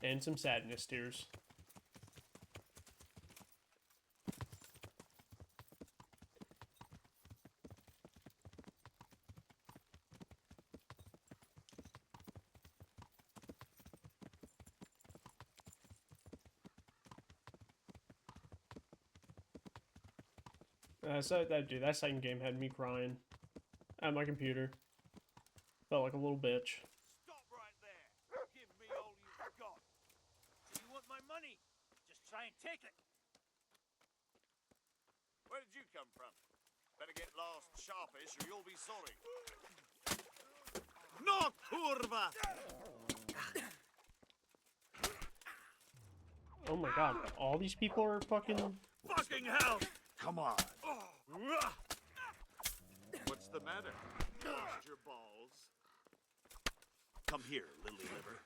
And some sadness tears. So dude, that second game had me crying at my computer. Felt like a little bitch. Stop right there. Give me all you've got. Do you want my money? Just try and take it. Where did you come from? Better get lost sharpish or you'll be sorry. No, kurva! Oh my god, all these people are fucking... Fucking hell! Come on. What's the matter? Lost your balls? Come here, lily liver.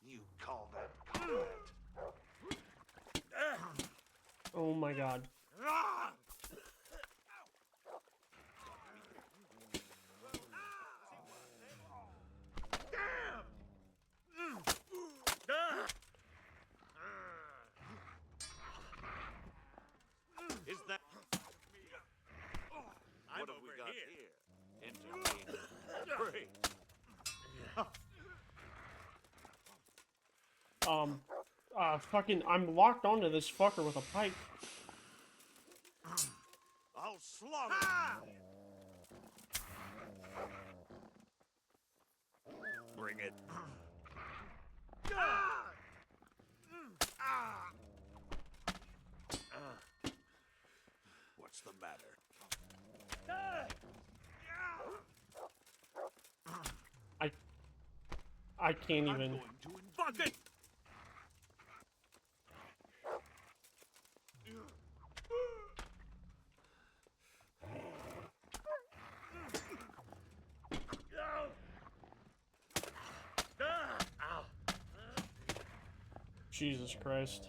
You call that combat? Oh my god. Is that... What have we got here? Entertainment. Great. Fucking, I'm locked onto this fucker with a pipe. I'll slaughter you. Bring it. What's the matter? I can't even. I'm going to fuck it. Jesus Christ.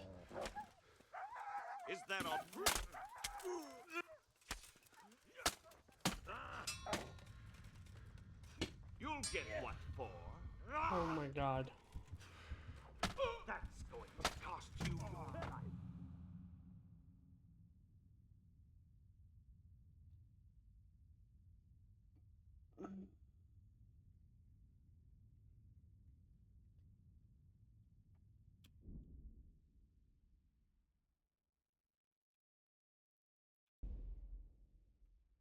Is that all? You'll get what for? Oh my god. That's going to cost you your life.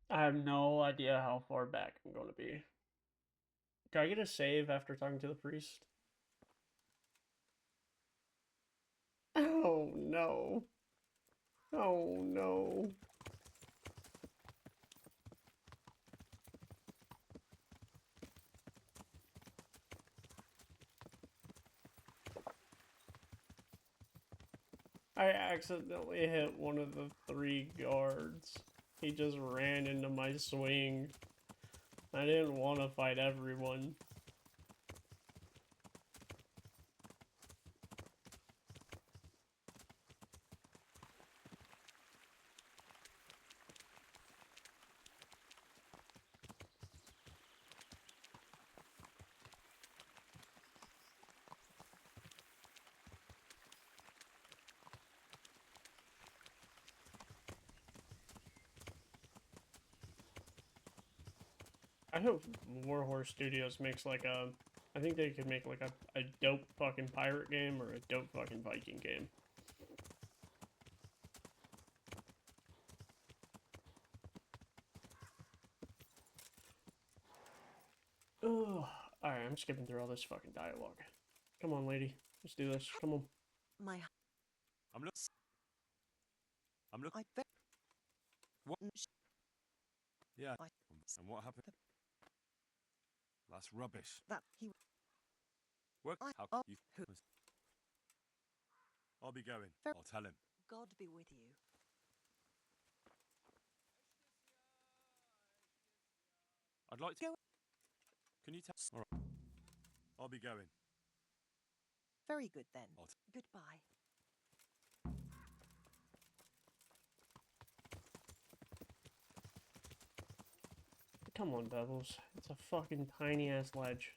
I have no idea how far back I'm going to be. Can I get a save after talking to the priest? Oh no. Oh no. I accidentally hit one of the 3 guards. He just ran into my swing. I didn't want to fight everyone. I hope Warhorse Studios makes like a... I think they could make like a dope fucking pirate game or a dope fucking Viking game. Oh, alright, I'm skipping through all this fucking dialogue. Come on, lady. Let's do this. Come on. My... I'm looking. I What? Yeah. And what happened? That's rubbish. That he... Work. I... How Oh, you... who... I'll be going. I'll tell him. God be with you. I'd like to... Go. Can you tell... All right. I'll be going. Very good then. Goodbye. Come on, Bevels. It's a fucking tiny ass ledge.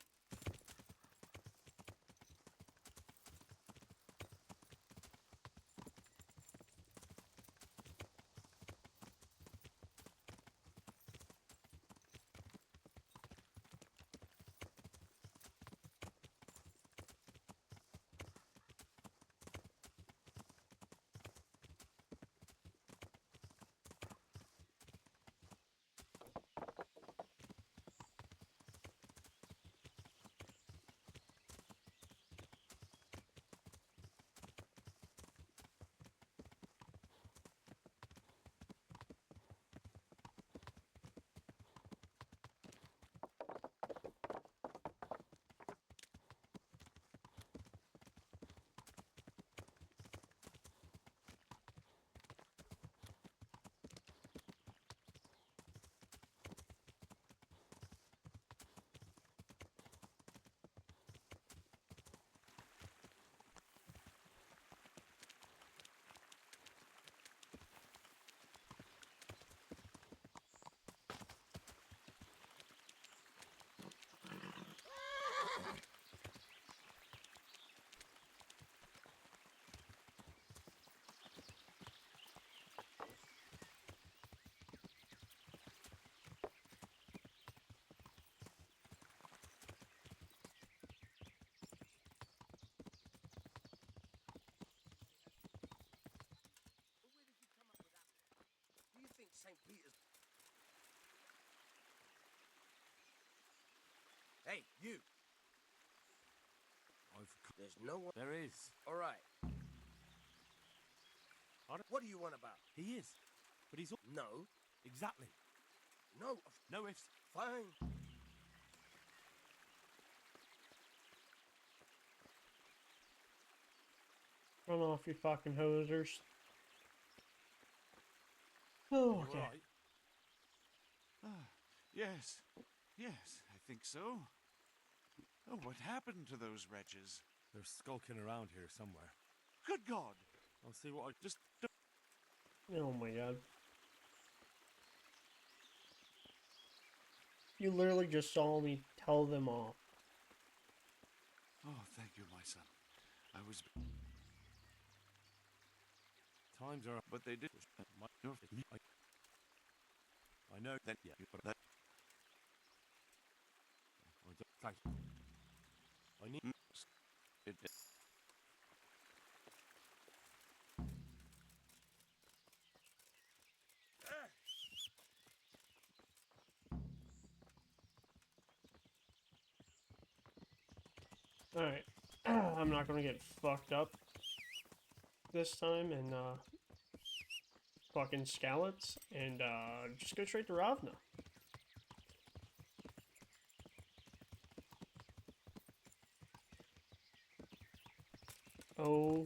St. Peter's. Hey, you. There's no one. There is. All right. What do you want about? He is. But he's... No. Exactly. No. No ifs. Fine. Run off, you fucking hosers. Oh, okay. Right. Yes. Yes, I think so. Oh, what happened to those wretches? They're skulking around here somewhere. Good God! I'll see what I... Just... Oh my god. You literally just saw me tell them off. Oh, thank you, my son. I was... Times are... But they did... I know that... Yeah, but that... Thank you. I need... Alright. I'm not gonna get fucked up this time and fucking scallops and just go straight to Ravna. Oh,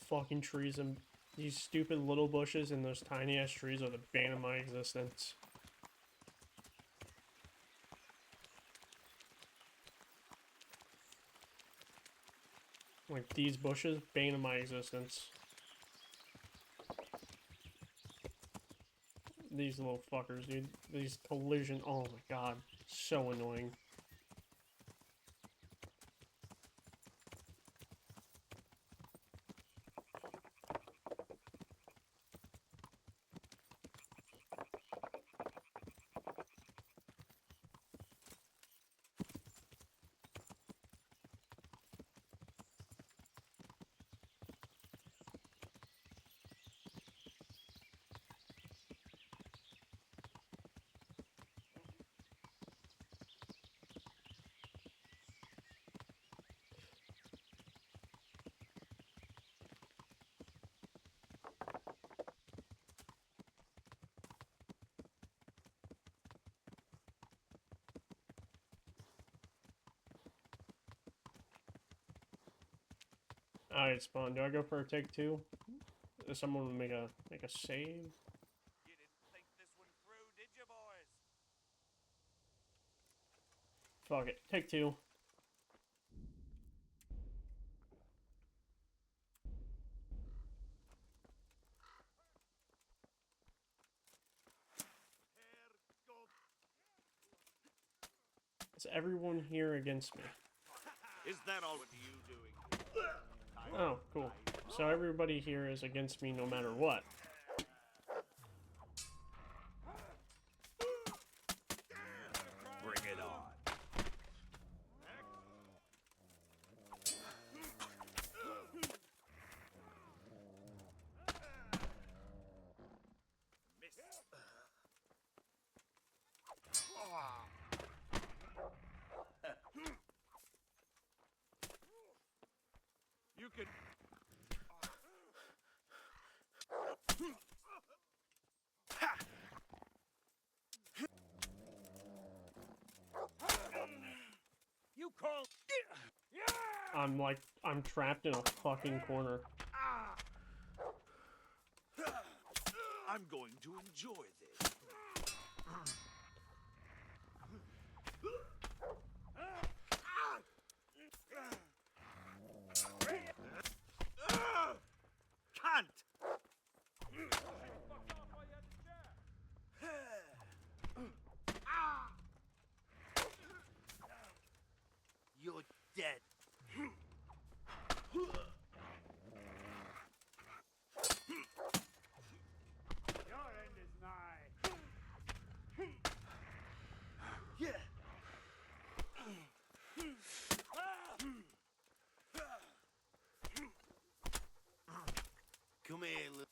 fucking trees and these stupid little bushes and those tiny ass trees are the bane of my existence. Like these bushes, bane of my existence. These little fuckers, dude. These collision, oh my god, so annoying. Alright, Spawn, do I go for a take two? Does someone make a save? You didn't think this one through, did you, boys? Fuck it, take two. Is everyone here against me? Is that all with you doing? Oh, cool. So everybody here is against me no matter what. Bring it on. You can... You call... I'm trapped in a fucking corner. I'm going to enjoy this. Can't! You're dead. Your end is nigh. Yeah. Come here, look.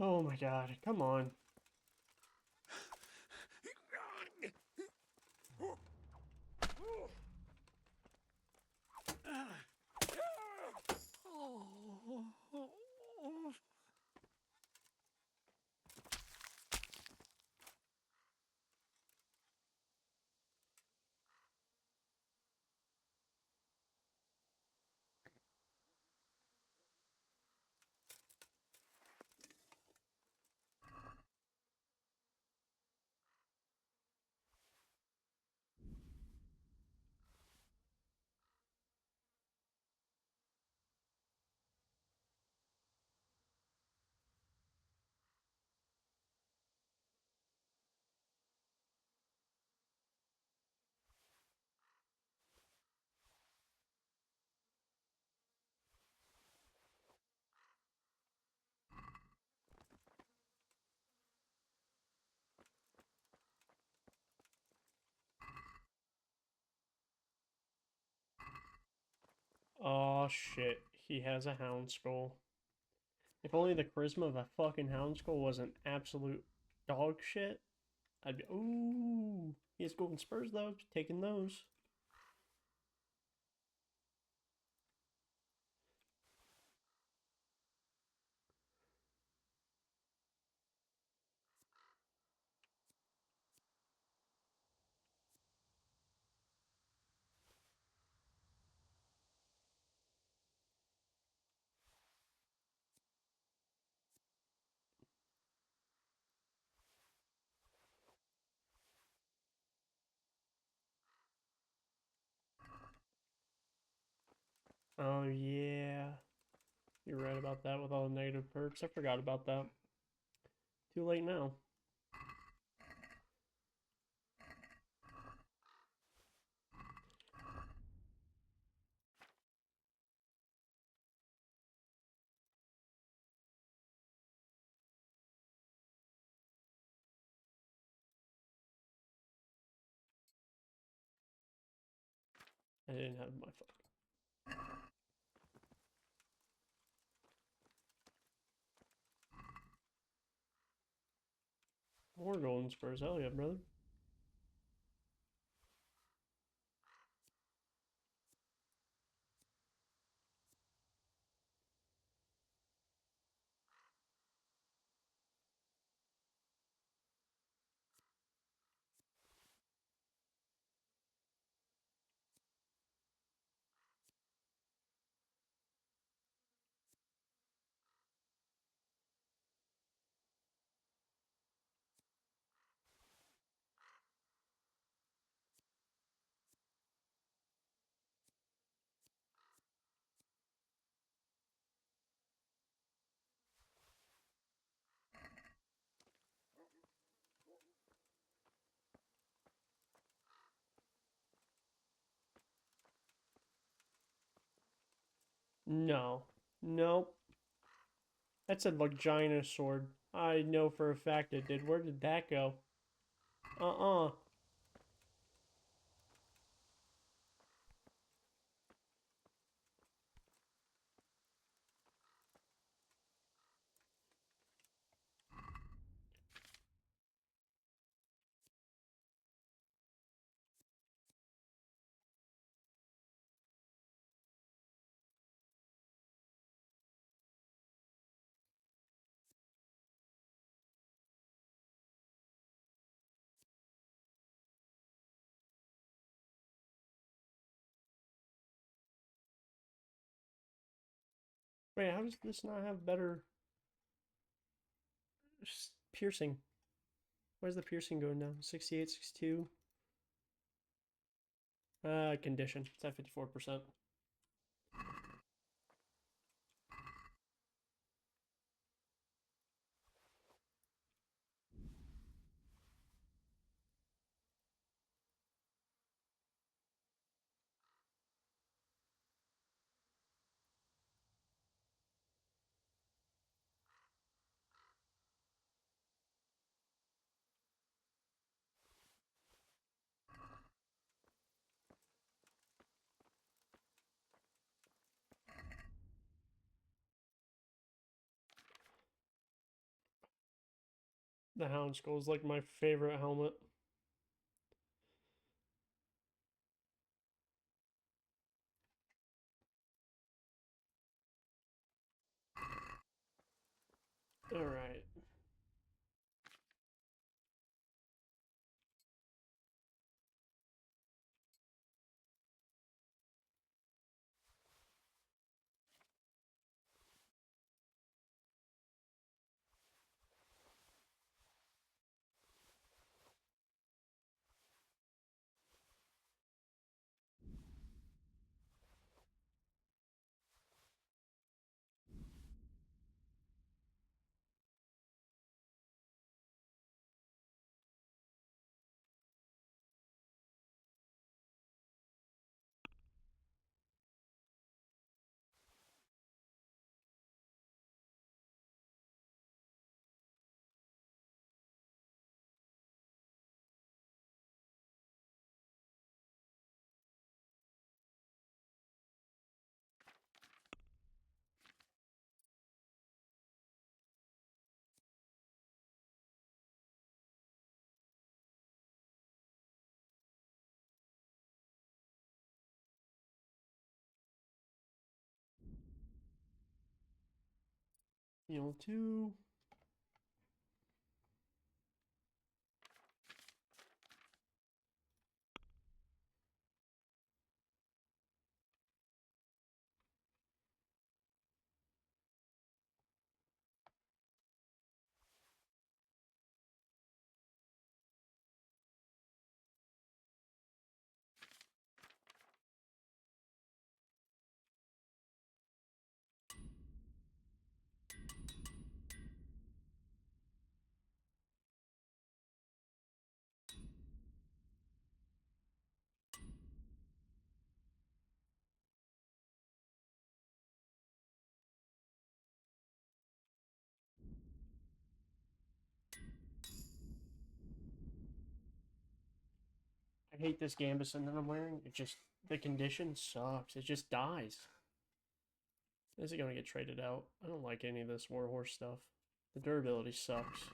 Oh my god, come on. Oh shit, he has a hound skull. If only the charisma of a fucking hound skull wasn't absolute dog shit, I'd be. Ooh, he has golden spurs though, taking those. Oh yeah, you're right about that with all the negative perks. I forgot about that. Too late now. I didn't have my phone. More golden spurs, hell yeah, brother. No. Nope. That's a vagina sword. I know for a fact it did. Where did that go? Uh-uh. Wait, how does this not have better piercing? Where's the piercing going now? 68, 62? Condition. It's at 54%. The Hound Skull is like my favorite helmet. Alright. Heal 2. I hate this Gambison that I'm wearing. It just, the condition sucks. It just dies. Is it gonna get traded out? I don't like any of this Warhorse stuff. The durability sucks.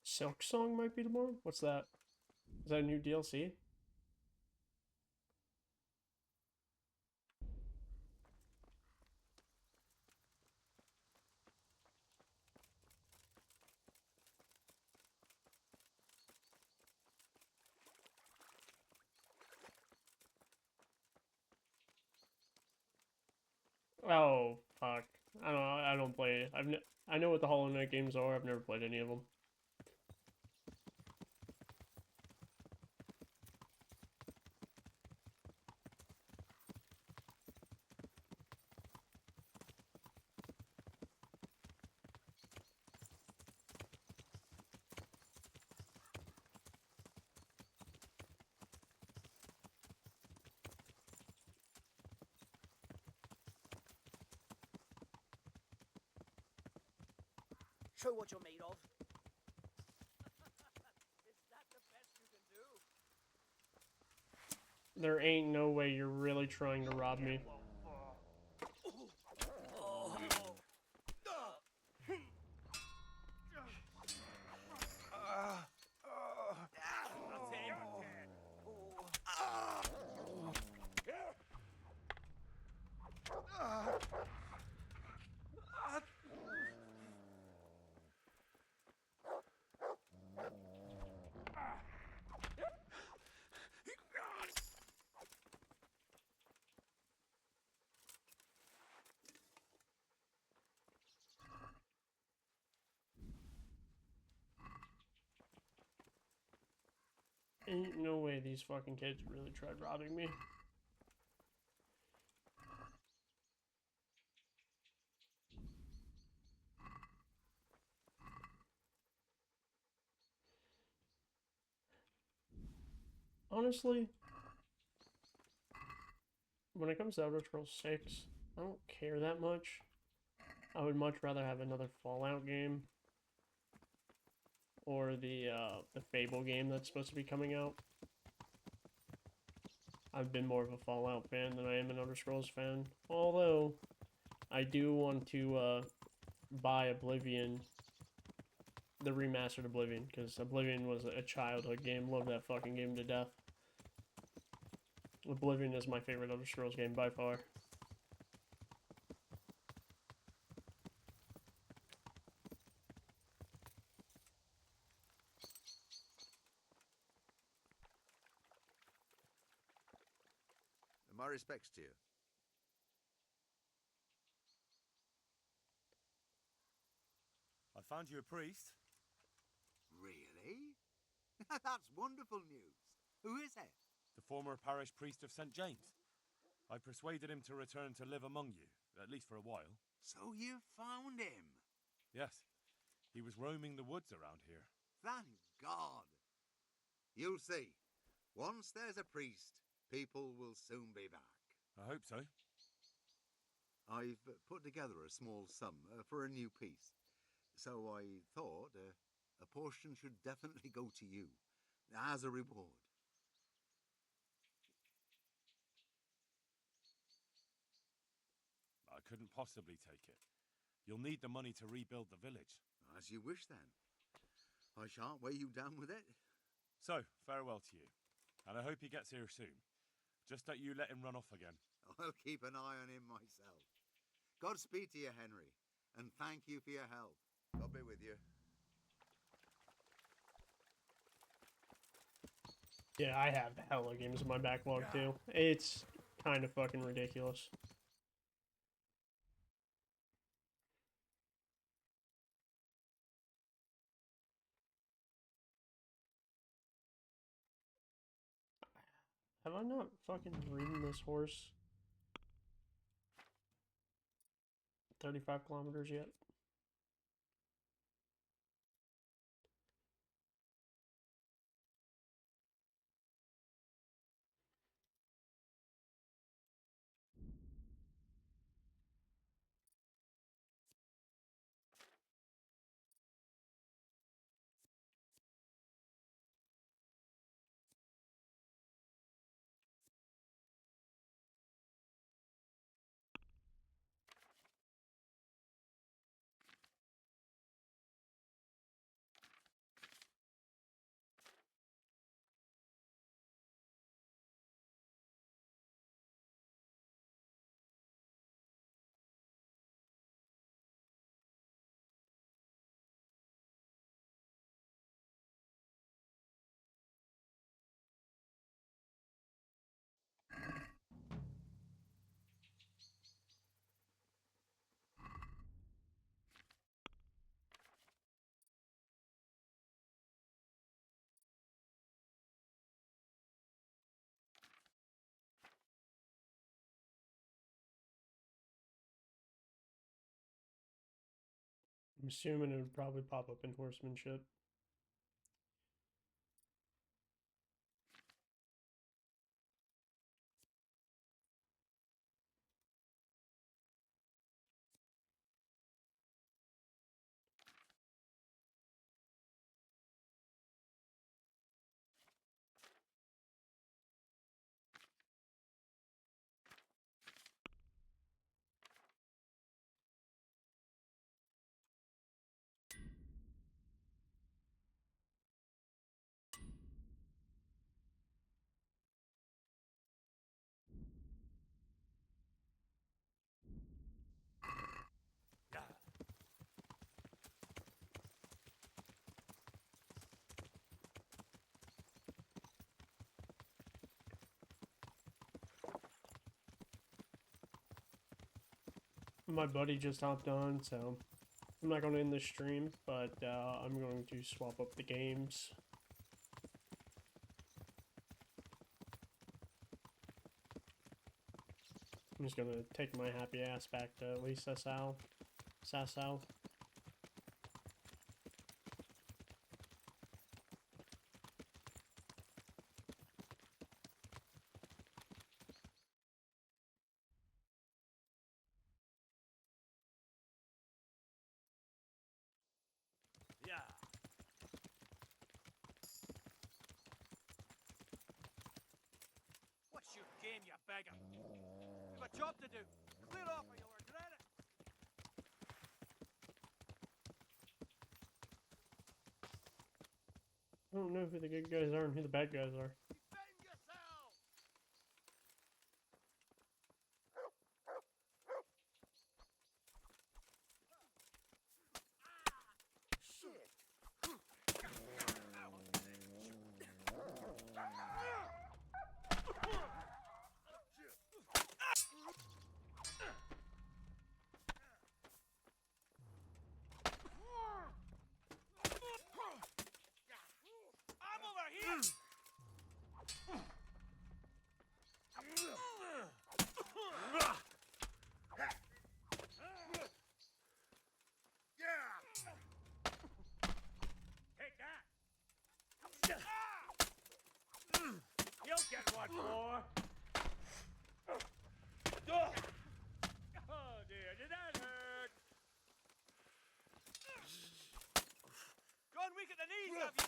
Silk Song might be tomorrow? What's that? Is that a new DLC? Oh, fuck. I don't play it. I know what the Hollow Knight games are. I've never played any of them. Show what you're made of. Is that the best you can do? There ain't no way you're really trying to rob me. Ain't no way these fucking kids really tried robbing me. Honestly, when it comes to Elder Scrolls 6, I don't care that much. I would much rather have another Fallout game. Or the Fable game that's supposed to be coming out. I've been more of a Fallout fan than I am an Elder Scrolls fan. Although, I do want to buy Oblivion, the remastered Oblivion, because Oblivion was a childhood game. Love that fucking game to death. Oblivion is my favorite Elder Scrolls game by far. My respects to you. I found you a priest. Really? That's wonderful news. Who is it? The former parish priest of St. James. I persuaded him to return to live among you, at least for a while. So you found him? Yes. He was roaming the woods around here. Thank God. You'll see. Once there's a priest, people will soon be back. I hope so. I've put together a small sum for a new piece. So I thought a portion should definitely go to you, as a reward. I couldn't possibly take it. You'll need the money to rebuild the village. As you wish, then. I shan't weigh you down with it. So, farewell to you. And I hope he gets here soon. Just that you let him run off again. I'll keep an eye on him myself. Godspeed to you, Henry. And thank you for your help. God be with you. Yeah, I have hella games in my backlog too. It's kind of fucking ridiculous. Have I not fucking ridden this horse 35 kilometers yet? I'm assuming it would probably pop up in horsemanship. My buddy just hopped on, so I'm not going to end the stream, but I'm going to swap up the games. I'm just gonna take my happy ass back to at least Sasau. Yeah. What's your game, you beggar? You've a job to do. Clear off or you'll regret it. I don't know who the good guys are and who the bad guys are. I'm over here! Take that! You'll get one more! Oh dear, did that hurt? Gone weak at the knees, have you?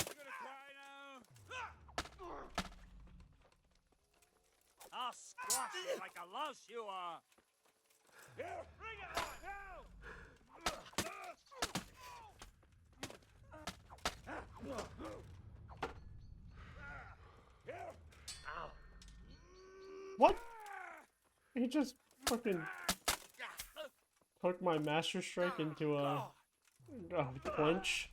You gonna cry now? I'll squash you like a louse you are! Here, bring it on, now! What? He just fucking hooked my Master Strike into a clinch.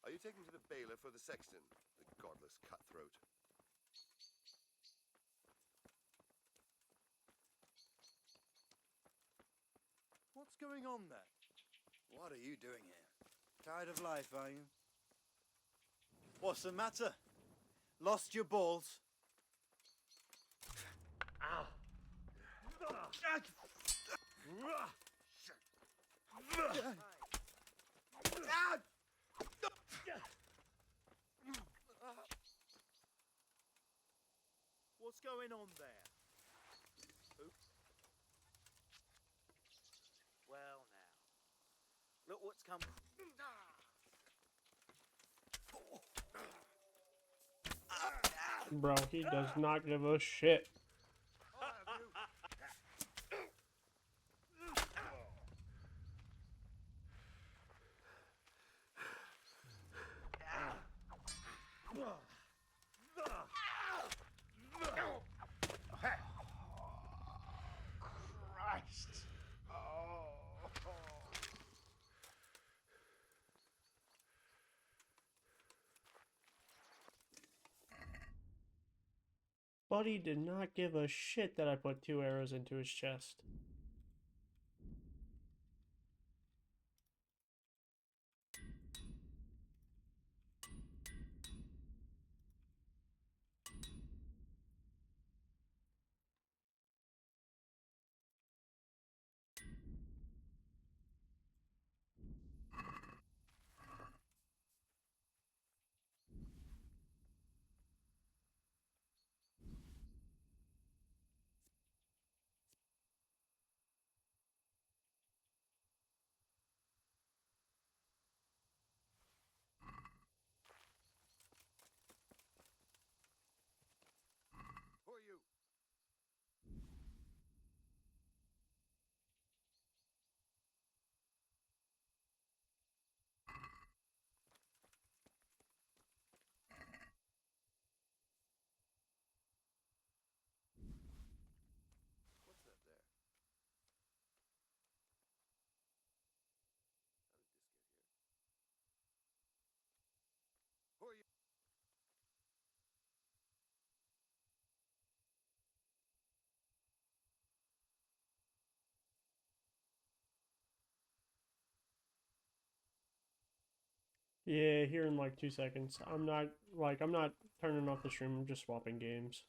Are you taking to the bailiff or the sexton, the godless cutthroat? What's going on there? What are you doing here? Tired of life, are you? What's the matter? Lost your balls? Ow! What's going on there? Oops. Well now, look what's come. Bro, he does not give a shit. Christ! Oh. Buddy did not give a shit that I put 2 arrows into his chest. Yeah, here in like 2 seconds. I'm not turning off the stream, I'm just swapping games.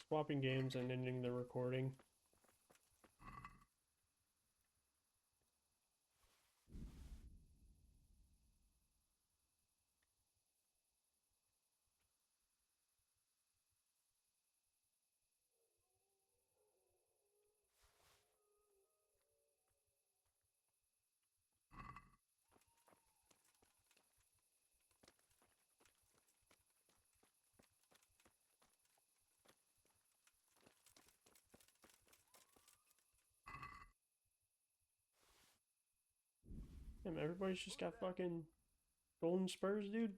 Swapping games and ending the recording. Damn, everybody's just got fucking golden spurs, dude.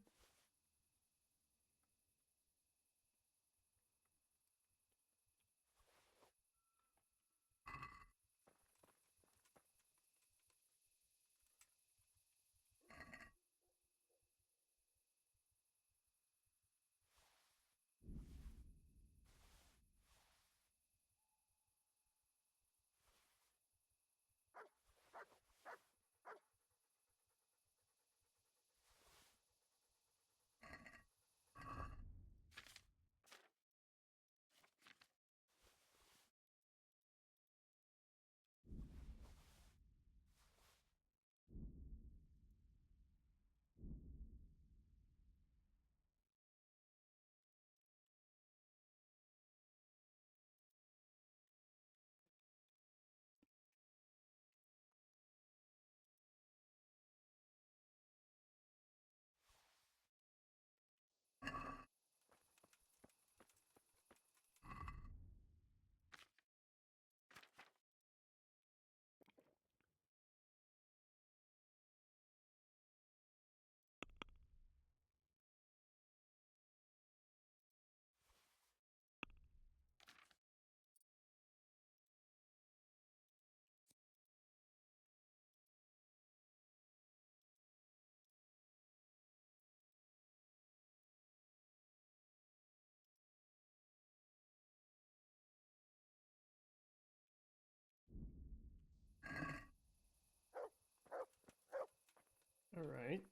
Alright.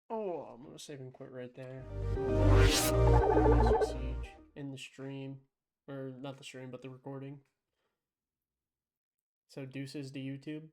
Oh, I'm gonna save and quit right there. Siege in the stream. Or not the stream, but the recording. So deuces to YouTube.